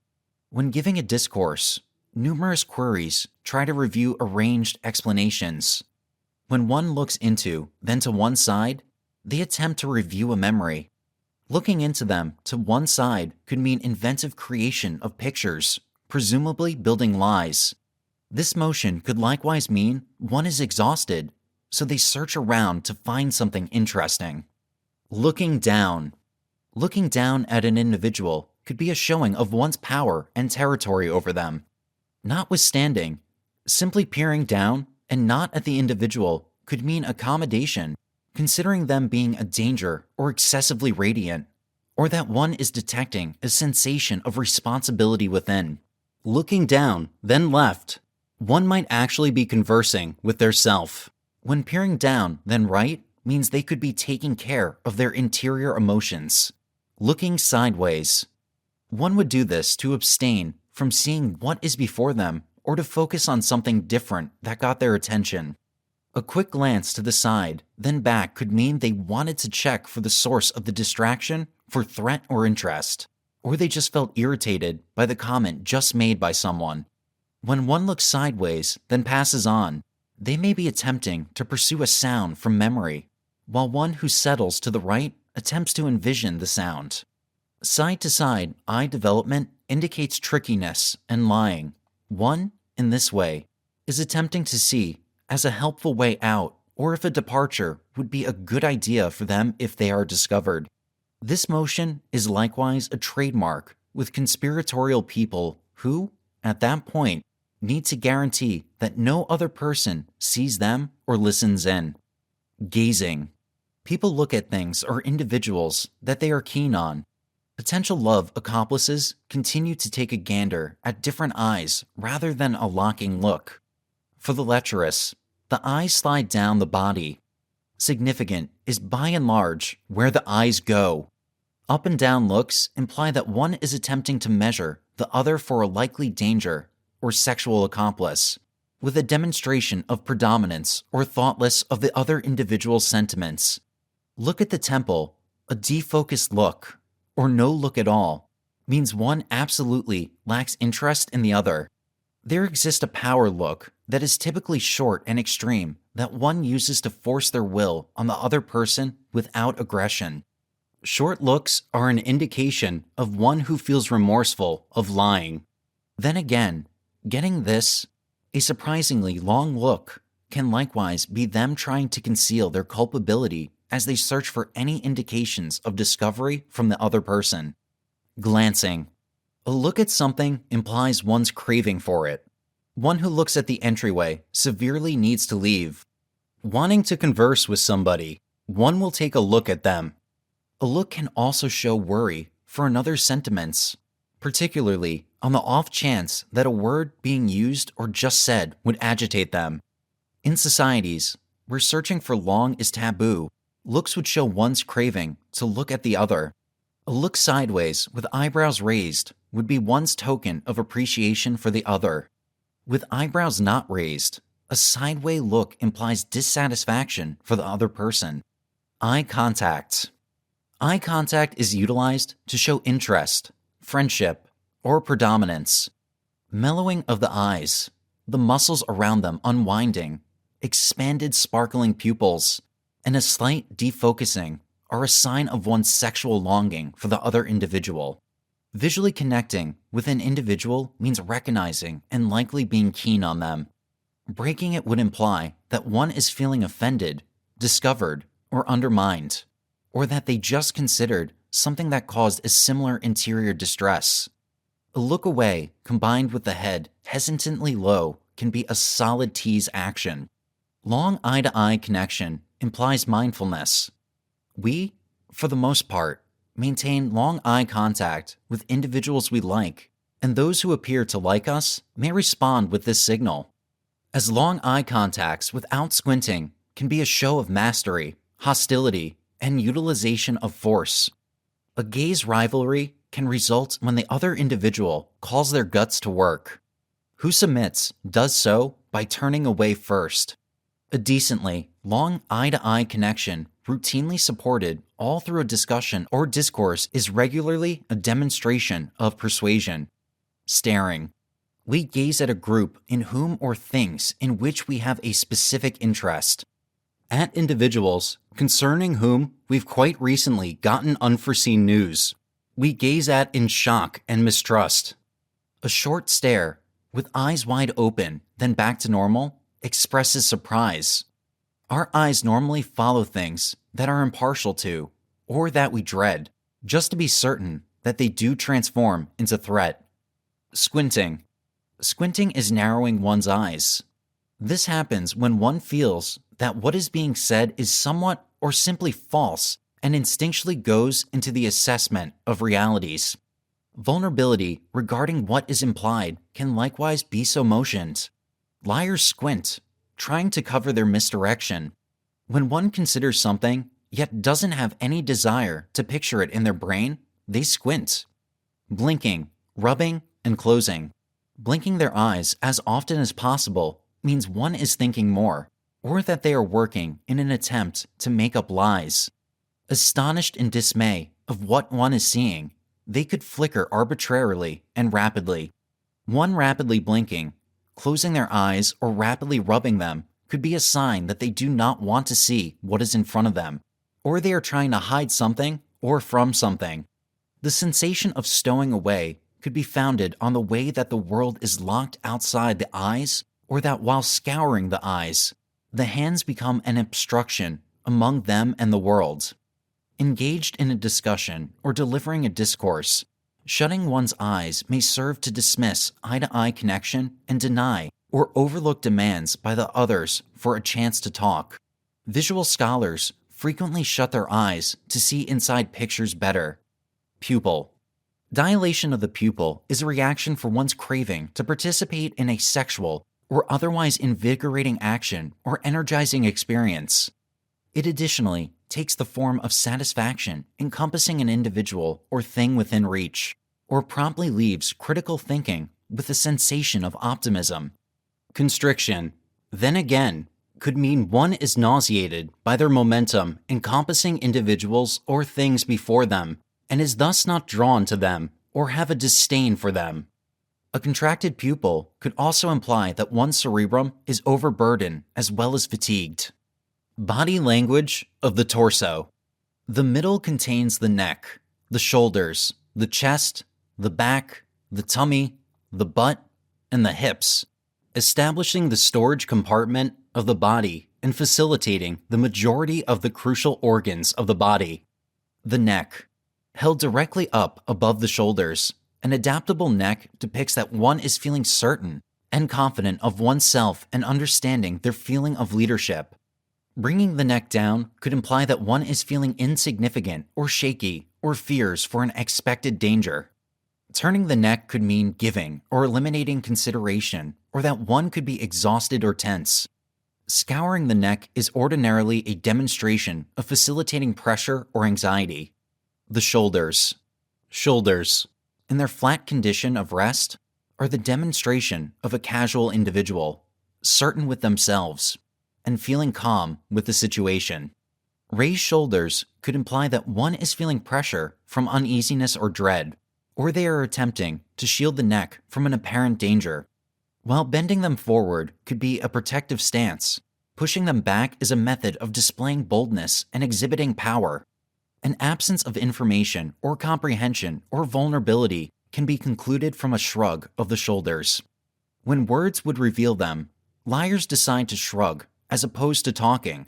When giving a discourse, numerous queries try to review arranged explanations. When one looks into, then to one side, they attempt to review a memory. Looking into them to one side could mean inventive creation of pictures, presumably building lies. This motion could likewise mean one is exhausted, so they search around to find something interesting. Looking down. Looking down at an individual could be a showing of one's power and territory over them. Notwithstanding, simply peering down and not at the individual could mean accommodation, considering them being a danger or excessively radiant, or that one is detecting a sensation of responsibility within. Looking down, then left, one might actually be conversing with their self. When peering down, then right, means they could be taking care of their interior emotions. Looking sideways. One would do this to abstain from seeing what is before them or to focus on something different that got their attention. A quick glance to the side, then back could mean they wanted to check for the source of the distraction for threat or interest, or they just felt irritated by the comment just made by someone. When one looks sideways, then passes on, they may be attempting to pursue a sound from memory, while one who settles to the right attempts to envision the sound. Side-to-side eye development indicates trickiness and lying. One, in this way, is attempting to see as a helpful way out or if a departure would be a good idea for them if they are discovered. This motion is likewise a trademark with conspiratorial people who, at that point, need to guarantee that no other person sees them or listens in. Gazing. People look at things or individuals that they are keen on. Potential love accomplices continue to take a gander at different eyes rather than a locking look. For the lecherous, the eyes slide down the body. Significant is by and large where the eyes go. Up and down looks imply that one is attempting to measure the other for a likely danger or sexual accomplice, with a demonstration of predominance or thoughtless of the other individual's sentiments. Look at the temple, a defocused look, or no look at all, means one absolutely lacks interest in the other. There exists a power look that is typically short and extreme that one uses to force their will on the other person without aggression. Short looks are an indication of one who feels remorseful of lying. Then again, getting this, a surprisingly long look, can likewise be them trying to conceal their culpability as they search for any indications of discovery from the other person. Glancing. A look at something implies one's craving for it. One who looks at the entryway severely needs to leave. Wanting to converse with somebody, one will take a look at them. A look can also show worry for another's sentiments, particularly on the off chance that a word being used or just said would agitate them. In societies where searching for long is taboo, looks would show one's craving to look at the other. A look sideways with eyebrows raised would be one's token of appreciation for the other. With eyebrows not raised, a sideway look implies dissatisfaction for the other person. Eye contact. Eye contact is utilized to show interest, friendship, or predominance. Mellowing of the eyes, the muscles around them unwinding, expanded sparkling pupils, and a slight defocusing are a sign of one's sexual longing for the other individual. Visually connecting with an individual means recognizing and likely being keen on them. Breaking it would imply that one is feeling offended, discovered, or undermined, or that they just considered something that caused a similar interior distress. A look away combined with the head hesitantly low can be a solid tease action. Long eye-to-eye connection implies mindfulness. We, for the most part, maintain long eye contact with individuals we like, and those who appear to like us may respond with this signal. As long eye contacts without squinting can be a show of mastery, hostility, and utilization of force. A gaze rivalry can result when the other individual calls their guts to work. Who submits does so by turning away first. A decently long eye-to-eye connection, routinely supported all through a discussion or discourse, is regularly a demonstration of persuasion. Staring. We gaze at a group in whom or things in which we have a specific interest. At individuals concerning whom we've quite recently gotten unforeseen news. We gaze at in shock and mistrust. A short stare, with eyes wide open, then back to normal, expresses surprise. Our eyes normally follow things that are impartial to, or that we dread, just to be certain that they do transform into threat. Squinting. Squinting is narrowing one's eyes. This happens when one feels that what is being said is somewhat or simply false and instinctually goes into the assessment of realities. Vulnerability regarding what is implied can likewise be so motioned. Liars squint, trying to cover their misdirection. When one considers something, yet doesn't have any desire to picture it in their brain, they squint. Blinking, rubbing, and closing. Blinking their eyes as often as possible means one is thinking more, or that they are working in an attempt to make up lies. Astonished in dismay of what one is seeing, they could flicker arbitrarily and rapidly. One rapidly blinking, closing their eyes, or rapidly rubbing them could be a sign that they do not want to see what is in front of them, or they are trying to hide something or from something. The sensation of stowing away could be founded on the way that the world is locked outside the eyes, or that while scouring the eyes, the hands become an obstruction among them and the world. Engaged in a discussion or delivering a discourse, shutting one's eyes may serve to dismiss eye-to-eye connection and deny or overlook demands by the others for a chance to talk. Visual scholars frequently shut their eyes to see inside pictures better. Pupil. Dilation of the pupil is a reaction for one's craving to participate in a sexual or otherwise invigorating action or energizing experience. It additionally takes the form of satisfaction encompassing an individual or thing within reach, or promptly leaves critical thinking with a sensation of optimism. Constriction, then again, could mean one is nauseated by their momentum encompassing individuals or things before them, and is thus not drawn to them or have a disdain for them. A contracted pupil could also imply that one's cerebrum is overburdened as well as fatigued. Body language of the torso. The middle contains the neck, the shoulders, the chest, the back, the tummy, the butt, and the hips, establishing the storage compartment of the body and facilitating the majority of the crucial organs of the body. The neck. Held directly up above the shoulders, an adaptable neck depicts that one is feeling certain and confident of oneself and understanding their feeling of leadership. Bringing the neck down could imply that one is feeling insignificant or shaky or fears for an expected danger. Turning the neck could mean giving or eliminating consideration, or that one could be exhausted or tense. Scouring the neck is ordinarily a demonstration of facilitating pressure or anxiety. The shoulders. Shoulders, in their flat condition of rest, are the demonstration of a casual individual, certain with themselves, and feeling calm with the situation. Raised shoulders could imply that one is feeling pressure from uneasiness or dread, or they are attempting to shield the neck from an apparent danger. While bending them forward could be a protective stance, pushing them back is a method of displaying boldness and exhibiting power. An absence of information or comprehension or vulnerability can be concluded from a shrug of the shoulders. When words would reveal them, liars decide to shrug as opposed to talking.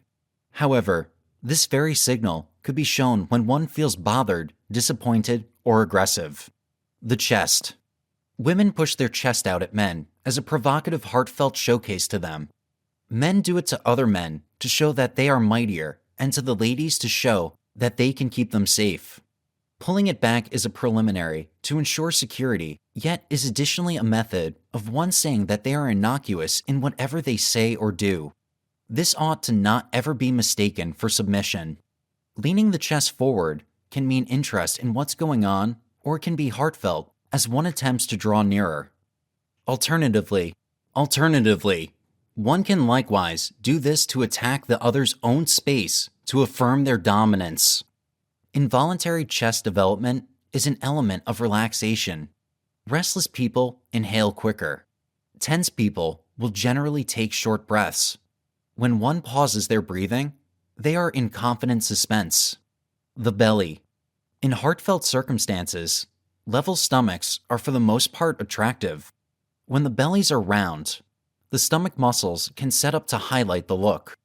However, this very signal could be shown when one feels bothered, disappointed, or aggressive. The chest. Women push their chest out at men as a provocative, heartfelt showcase to them. Men do it to other men to show that they are mightier, and to the ladies to show that they can keep them safe. Pulling it back is a preliminary to ensure security, yet is additionally a method of one saying that they are innocuous in whatever they say or do. This ought to not ever be mistaken for submission. Leaning the chest forward can mean interest in what's going on, or can be heartfelt as one attempts to draw nearer. Alternatively, one can likewise do this to attack the other's own space to affirm their dominance. Involuntary chest development is an element of relaxation. Restless people inhale quicker. Tense people will generally take short breaths. When one pauses their breathing, they are in confident suspense. The belly. In heartfelt circumstances, level stomachs are for the most part attractive. When the bellies are round, the stomach muscles can set up to highlight the look.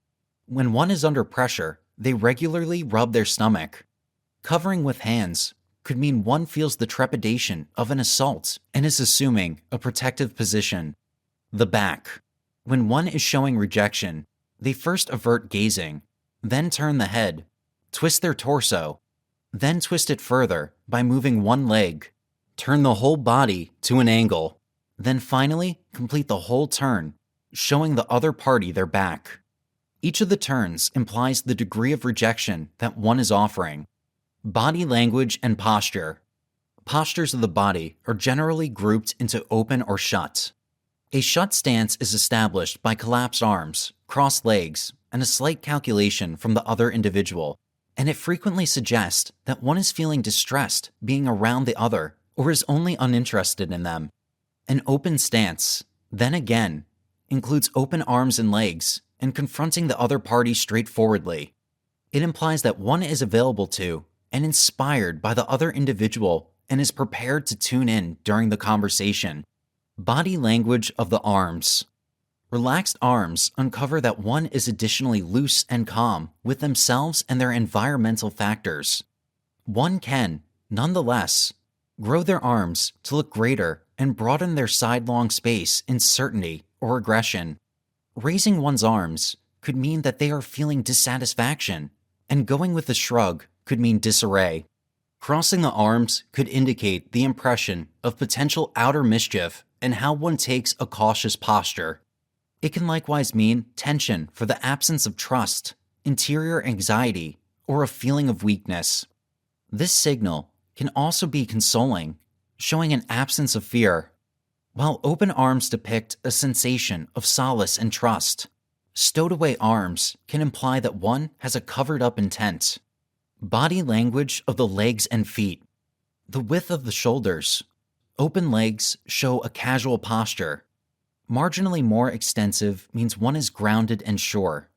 When one is under pressure, they regularly rub their stomach. Covering with hands could mean one feels the trepidation of an assault and is assuming a protective position. The back. When one is showing rejection, they first avert gazing, then turn the head, twist their torso, then twist it further by moving one leg, turn the whole body to an angle, then finally complete the whole turn, showing the other party their back. Each of the turns implies the degree of rejection that one is offering. Body language and posture. Postures of the body are generally grouped into open or shut. A shut stance is established by collapsed arms, crossed legs, and a slight calculation from the other individual, and it frequently suggests that one is feeling distressed being around the other or is only uninterested in them. An open stance, then again, includes open arms and legs and confronting the other party straightforwardly. It implies that one is available to and inspired by the other individual and is prepared to tune in during the conversation. Body language of the arms. Relaxed arms uncover that one is additionally loose and calm with themselves and their environmental factors. One can, nonetheless, grow their arms to look greater and broaden their sidelong space in certainty or aggression. Raising one's arms could mean that they are feeling dissatisfaction, and going with a shrug could mean disarray. Crossing the arms could indicate the impression of potential outer mischief and how one takes a cautious posture. It can likewise mean tension for the absence of trust, interior anxiety, or a feeling of weakness. This signal can also be consoling, showing an absence of fear, while open arms depict a sensation of solace and trust. Stowed away arms can imply that one has a covered-up intent. Body language of the legs and feet. The width of the shoulders. Open legs show a casual posture. Marginally more extensive means one is grounded and sure.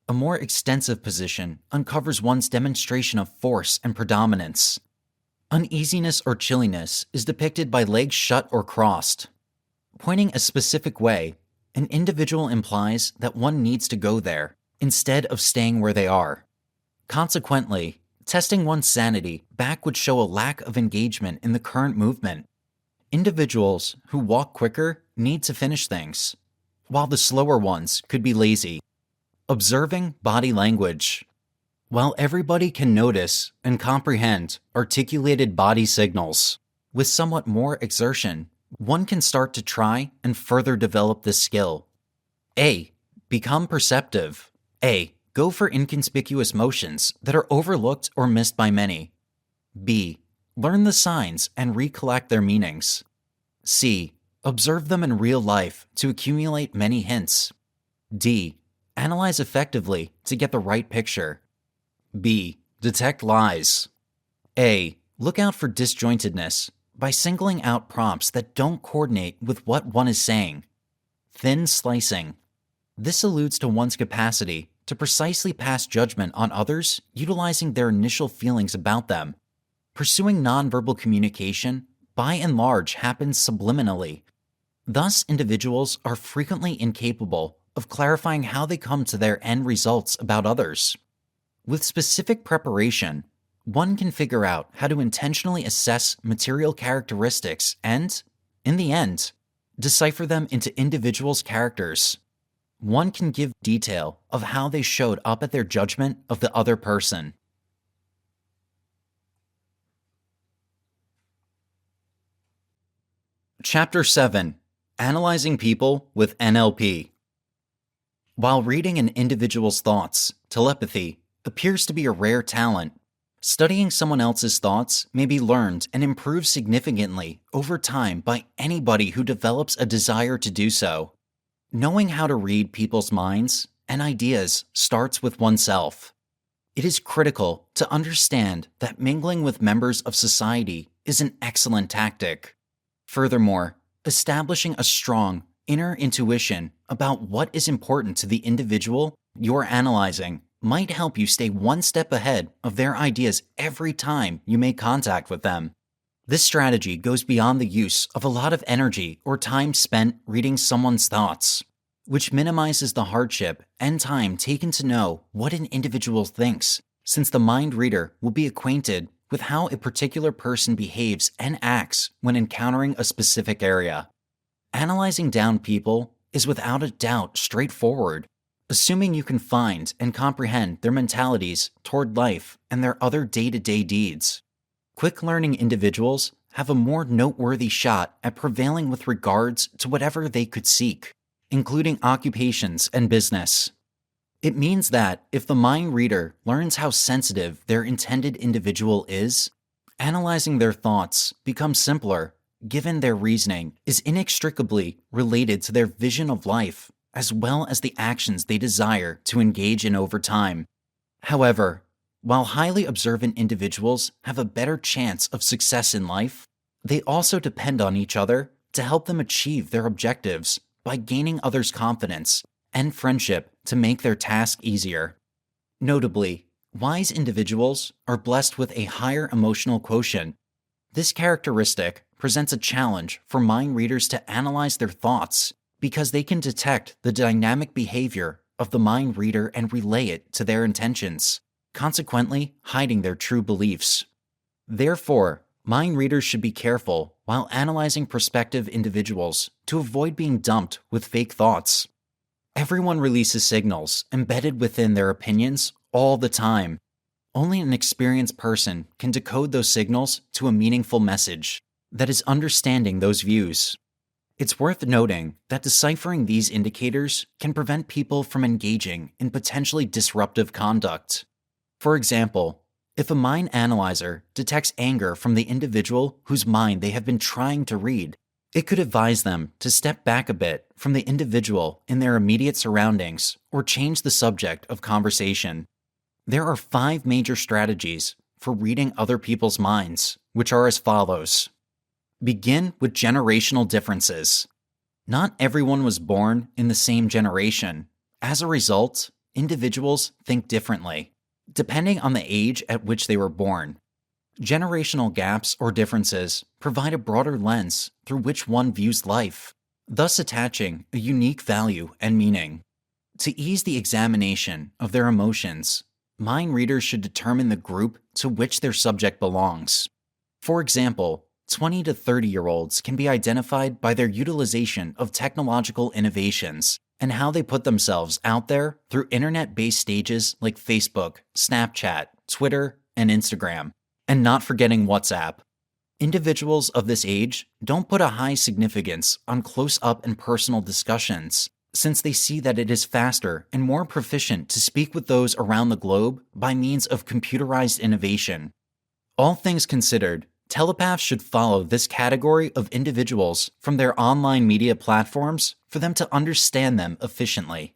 A more extensive position uncovers one's demonstration of force and predominance. Uneasiness or chilliness is depicted by legs shut or crossed. Pointing a specific way, an individual implies that one needs to go there, instead of staying where they are. Consequently, testing one's sanity back would show a lack of engagement in the current movement. Individuals who walk quicker need to finish things, while the slower ones could be lazy. Observing body language. While everybody can notice and comprehend articulated body signals, with somewhat more exertion, one can start to try and further develop this skill. A. Become perceptive. A. Go for inconspicuous motions that are overlooked or missed by many. B. Learn the signs and recollect their meanings. C. Observe them in real life to accumulate many hints. D. Analyze effectively to get the right picture. B. Detect lies. A. Look out for disjointedness by singling out prompts that don't coordinate with what one is saying. Thin slicing. This alludes to one's capacity to precisely pass judgment on others utilizing their initial feelings about them. Pursuing nonverbal communication, by and large, happens subliminally. Thus, individuals are frequently incapable of clarifying how they come to their end results about others. With specific preparation, one can figure out how to intentionally assess material characteristics and, in the end, decipher them into individuals' characters. One can give detail of how they showed up at their judgment of the other person. Chapter 7. Analyzing People with NLP. While reading an individual's thoughts, telepathy appears to be a rare talent. Studying someone else's thoughts may be learned and improved significantly over time by anybody who develops a desire to do so. Knowing how to read people's minds and ideas starts with oneself. It is critical to understand that mingling with members of society is an excellent tactic. Furthermore, establishing a strong inner intuition about what is important to the individual you're analyzing might help you stay one step ahead of their ideas every time you make contact with them. This strategy goes beyond the use of a lot of energy or time spent reading someone's thoughts, which minimizes the hardship and time taken to know what an individual thinks, since the mind reader will be acquainted with how a particular person behaves and acts when encountering a specific area. Analyzing down people is without a doubt straightforward, assuming you can find and comprehend their mentalities toward life and their other day-to-day deeds. Quick-learning individuals have a more noteworthy shot at prevailing with regards to whatever they could seek, including occupations and business. It means that if the mind reader learns how sensitive their intended individual is, analyzing their thoughts becomes simpler, given their reasoning is inextricably related to their vision of life, as well as the actions they desire to engage in over time. However, while highly observant individuals have a better chance of success in life, they also depend on each other to help them achieve their objectives by gaining others' confidence and friendship to make their task easier. Notably, wise individuals are blessed with a higher emotional quotient. This characteristic presents a challenge for mind readers to analyze their thoughts because they can detect the dynamic behavior of the mind reader and relay it to their intentions, consequently hiding their true beliefs. Therefore, mind readers should be careful while analyzing prospective individuals to avoid being dumped with fake thoughts. Everyone releases signals embedded within their opinions all the time. Only an experienced person can decode those signals to a meaningful message that is understanding those views. It's worth noting that deciphering these indicators can prevent people from engaging in potentially disruptive conduct. For example, if a mind analyzer detects anger from the individual whose mind they have been trying to read, it could advise them to step back a bit from the individual in their immediate surroundings or change the subject of conversation. There are 5 major strategies for reading other people's minds, which are as follows. Begin with generational differences. Not everyone was born in the same generation. As a result, individuals think differently, depending on the age at which they were born. Generational gaps or differences provide a broader lens through which one views life, thus attaching a unique value and meaning. To ease the examination of their emotions, mind readers should determine the group to which their subject belongs. For example, 20 to 30-year-olds can be identified by their utilization of technological innovations and how they put themselves out there through internet-based stages like Facebook, Snapchat, Twitter, and Instagram. And not forgetting WhatsApp. Individuals of this age don't put a high significance on close-up and personal discussions, since they see that it is faster and more proficient to speak with those around the globe by means of computerized innovation. All things considered, telepaths should follow this category of individuals from their online media platforms for them to understand them efficiently.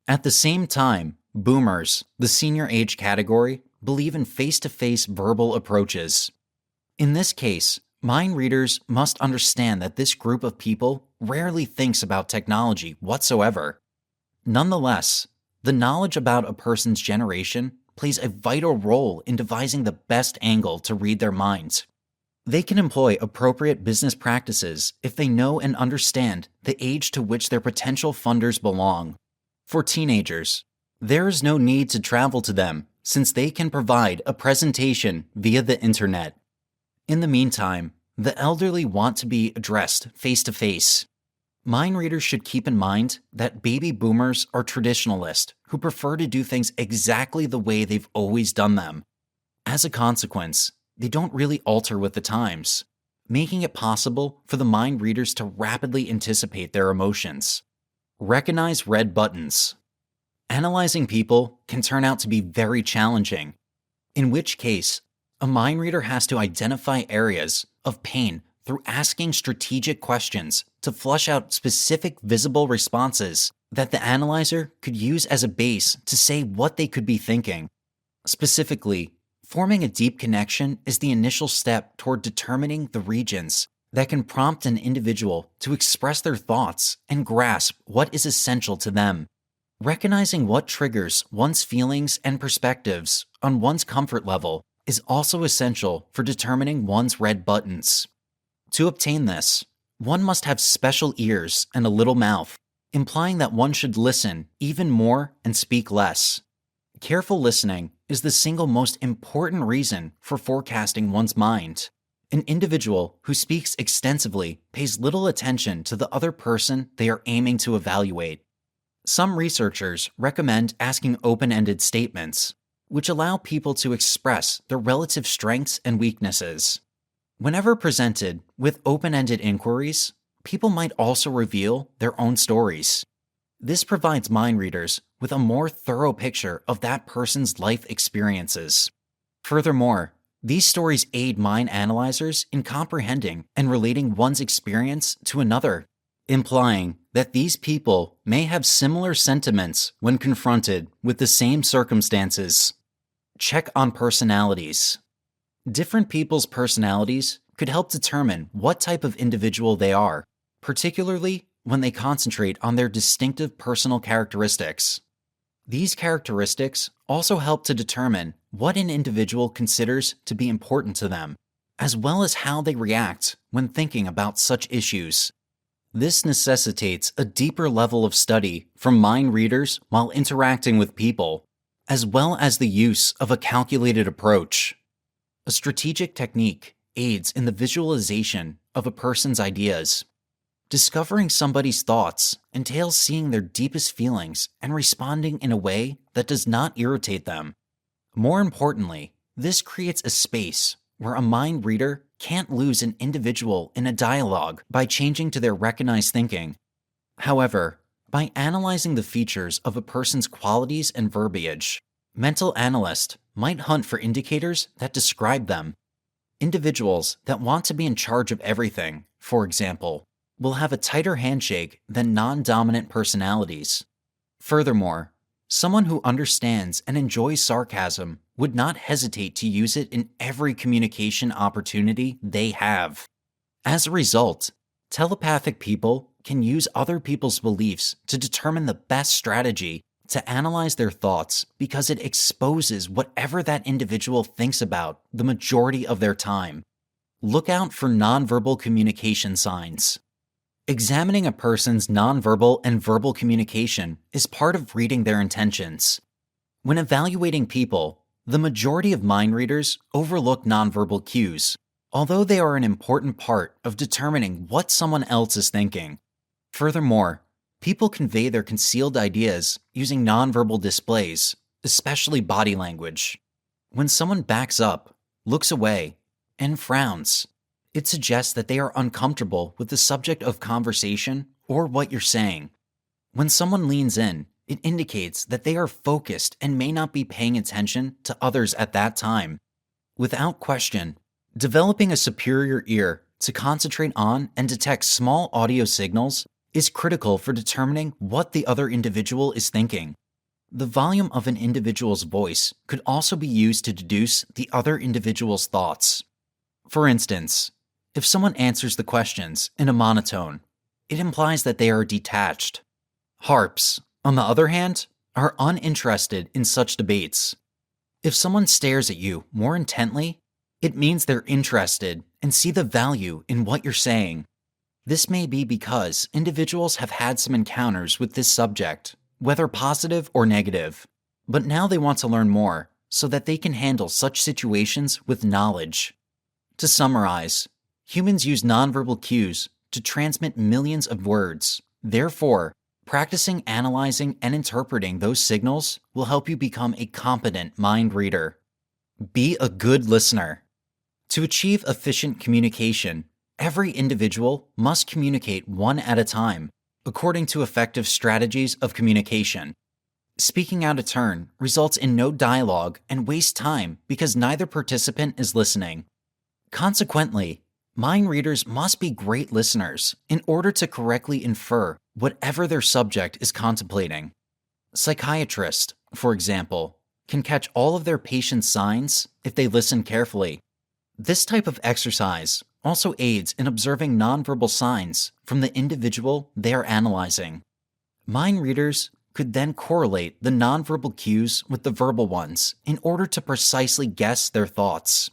At the same time, boomers, the senior age category, believe in face-to-face verbal approaches. In this case, mind readers must understand that this group of people rarely thinks about technology whatsoever. Nonetheless, the knowledge about a person's generation plays a vital role in devising the best angle to read their minds. They can employ appropriate business practices if they know and understand the age to which their potential funders belong. For teenagers, there is no need to travel to them since they can provide a presentation via the internet. In the meantime, the elderly want to be addressed face-to-face. Mind readers should keep in mind that baby boomers are traditionalists who prefer to do things exactly the way they've always done them. As a consequence, they don't really alter with the times, making it possible for the mind readers to rapidly anticipate their emotions. Recognize red buttons. Analyzing people can turn out to be very challenging, in which case, a mind reader has to identify areas of pain through asking strategic questions to flush out specific visible responses that the analyzer could use as a base to say what they could be thinking. Specifically, forming a deep connection is the initial step toward determining the regions that can prompt an individual to express their thoughts and grasp what is essential to them. Recognizing what triggers one's feelings and perspectives on one's comfort level is also essential for determining one's red buttons. To obtain this, one must have special ears and a little mouth, implying that one should listen even more and speak less. Careful listening is the single most important reason for forecasting one's mind. An individual who speaks extensively pays little attention to the other person they are aiming to evaluate. Some researchers recommend asking open-ended statements, which allow people to express their relative strengths and weaknesses. Whenever presented with open-ended inquiries, people might also reveal their own stories. This provides mind readers with a more thorough picture of that person's life experiences. Furthermore, these stories aid mind analyzers in comprehending and relating one's experience to another, implying that these people may have similar sentiments when confronted with the same circumstances. Check on personalities. Different people's personalities could help determine what type of individual they are, particularly when they concentrate on their distinctive personal characteristics. These characteristics also help to determine what an individual considers to be important to them, as well as how they react when thinking about such issues. This necessitates a deeper level of study from mind readers while interacting with people, as well as the use of a calculated approach. A strategic technique aids in the visualization of a person's ideas. Discovering somebody's thoughts entails seeing their deepest feelings and responding in a way that does not irritate them. More importantly, this creates a space where a mind reader can't lose an individual in a dialogue by changing to their recognized thinking. However, by analyzing the features of a person's qualities and verbiage, mental analysts might hunt for indicators that describe them. Individuals that want to be in charge of everything, for example, will have a tighter handshake than non-dominant personalities. Furthermore, someone who understands and enjoys sarcasm would not hesitate to use it in every communication opportunity they have. As a result, telepathic people can use other people's beliefs to determine the best strategy to analyze their thoughts because it exposes whatever that individual thinks about the majority of their time. Look out for nonverbal communication signs. Examining a person's nonverbal and verbal communication is part of reading their intentions. When evaluating people, the majority of mind readers overlook nonverbal cues, although they are an important part of determining what someone else is thinking. Furthermore, people convey their concealed ideas using nonverbal displays, especially body language. When someone backs up, looks away, and frowns, it suggests that they are uncomfortable with the subject of conversation or what you're saying. When someone leans in, it indicates that they are focused and may not be paying attention to others at that time. Without question, developing a superior ear to concentrate on and detect small audio signals is critical for determining what the other individual is thinking. The volume of an individual's voice could also be used to deduce the other individual's thoughts. For instance, if someone answers the questions in a monotone, it implies that they are detached. Harps, on the other hand, are uninterested in such debates. If someone stares at you more intently, it means they're interested and see the value in what you're saying. This may be because individuals have had some encounters with this subject, whether positive or negative, but now they want to learn more so that they can handle such situations with knowledge. To summarize, humans use nonverbal cues to transmit millions of words. Therefore, practicing analyzing and interpreting those signals will help you become a competent mind reader. Be a good listener. To achieve efficient communication, every individual must communicate one at a time, according to effective strategies of communication. Speaking out of turn results in no dialogue and wastes time because neither participant is listening. Consequently, mind readers must be great listeners in order to correctly infer whatever their subject is contemplating. Psychiatrists, for example, can catch all of their patients' signs if they listen carefully. This type of exercise also aids in observing nonverbal signs from the individual they are analyzing. Mind readers could then correlate the nonverbal cues with the verbal ones in order to precisely guess their thoughts.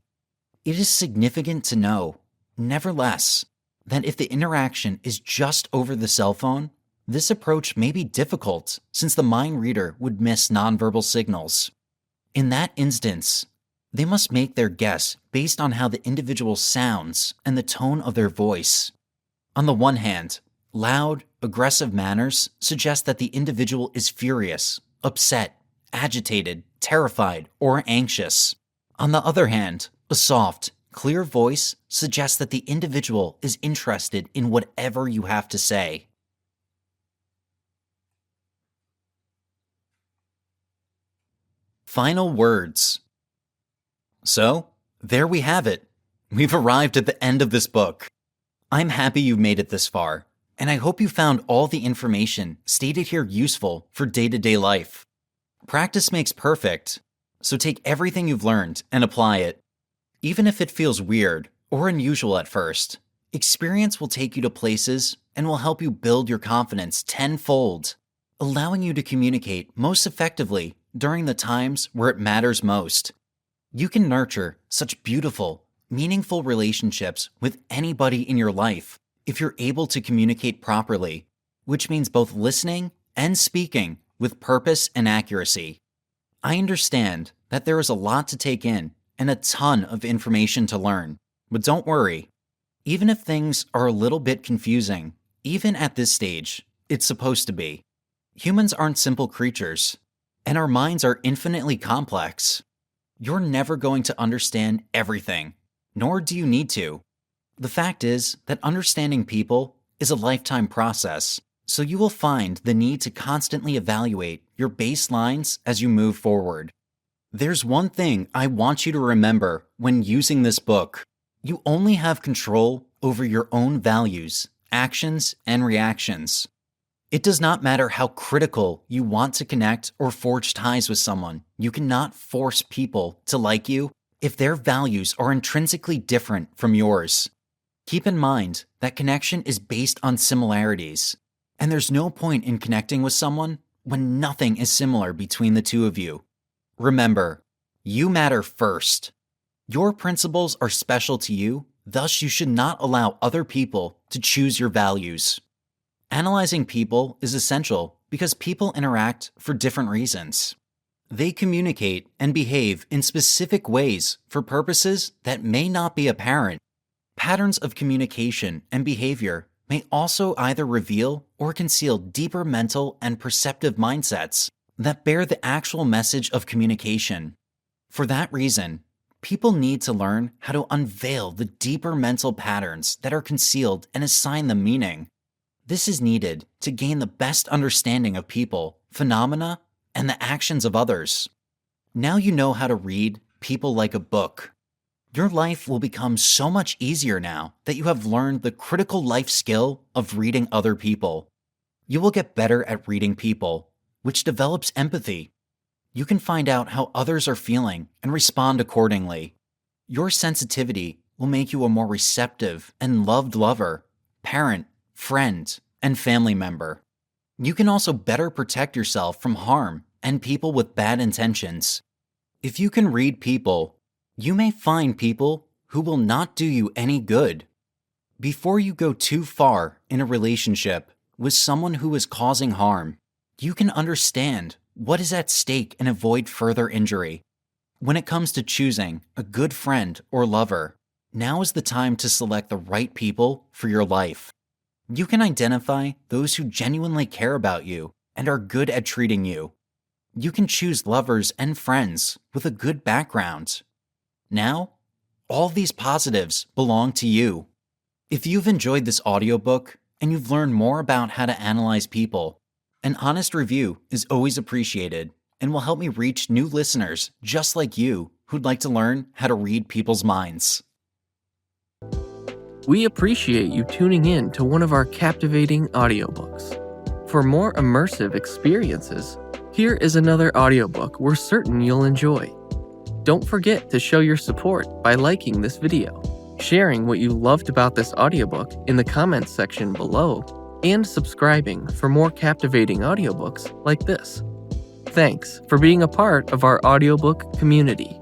It is significant to know, nevertheless, that if the interaction is just over the cell phone, this approach may be difficult since the mind reader would miss nonverbal signals. In that instance, they must make their guess based on how the individual sounds and the tone of their voice. On the one hand, loud, aggressive manners suggest that the individual is furious, upset, agitated, terrified, or anxious. On the other hand, a soft, clear voice suggests that the individual is interested in whatever you have to say. Final words. So, there we have it. We've arrived at the end of this book. I'm happy you made it this far, and I hope you found all the information stated here useful for day-to-day life. Practice makes perfect, so take everything you've learned and apply it. Even if it feels weird or unusual at first, experience will take you to places and will help you build your confidence tenfold, allowing you to communicate most effectively during the times where it matters most. You can nurture such beautiful, meaningful relationships with anybody in your life if you're able to communicate properly, which means both listening and speaking with purpose and accuracy. I understand that there is a lot to take in and a ton of information to learn, but don't worry. Even if things are a little bit confusing, even at this stage, it's supposed to be. Humans aren't simple creatures, and our minds are infinitely complex. You're never going to understand everything, nor do you need to. The fact is that understanding people is a lifetime process, so you will find the need to constantly evaluate your baselines as you move forward. There's one thing I want you to remember when using this book. You only have control over your own values, actions, and reactions. It does not matter how critical you want to connect or forge ties with someone. You cannot force people to like you if their values are intrinsically different from yours. Keep in mind that connection is based on similarities, and there's no point in connecting with someone when nothing is similar between the two of you. Remember, you matter first. Your principles are special to you, thus you should not allow other people to choose your values. Analyzing people is essential because people interact for different reasons. They communicate and behave in specific ways for purposes that may not be apparent. Patterns of communication and behavior may also either reveal or conceal deeper mental and perceptive mindsets that bear the actual message of communication. For that reason, people need to learn how to unveil the deeper mental patterns that are concealed and assign them meaning. This is needed to gain the best understanding of people, phenomena, and the actions of others. Now you know how to read people like a book. Your life will become so much easier now that you have learned the critical life skill of reading other people. You will get better at reading people, which develops empathy. You can find out how others are feeling and respond accordingly. Your sensitivity will make you a more receptive and loved lover, parent, friend, and family member. You can also better protect yourself from harm and people with bad intentions. If you can read people, you may find people who will not do you any good. Before you go too far in a relationship with someone who is causing harm, you can understand what is at stake and avoid further injury. When it comes to choosing a good friend or lover, now is the time to select the right people for your life. You can identify those who genuinely care about you and are good at treating you. You can choose lovers and friends with a good background. Now, all these positives belong to you. If you've enjoyed this audiobook and you've learned more about how to analyze people, an honest review is always appreciated and will help me reach new listeners just like you who'd like to learn how to read people's minds. We appreciate you tuning in to one of our captivating audiobooks. For more immersive experiences, here is another audiobook we're certain you'll enjoy. Don't forget to show your support by liking this video, sharing what you loved about this audiobook in the comments section below, and subscribing for more captivating audiobooks like this. Thanks for being a part of our audiobook community.